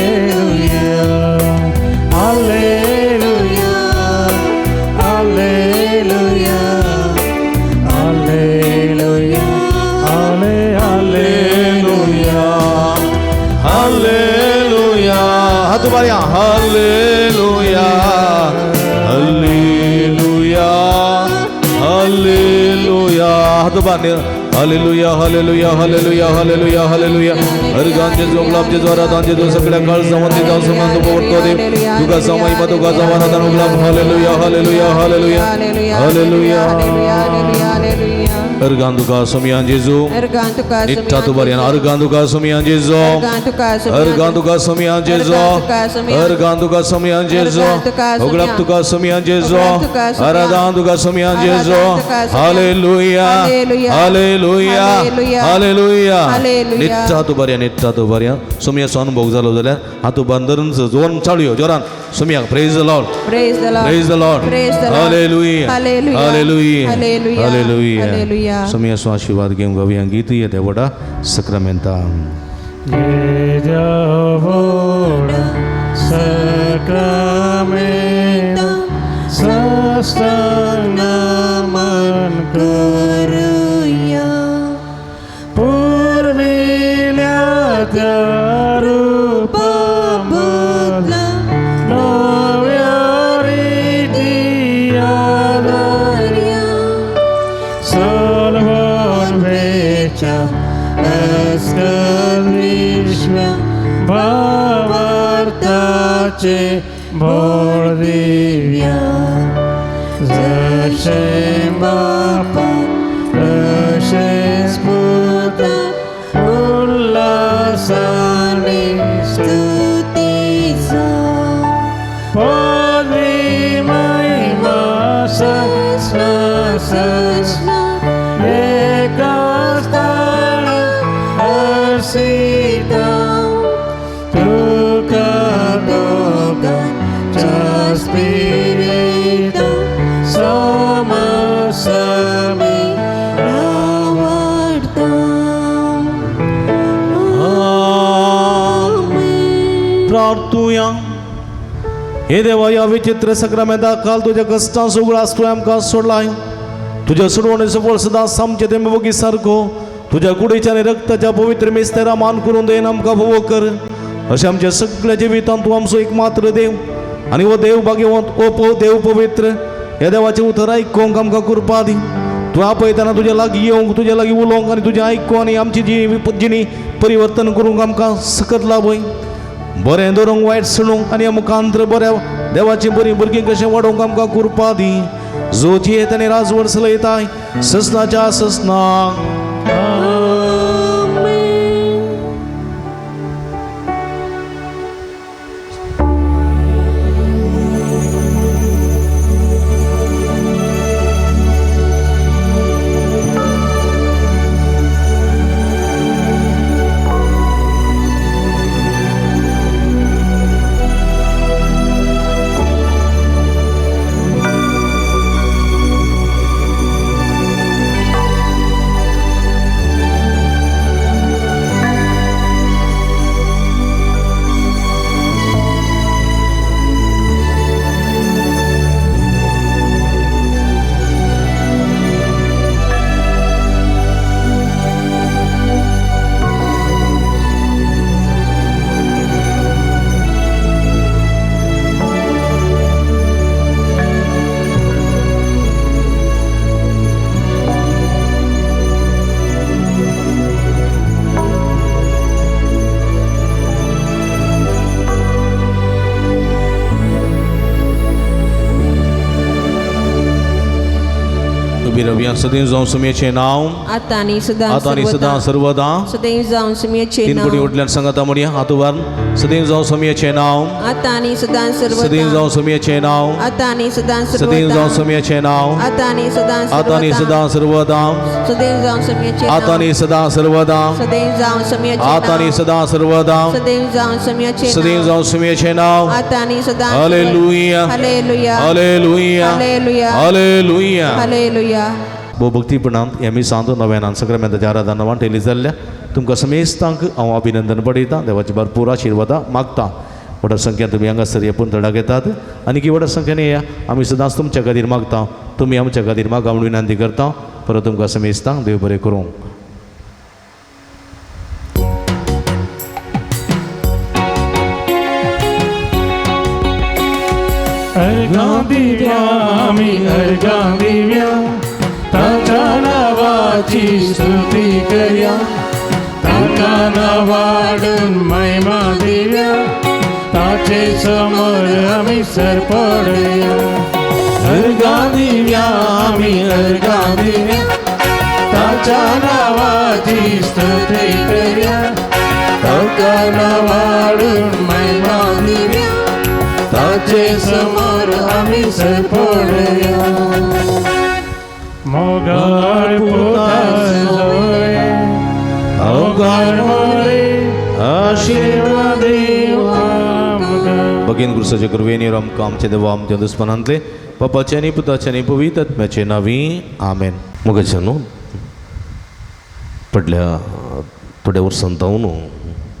hallelujah hallelujah hallelujah hallelujah hallelujah. हाथ उभारूया. Hallelujah hallelujah hallelujah. हाथ उभारले. Hallelujah hallelujah hallelujah hallelujah hallelujah. अर्गांचे जो गुलाबचे द्वारा दांचे जो सगळ्या काळ संबंधित संबंध पोवडतो देव तुका महिमा तुका जवाना दान गुलाब. Hallelujah hallelujah hallelujah hallelujah. अर्गान तुका सोमियान जेजू निट्टा तू बरें. अर्गान तुका सोमियान जेजू अर्गान तुका सोमियान जेजू अर्गान तुका सोमियान जेजू उगडाप तुका सोमियान जेजू आराधना तुका सोमियान जेजू. Hallelujah hallelujah hallelujah. निट्टा तू बरें सोमियाचो अनुभव जालो जाल्यार हातू बांदरून जोन चाळयो जोरान सोमियाक praise the Lord praise the Lord hallelujah hallelujah hallelujah. समयासो आशीर्वाद घेवंक हांवें गीत येते वडा सक्रामेंता Sakramento sastanaman करूया पूर्विल्या त्या रूपा बदला नव्या रीती आधार्या सर्वोन्मेषा विश्व भावार्थाचे बोळ दिव्या जशे बापा तशेच पुत्र उल्हासाने स्तुतीचा पदवी महिमा सस्ना एका स्थान असिता तुका दोघांच्या स्पिरिता समसमी आवडता प्रार्थुया हे देवा या विचित्र सक्रामेंता काल तुझ्या कष्टां सुगळास तू आमकां सोडलाय तुझ्या सोडवणेचो फळ सदां सामचें ते बगी सारको तुझ्या कुडीच्या आनी रक्ताच्या पवित्र मेस्तेरा मान करून देन आमकां फोव कर अशें आमच्या सगळ्या जिवितांत तूं आमचो एक मात्र देव आनी हो देव भाग्यवंत ओ देव पवित्र ह्या देवाचें उतर आयकोंक आमकां कृपा दी तूं आपयतना तुज्या लागीं येवंक तुज्या लागीं उलोवंक आनी तुजें आयकून आनी आमची जिणी परिवर्तन करूंक आमकां सकत लाभय बरें धरूंक वायट सोडूंक आनी मुखांतर बऱ्या देवाची बरी भुरगीं कशें वाडोवंक आमकां कृपा दी जोची येत आनी राजवट चलयताय ससनाच्या ससना सदैव जावं सुमेचें नांव आता आणि सदां सदां सर्वदा सदैव जावन सुमयेचे तीन नाव पटी उठल्यान सांगात म्हणया हातवार सदैव जावं सुमेचें नांव आता आणि सदां सदैव सर्वदा जावं सुमेचें नांव आता आणि सदां सदैव जावं सर्वदा सुमेचें नांव आता आणि सदां आता आणि सदां सर्वदा सदैव जावन सुमयेचे आता आणि सदां सर्वदा सदैव जावन सुमयेचे आता आणि सदां सर्वदा सदैव जावन सुमयेचे सदैव जावं सुमेचें नाव आता आणि सदां hallelujah hallelujah hallelujah hallelujah hallelujah hallelujah भोव भक्तीपणांत आमी सांत नव्यानान सक्रामेंताच्या आराधना वांटेली जाल्ल्या तुमकां समेस्तांक हांव अभिनंदन पळयतां देवाची भरपूर आशिर्वादां मागतां व्हड संख्येन तुमी हांगासर येवून धडा घेतात आनी की व्हड संख्येन येया आमी सदांच तुमच्या खातीर मागता तुमी आमच्या खातीर मागा म्हणून विनंती करता परत तुमकां समेस्तांक देव बरें करूं अर्घां दिव्या आमी अर्घां दिव्या ताच्या नावाची स्तुती करया ताका नावाडून महिमा दिव्या ताचे समोर आमी सरपडया अर्घां दिव्या आमी अर्घां दिव्या ताच्या नावाची स्तुती करया ताका नावाडून महिमा दिव्या ताचे समोर आमी सरपडया मोगाळ पुताजोय अवघड मोळे आशीर्वाद भगीन गुरुसाच्या कृपेने आमकां आमचे देवा आमच्या दुस्मनांतले पापाचे आनी पुताचे आनी पवित्र आत्म्याचे नांवी आमेन मोगाचे न्हू फाटल्या थोड्या वर्सांतावन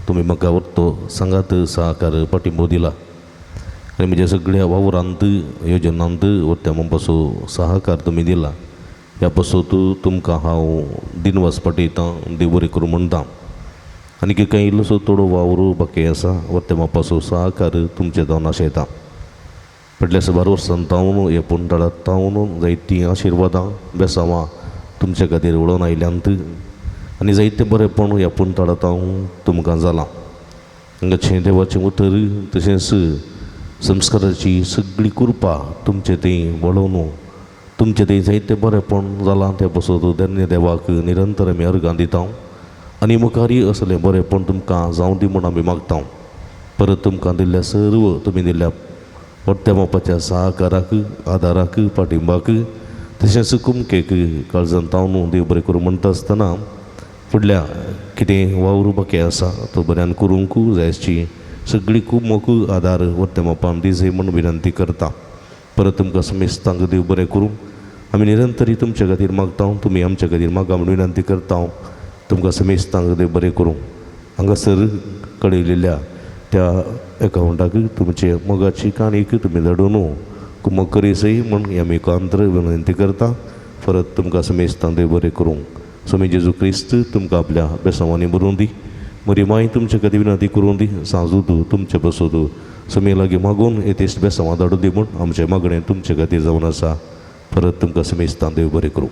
तुमी म्हाका तो सांगात सहकार पाठिंबो दिला आनी म्हज्या सगळ्या वावरांत योजनांत वर्त्यामा पासून सहकार तुमी दिला ह्या पासून तुमकां हांव दिनवास पाठयतां देव बरें करूं म्हणटा आनी कांय इल्लोसो थोडो वावर बाकी आसा वर्त्यामा पासून सहकार तुमचे जावन आशेता फाटल्या 12 वर्सांतावन हे पुंडाळांतावन जायतीं आशिर्वादां बेसांवां तुमचे खातीर वळोन आयल्यांत आनी जायतें बरेंपण ह्या पुंडाळांतावन तुमकां जालां हांगाचें देवाचें उतर तशेंच संस्काराची सगळी कृपा तुमचे थंय वळोवन तुमचे थंय जायतें बरेंपण जालां त्या पासून धन्य देवाक निरंतर आमी अर्गां दिता आनी मुखारी असलें बरेंपण तुमकां जावं दी म्हूण आमी मागता परत तुमकां दिल्ल्या सर्व तुमी दिल्ल्या वर्त्या मापाच्या सहकाराक आदाराक पाठिंबाक तशेंच कुमकेक काळजांतावन देव बरें करूं म्हणटा आसतना फुडल्या कितें वावर बाकी आसा तो बऱ्यान करूंक जाय आसची सगळी कुमक आदार वर्त्या मापान दिजे म्हूण विनंती करता परत तुमकां समेस्तांक देव बरें करूं आमी निरंतरी तुमचे खातीर मागता तुमी आमचे खातीर मागा म्हूण विनंती करता तुमकां समेस्तांक देव बरें करूं हांगासर कळयलेल्या त्या एकावंटाक तुमचे मोगाची काणीक तुमी धाडून कुमक करीसय म्हूण आमी एकांतर विनंती करता परत तुमकां समेस्तांक देव बरें करूं स्वामी जेजू क्रिस्त तुमकां आपल्या बेसांवांनी भरून दी मरी माय तुमचे खातीर विनंती करून दी सांजू तुमचे पासून समे लागीं मागून येतेच बेसांवां धाडून दी म्हूण आमचें मागणें तुमचे खातीर जावन आसा परत तुमकां समेस्तांक देव बरें करूं.